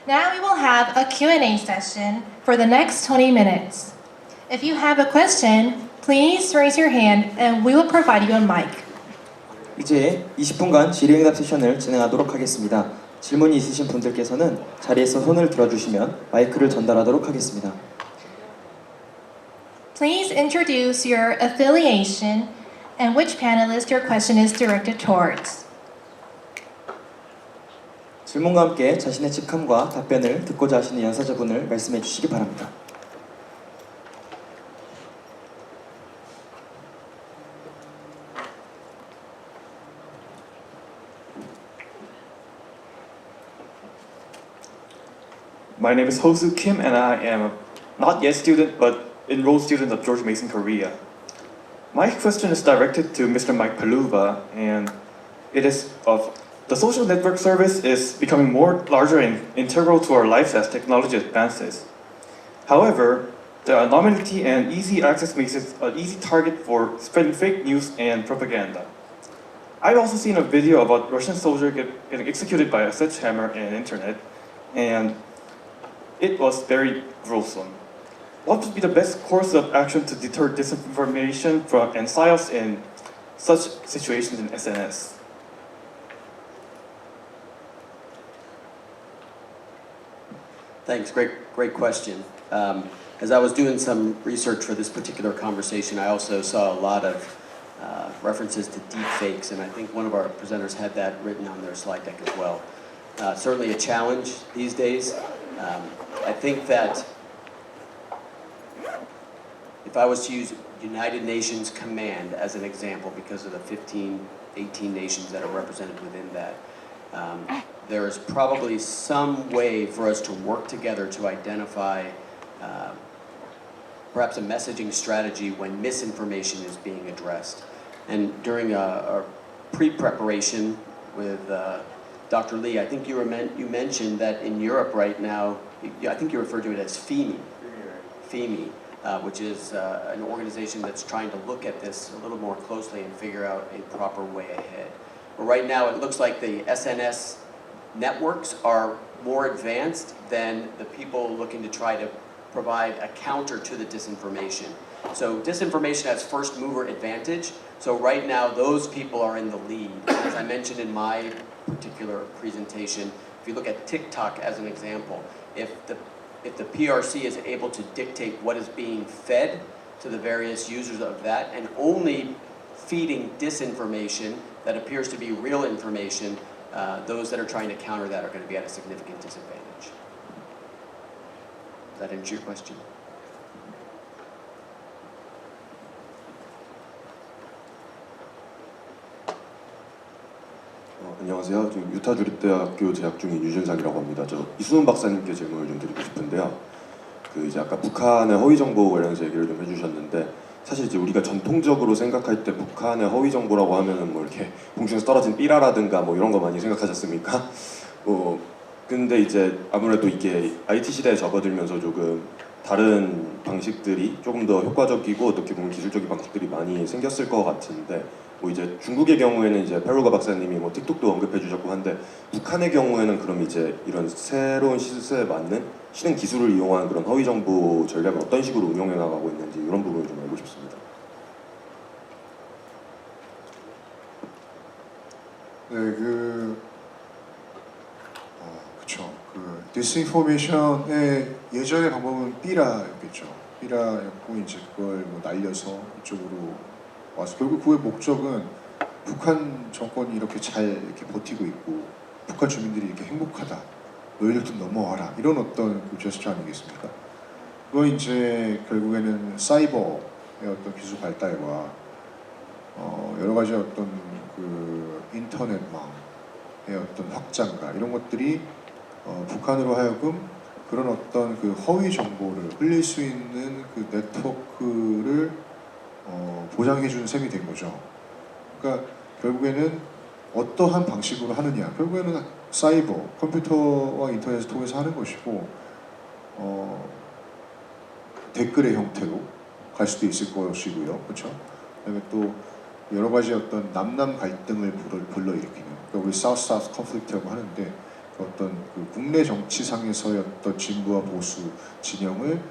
[SPEAKER 1] Now we will have a Q&A session for the next 20 minutes. If you have a question, please raise your hand and we will provide you a mic.
[SPEAKER 2] 이제 20분간 질의응답 세션을 진행하도록 하겠습니다. 질문이 있으신 분들께서는 자리에서 손을 들어주시면 마이크를 전달하도록 하겠습니다.
[SPEAKER 1] Please introduce your affiliation and which panelist your question is directed towards.
[SPEAKER 2] 질문과 함께 자신의 직함과 답변을 듣고자 하시는 연사자분을 말씀해 주시기 바랍니다.
[SPEAKER 14] My name is Hosu Kim and I am a not yet student but enrolled student of George Mason Korea. My question is directed to Mr. Mike Paluba, and it is of the social network service is becoming more larger and integral to our lives as technology advances. However, the anonymity and easy access makes it an easy target for spreading fake news and propaganda. I've also seen a video about Russian soldier getting executed by a sledgehammer in internet, and it was very gruesome. What would be the best course of action to deter disinformation and psyops in such situations in SNS?
[SPEAKER 12] Thanks, great question. As I was doing some research for this particular conversation, I also saw a lot of references to deepfakes, and I think one of our presenters had that written on their slide deck as well. Certainly a challenge these days. I think that if I was to use United Nations Command as an example, because of the 15, 18 nations that are represented within that, there is probably some way for us to work together to identify perhaps a messaging strategy when misinformation is being addressed. And during a pre-preparation with Dr. Lee, I think you mentioned that in Europe right now, I think you referred to it as FEMI, which is an organization that's trying to look at this a little more closely and figure out a proper way ahead. But right now, it looks like the SNS networks are more advanced than the people looking to try to provide a counter to the disinformation. So disinformation has first mover advantage. So right now, those people are in the lead. As I mentioned in my particular presentation, if you look at TikTok as an example, if the PRC is able to dictate what is being fed to the various users of that and only feeding disinformation that appears to be real information, those that are trying to counter that are going to be at a significant disadvantage. Does that answer your question?
[SPEAKER 15] 안녕하세요. 지금 유타 주립대학교 재학 중인 유준상이라고 합니다. 저 이수훈 박사님께 질문을 좀 드리고 싶은데요. 그 이제 아까 북한의 허위 정보 관련해서 얘기를 좀 해주셨는데, 사실 이제 우리가 전통적으로 생각할 때 북한의 허위 정보라고 하면은 뭐 이렇게 공중에서 떨어진 삐라라든가 뭐 이런 거 많이 생각하셨습니까? 근데 이제 아무래도 이게 IT 시대에 접어들면서 조금 다른 방식들이 조금 더 효과적이고 어떻게 보면 기술적인 방식들이 많이 생겼을 것 같은데, 뭐 이제 중국의 경우에는 이제 팔루바 박사님이 뭐 틱톡도 언급해 주셨고 한데, 북한의 경우에는 그럼 이제 이런 새로운 시대에 맞는 신흥 기술을 이용한 그런 허위 정보 전략을 어떤 식으로 운영해 나가고 있는지 이런 부분을 좀 알고 싶습니다.
[SPEAKER 13] 네, 그쵸. 그 디스인포메이션의 예전의 방법은 삐라였겠죠. 삐라였고 이제 그걸 뭐 날려서 이쪽으로 와서 결국 그의 목적은 북한 정권이 이렇게 잘 이렇게 버티고 있고 북한 주민들이 이렇게 행복하다, 너희들 좀 넘어와라, 이런 어떤 그 제스처 아니겠습니까? 그거 이제 결국에는 사이버의 어떤 기술 발달과 여러 가지 어떤 그 인터넷망의 어떤 확장과 이런 것들이 북한으로 하여금 그런 어떤 그 허위 정보를 흘릴 수 있는 그 네트워크를 보장해주는 셈이 된 거죠. 그러니까 결국에는 어떠한 방식으로 하느냐, 결국에는 사이버, 컴퓨터와 인터넷을 통해서 하는 것이고, 댓글의 형태로 갈 수도 있을 것이고요, 그렇죠? 그다음에 또 여러 가지 어떤 남남 갈등을 불러일으키는, 그러니까 우리 사우스 컨플릭트라고 하는데, 어떤 그 국내 정치상에서의 어떤 진보와 보수 진영을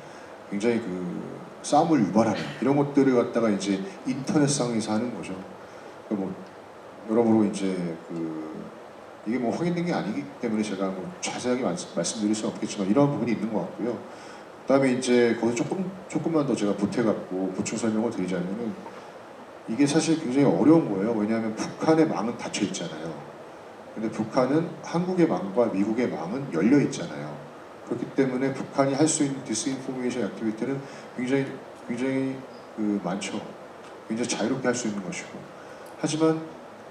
[SPEAKER 13] 굉장히 그 싸움을 유발하는 이런 것들을 갖다가 이제 인터넷상에서 하는 거죠. 뭐 여러모로 이제 이게 뭐 확인된 게 아니기 때문에 제가 뭐 자세하게 말씀드릴 수는 없겠지만 이런 부분이 있는 것 같고요. 그다음에 이제 거기서 조금만 더 제가 보태갖고 보충 설명을 드리자면은, 이게 사실 굉장히 어려운 거예요. 왜냐하면 북한의 망은 닫혀 있잖아요. 근데 북한은 한국의 망과 미국의 망은 열려 있잖아요. 그렇기 때문에 북한이 할 수 있는 디스인포메이션 액티비티는 굉장히 많죠. 굉장히 자유롭게 할 수 있는 것이고, 하지만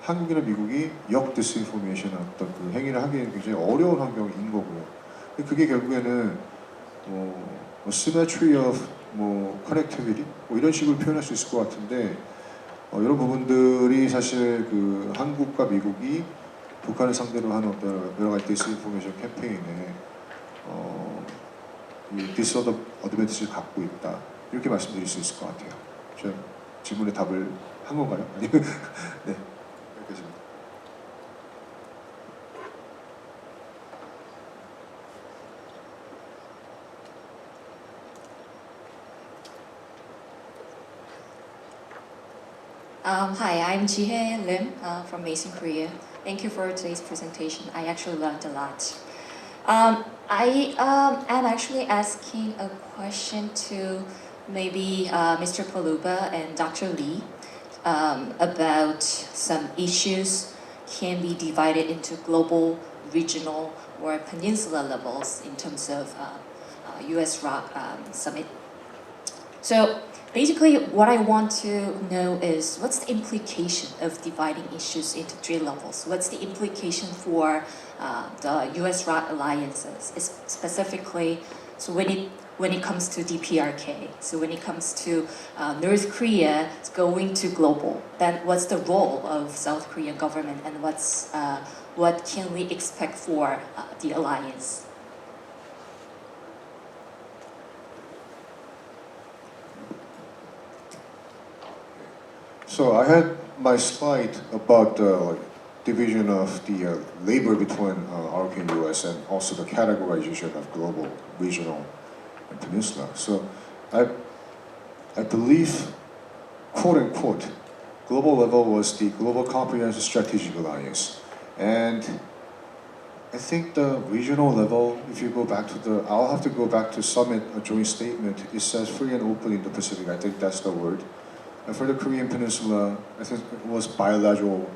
[SPEAKER 13] 한국이나 미국이 역 디스인포메이션 어떤 그 행위를 하기에는 굉장히 어려운 환경인 거고요. 그게 결국에는 symmetry of connectivity 이런 식으로 표현할 수 있을 것 같은데, 이런 부분들이 사실 그 한국과 미국이 북한을 상대로 하는 어떤 여러 가지 디스인포메이션 캠페인에 이 디스어드밴티지를 갖고 있다, 이렇게 말씀드릴 수 있을 것 같아요. 제가 질문에 답을 한 건가요? 아니면 네, 여기까지입니다.
[SPEAKER 16] Hi, I'm Jihye Lim from Mason, Korea. Thank you for today's presentation. I actually learned a lot. I am actually asking a question to maybe Mr. Paluba and Dr. Lee about some issues can be divided into global, regional, or peninsula levels in terms of US-ROK summit. So basically what I want to know is what's the implication of dividing issues into 3 levels? What's the implication for the US-ROK alliances, specifically, so when it comes to DPRK, so when it comes to North Korea going to global, then what's the role of South Korean government, and what can we expect for the alliance?
[SPEAKER 13] So I had my slide about division of the labor between ROK and US, and also the categorization of global, regional, and Peninsula. So I believe, quote unquote, global level was the Global Comprehensive Strategic Alliance. And I think the regional level, if you go back to I'll have to go back to summit, a joint statement, it says free and open in the Pacific, I think that's the word. And for the Korean Peninsula, I think it was bilateral,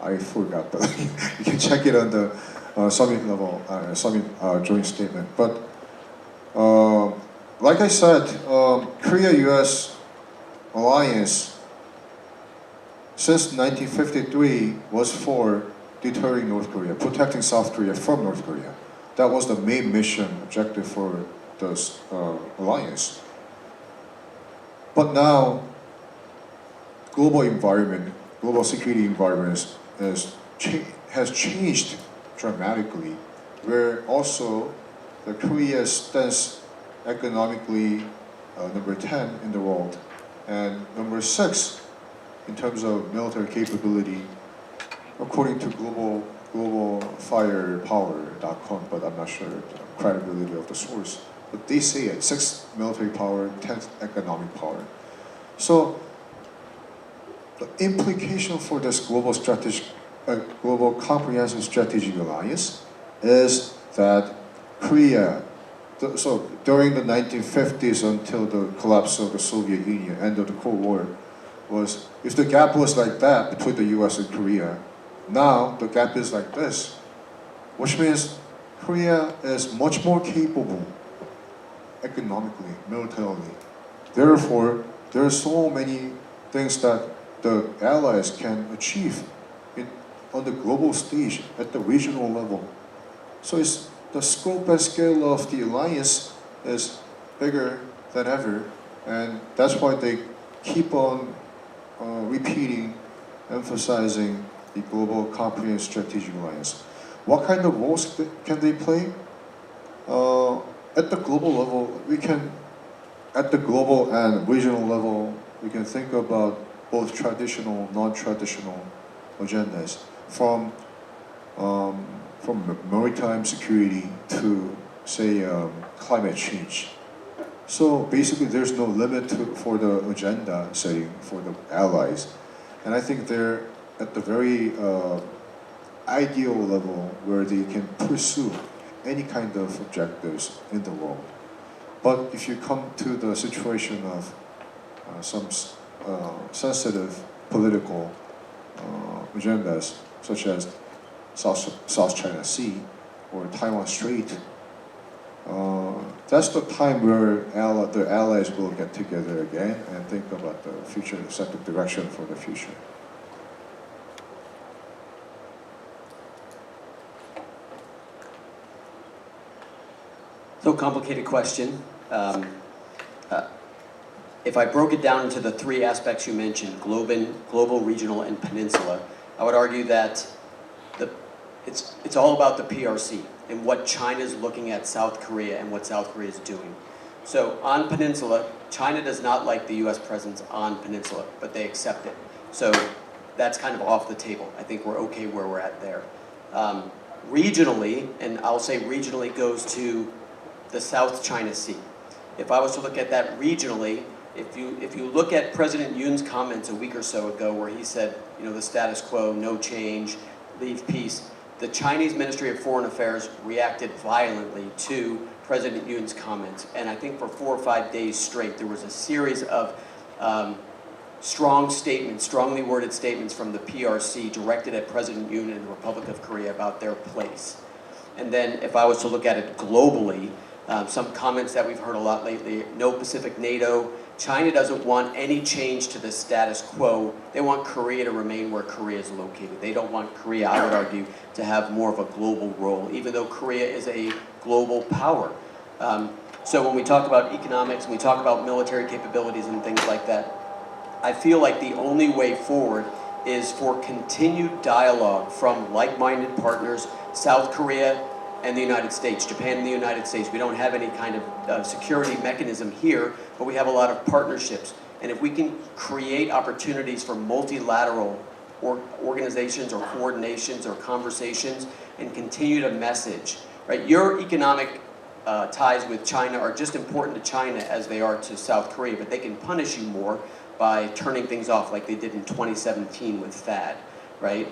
[SPEAKER 13] I forgot, but you can check it on the summit level, joint statement. But like I said, Korea-US alliance since 1953 was for deterring North Korea, protecting South Korea from North Korea. That was the main mission objective for the alliance. But now, global security environment has changed dramatically, where also the Korea stands economically number 10 in the world, and number 6 in terms of military capability, according to globalfirepower.com, but I'm not sure the credibility of the source. But they say it, 6th military power, 10th economic power. So the implication for this global comprehensive strategic alliance is that Korea, so during the 1950s until the collapse of the Soviet Union, end of the Cold War, was, if the gap was like that between the US and Korea, now the gap is like this, which means Korea is much more capable economically, militarily. Therefore, there are so many things that the allies can achieve on the global stage at the regional level. So the scope and scale of the alliance is bigger than ever, and that's why they keep on repeating, emphasizing the Global Comprehensive Strategic Alliance. What kind of roles can they play? At the global level, at the global and regional level, we can think about both traditional, non-traditional agendas, from maritime security to, say, climate change. So basically, there's no limit for the agenda setting for the allies. And I think they're at the very ideal level where they can pursue any kind of objectives in the world. But if you come to the situation of some sensitive political agendas, such as South China Sea or Taiwan Strait, that's the time where the allies will get together again and think about the future, set the direction for the future.
[SPEAKER 12] So complicated question. If I broke it down into the 3 aspects you mentioned, global, regional, and peninsula, I would argue that it's all about the PRC and what China's looking at South Korea and what South Korea is doing. So on peninsula, China does not like the US presence on peninsula, but they accept it. So that's kind of off the table. I think we're okay where we're at there. Regionally, and I'll say regionally goes to the South China Sea. If I was to look at that regionally, if you look at President Yoon's comments a week or so ago where he said, the status quo, no change, leave peace, the Chinese Ministry of Foreign Affairs reacted violently to President Yoon's comments. And I think for 4 or 5 days straight, there was a series of strongly worded statements from the PRC directed at President Yoon and the Republic of Korea about their place. And then if I was to look at it globally, some comments that we've heard a lot lately, no Pacific NATO. China doesn't want any change to the status quo. They want Korea to remain where Korea is located. They don't want Korea, I would argue, to have more of a global role, even though Korea is a global power. So when we talk about economics, when we talk about military capabilities and things like that, I feel like the only way forward is for continued dialogue from like-minded partners, South Korea and the United States, Japan and the United States. We don't have any kind of security mechanism here, but we have a lot of partnerships. And if we can create opportunities for multilateral organizations or coordinations or conversations and continue to message, right? Your economic ties with China are just important to China as they are to South Korea, but they can punish you more by turning things off like they did in 2017 with THAAD, right?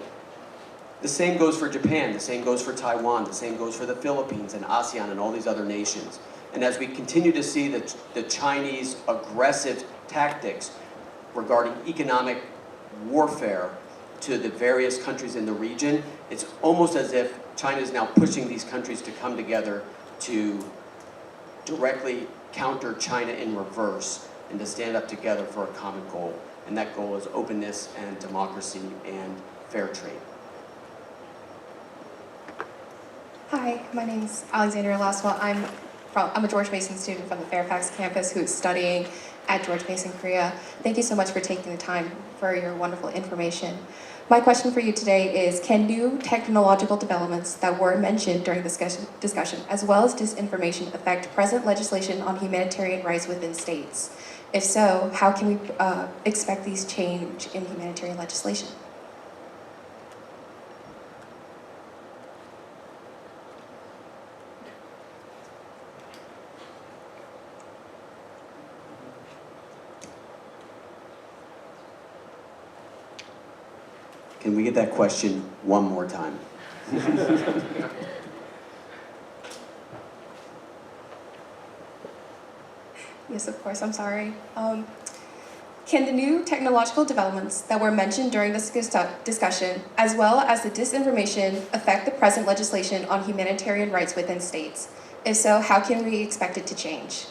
[SPEAKER 12] The same goes for Japan, the same goes for Taiwan, the same goes for the Philippines and ASEAN and all these other nations. And as we continue to see the Chinese aggressive tactics regarding economic warfare to the various countries in the region, it's almost as if China is now pushing these countries to come together to directly counter China in reverse and to stand up together for a common goal. And that goal is openness and democracy and fair trade.
[SPEAKER 17] Hi, my name is Alexandria Laswell. I'm a George Mason student from the Fairfax campus who's studying at George Mason, Korea. Thank you so much for taking the time for your wonderful information. My question for you today is, can new technological developments that were mentioned during this discussion, as well as disinformation, affect present legislation on humanitarian rights within states? If so, how can we expect these change in humanitarian legislation?
[SPEAKER 12] Can we get that question one more time?
[SPEAKER 17] Yes, of course, I'm sorry. Can the new technological developments that were mentioned during this discussion, as well as the disinformation, affect the present legislation on humanitarian rights within states? If so, how can we expect it to change?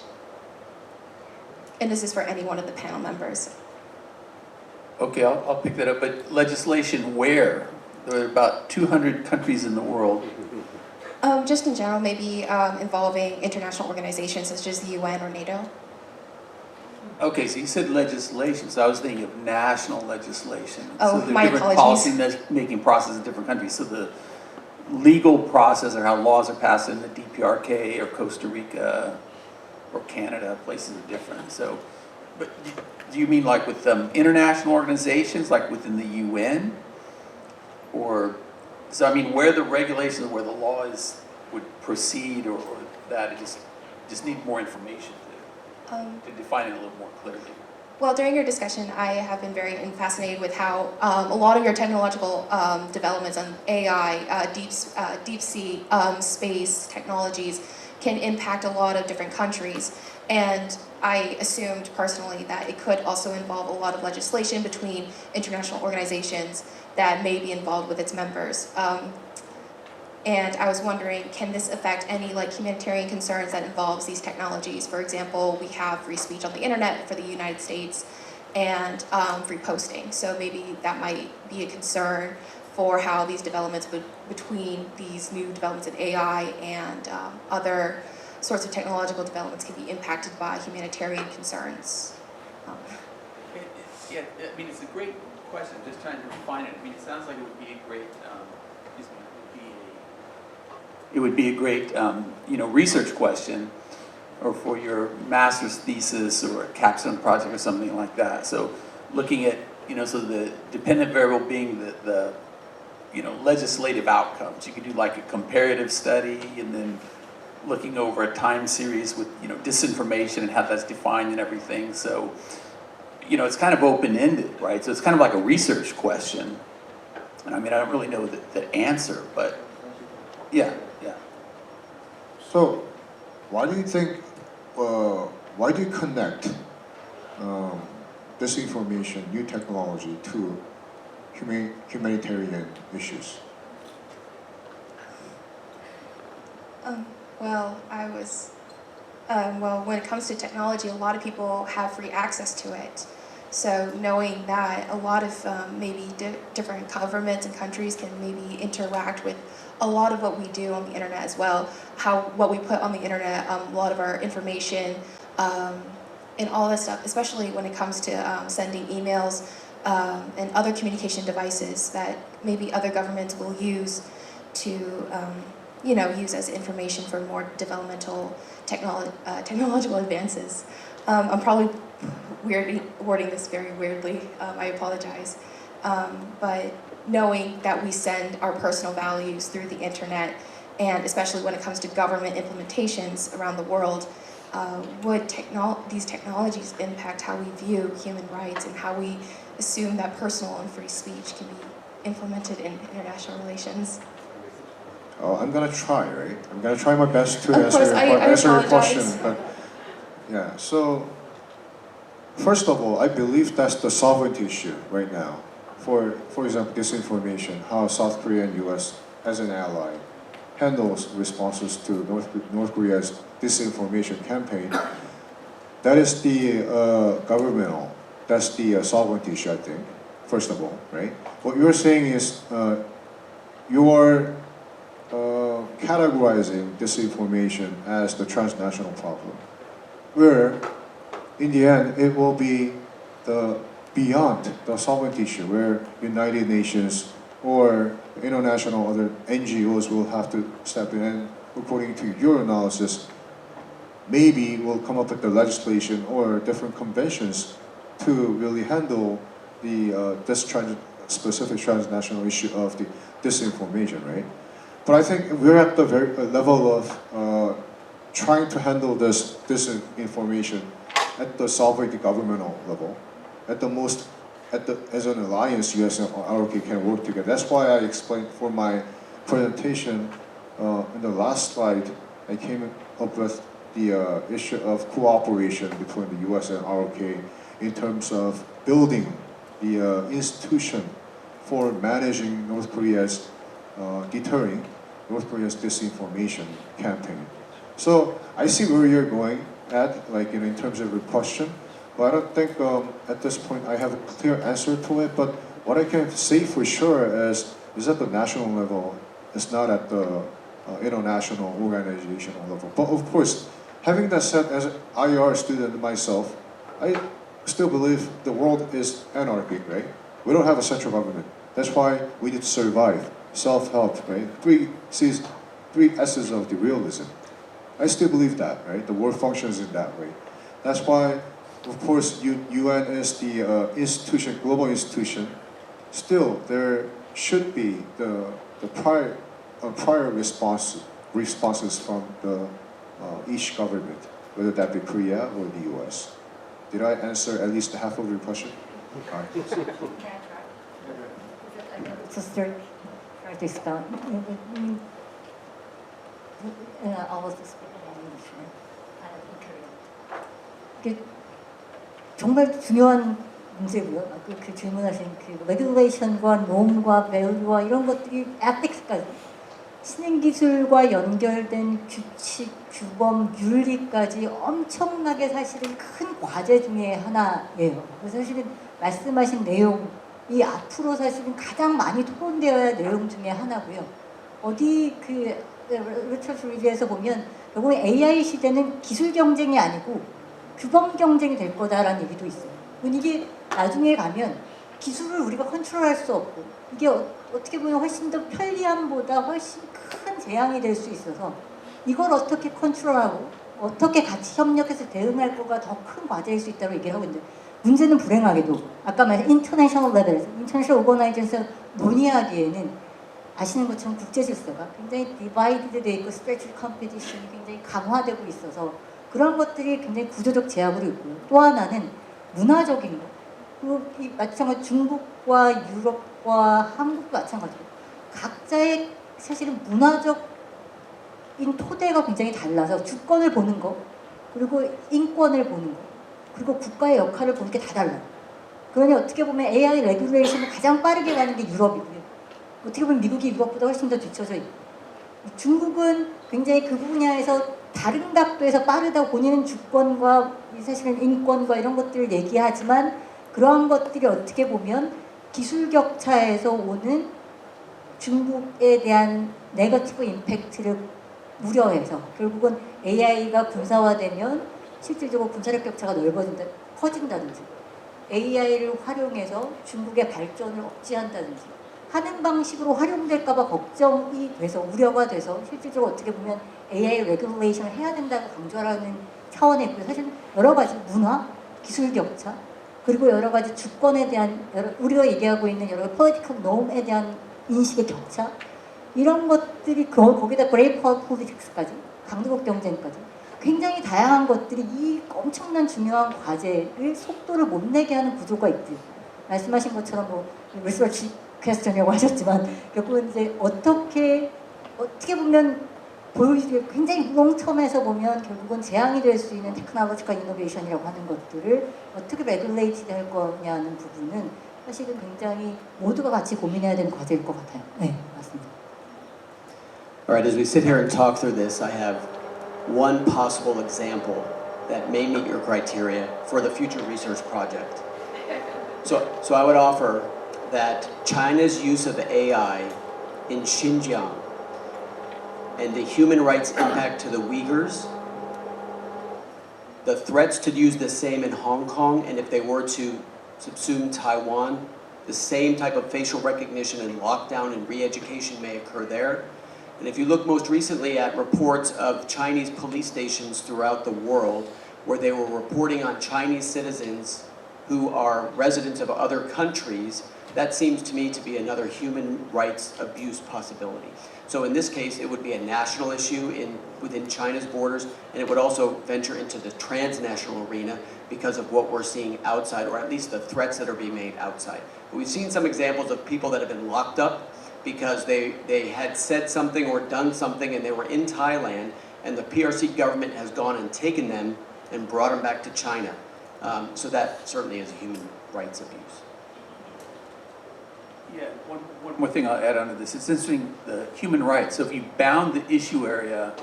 [SPEAKER 17] And this is for any one of the panel members.
[SPEAKER 10] Okay, I'll pick that up, but legislation where? There are about 200 countries in the world.
[SPEAKER 17] Just in general, maybe involving international organizations such as the UN or NATO.
[SPEAKER 10] Okay, so you said legislation, so I was thinking of national legislation.
[SPEAKER 17] Oh,
[SPEAKER 10] so there are
[SPEAKER 17] my
[SPEAKER 10] different
[SPEAKER 17] apologies.
[SPEAKER 10] policy-making processes in different countries. So the legal process or how laws are passed in the DPRK or Costa Rica or Canada, places are different. So, but do you mean like with international organizations, like within the UN? Or, so I mean, where the regulations, where the laws would proceed or that, it just need more information to define it a little more clearly.
[SPEAKER 17] Well, during your discussion, I have been very fascinated with how a lot of your technological developments on AI, deep sea space technologies can impact a lot of different countries. And I assumed personally that it could also involve a lot of legislation between international organizations that may be involved with its members. And I was wondering, can this affect any humanitarian concerns that involves these technologies? For example, we have free speech on the internet for the United States and free posting. So maybe that might be a concern for how these developments between these new developments in AI and other sorts of technological developments can be impacted by humanitarian concerns.
[SPEAKER 10] Yeah, I mean, it's a great question. I'm just trying to refine it. I mean, it sounds like it would be a great, it would be a great, research question, or for your master's thesis or a capstone project or something like that. So, looking at, so the dependent variable being the legislative outcomes. You could do like a comparative study, and then looking over a time series with disinformation and how that's defined and everything. So, it's kind of open-ended, right? So it's kind of like a research question. And I mean, I don't really know the answer, but yeah.
[SPEAKER 13] So, why do you think, why do you connect this information, new technology, to humanitarian issues?
[SPEAKER 17] When it comes to technology, a lot of people have free access to it. So knowing that a lot of maybe different governments and countries can maybe interact with a lot of what we do on the internet as well, what we put on the internet, a lot of our information, and all that stuff, especially when it comes to sending emails and other communication devices that maybe other governments will use to use as information for more developmental technological advances. I'm probably wording this very weirdly, I apologize. But knowing that we send our personal values through the internet and especially when it comes to government implementations around the world, would these technologies impact how we view human rights and how we assume that personal and free speech can be implemented in international relations?
[SPEAKER 13] I'm gonna try, right? I'm gonna try my best to
[SPEAKER 17] Of
[SPEAKER 13] answer
[SPEAKER 17] course,
[SPEAKER 13] answer your
[SPEAKER 17] apologize.
[SPEAKER 13] question, but yeah. So first of all, I believe that's the sovereignty issue right now. For example, disinformation, how South Korea and U.S. as an ally handles responses to North Korea's disinformation campaign. That is the governmental. That's the sovereignty issue, I think. First of all, right? What you're saying is you are categorizing disinformation as the transnational problem, where in the end it will be beyond the sovereignty issue, where United Nations or international other NGOs will have to step in, and according to your analysis, maybe we'll come up with the legislation or different conventions to really handle this specific transnational issue of the disinformation, right? But I think we're at the very level of trying to handle this disinformation at the sovereignty governmental level. As an alliance, US and ROK can work together. That's why I explained for my presentation in the last slide, I came up with the issue of cooperation between the US and ROK in terms of building the institution for managing North Korea's deterring North Korea's disinformation campaign. So I see where you're going at, like in terms of your question, but I don't think at this point I have a clear answer to it. But what I can say for sure is at the national level, it's not at the international organizational level. But of course, having that said, as an IR student myself, I still believe the world is anarchic, right? We don't have a central government. That's why we need to survive. Self-help, right? Three S's of the realism. I still believe that, right? The world functions in that way. That's why, of course, UN is the institution, global institution. Still, there should be the prior responses from each government, whether that be Korea or the US. Did I answer at least half of your question? All right.
[SPEAKER 11] Just try to expound. I was speaking in English. 이게 정말 중요한 문제고요. 그 질문하신 그 레귤레이션과 놈과 밸류와 이런 것들이 에틱스까지 신흥기술과 연결된 규칙, 규범, 윤리까지 엄청나게 사실은 큰 과제 중에 하나예요. 그래서 사실은 말씀하신 내용이 앞으로 사실은 가장 많이 토론되어야 할 내용 중에 하나고요. 어디 그 리터처 리뷰에서 보면 결국에 AI 시대는 기술 경쟁이 아니고 규범 경쟁이 될 거다라는 얘기도 있어요. 이게 나중에 가면 기술을 우리가 컨트롤할 수 없고 이게 어떻게 보면 훨씬 더 편리함보다 훨씬 큰 재앙이 될 수 있어서 이걸 어떻게 컨트롤하고 어떻게 같이 협력해서 대응할 거가 더 큰 과제일 수 있다고 얘기를 하고 있는데 문제는 불행하게도 아까 말한 인터내셔널 레벨에서 인터내셔널 오거나이제이션에서 논의하기에는 아시는 것처럼 국제 질서가 굉장히 디바이드 돼 있고 스트레치 컴피티션이 굉장히 강화되고 있어서 그런 것들이 굉장히 구조적 제약으로 있고요. 또 하나는 문화적인 거. 이 마찬가지로 중국과 유럽과 한국도 마찬가지로 각자의 사실은 문화적인 토대가 굉장히 달라서 주권을 보는 거 그리고 인권을 보는 거 그리고 국가의 역할을 보는 게 다 달라요. 그러니 어떻게 보면 AI 레귤레이션이 가장 빠르게 가는 게 유럽이고요. 어떻게 보면 미국이 유럽보다 훨씬 더 뒤쳐져 있고 중국은 굉장히 그 분야에서 다른 각도에서 빠르다고 본인은 주권과 사실은 인권과 이런 것들을 얘기하지만 그러한 것들이 어떻게 보면 기술 격차에서 오는 중국에 대한 네거티브 임팩트를 우려해서 결국은 AI가 군사화되면 실질적으로 군사력 격차가 커진다든지 AI를 활용해서 중국의 발전을 억제한다든지 하는 방식으로 활용될까봐 걱정이 돼서 우려가 돼서 실질적으로 어떻게 보면 AI 레귤레이션을 해야 된다고 강조하는 차원에 있고요. 사실 여러 가지 문화, 기술 격차 그리고 여러 가지 주권에 대한 우리가 얘기하고 있는 여러 가지 political norm에 대한 인식의 격차 이런 것들이 거기다 그레이트 폴리틱스까지, 강대국 경쟁까지 굉장히 다양한 것들이 이 엄청난 중요한 과제를 속도를 못 내게 하는 구조가 있고요. 말씀하신 것처럼 뭐 리서치 퀘스천이라고 하셨지만 결국은 이제 어떻게 보면 굉장히 롱텀에서 보면 결국은 재앙이 될 수 있는 테크놀로지컬 이노베이션이라고 하는 것들을 어떻게 레귤레이트 할 거냐는 부분은 사실은 굉장히 모두가 같이 고민해야 되는 과제일 것 같아요. 네, 맞습니다.
[SPEAKER 12] All right, as we sit here and talk through this, I have one possible example that may meet your criteria for the future research project. So I would offer that China's use of AI in Xinjiang and the human rights impact to the Uyghurs, the threats to use the same in Hong Kong, and if they were to subsume Taiwan, the same type of facial recognition and lockdown and re-education may occur there. And if you look most recently at reports of Chinese police stations throughout the world where they were reporting on Chinese citizens who are residents of other countries, that seems to me to be another human rights abuse possibility. So in this case, it would be a national issue within China's borders, and it would also venture into the transnational arena because of what we're seeing outside, or at least the threats that are being made outside. But we've seen some examples of people that have been locked up because they had said something or done something and they were in Thailand, and the PRC government has gone and taken them and brought them back to China. So that certainly is human rights abuse.
[SPEAKER 10] Yeah, one more thing I'll add onto this. It's interesting, the human rights. So if you bound the issue area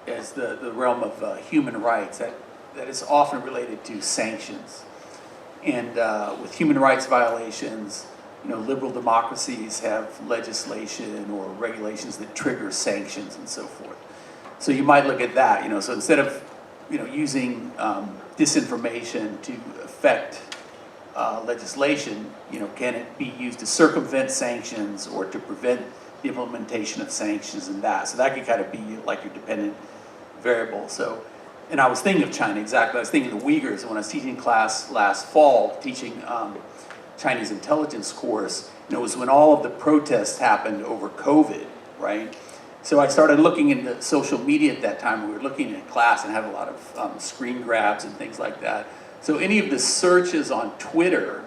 [SPEAKER 10] as the realm of human rights, that is often related to sanctions. And with human rights violations, liberal democracies have legislation or regulations that trigger sanctions and so forth. So you might look at that, so instead of, using disinformation to affect legislation, can it be used to circumvent sanctions or to prevent the implementation of sanctions and that? So that could kind of be like your dependent variable. So, and I was thinking of China, exactly. I was thinking of the Uyghurs when I was teaching class last fall, teaching Chinese intelligence course. It was when all of the protests happened over COVID, right? So I started looking into social media at that time. We were looking at class and had a lot of screen grabs and things like that. So any of the searches on Twitter,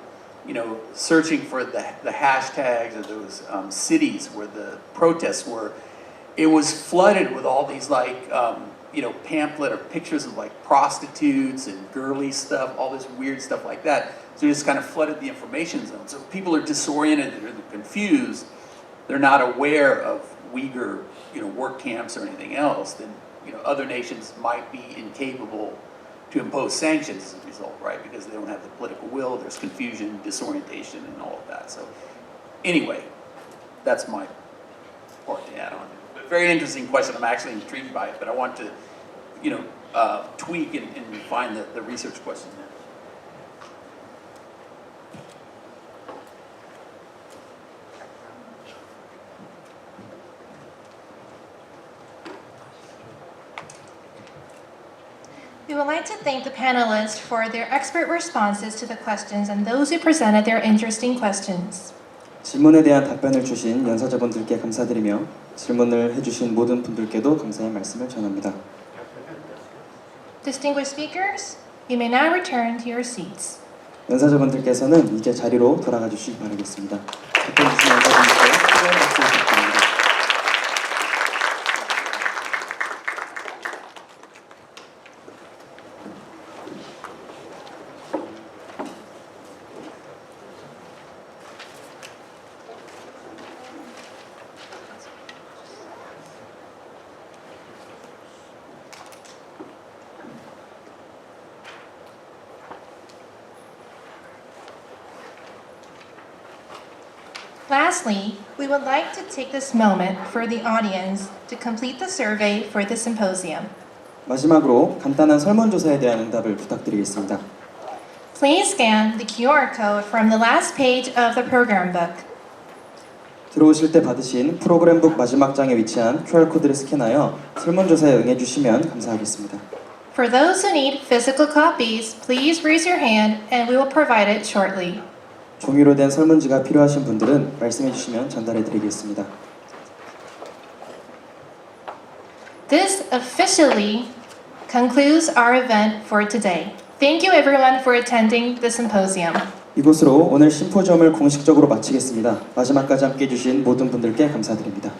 [SPEAKER 10] searching for the hashtags of those cities where the protests were, it was flooded with all these pamphlet or pictures of prostitutes and girly stuff, all this weird stuff like that. So it just kind of flooded the information zone. So if people are disoriented, they're confused, they're not aware of Uyghur, work camps or anything else, then, other nations might be incapable to impose sanctions as a result, right? Because they don't have the political will, there's confusion, disorientation, and all of that. So anyway, that's my part to add on. But very interesting question. I'm actually intrigued by it, but I want to, tweak and refine the research question there.
[SPEAKER 1] We would like to thank the panelists for their expert responses to the questions and those who presented their interesting questions.
[SPEAKER 2] 질문에 대한 답변을 주신 연사자분들께 감사드리며 질문을 해주신 모든 분들께도 감사의 말씀을 전합니다.
[SPEAKER 1] Distinguished speakers, you may now return to your seats.
[SPEAKER 2] 연사자분들께서는 이제 자리로 돌아가 주시기 바라겠습니다. 답변 주신 연사분들께 뜨거운 박수 부탁드립니다.
[SPEAKER 1] Lastly, we would like to take this moment for the audience to complete the survey for the symposium.
[SPEAKER 2] 마지막으로 간단한 설문조사에 대한 응답을 부탁드리겠습니다.
[SPEAKER 1] Please scan the QR code from the last page of the program book.
[SPEAKER 2] 들어오실 때 받으신 프로그램북 마지막 장에 위치한 QR코드를 스캔하여 설문조사에 응해주시면 감사하겠습니다.
[SPEAKER 1] For those who need physical copies, please raise your hand and we will provide it shortly.
[SPEAKER 2] 종이로 된 설문지가 필요하신 분들은 말씀해 주시면 전달해 드리겠습니다.
[SPEAKER 1] This officially concludes our event for today. Thank you everyone for attending the symposium.
[SPEAKER 2] 이곳으로 오늘 심포지엄을 공식적으로 마치겠습니다. 마지막까지 함께해 주신 모든 분들께 감사드립니다.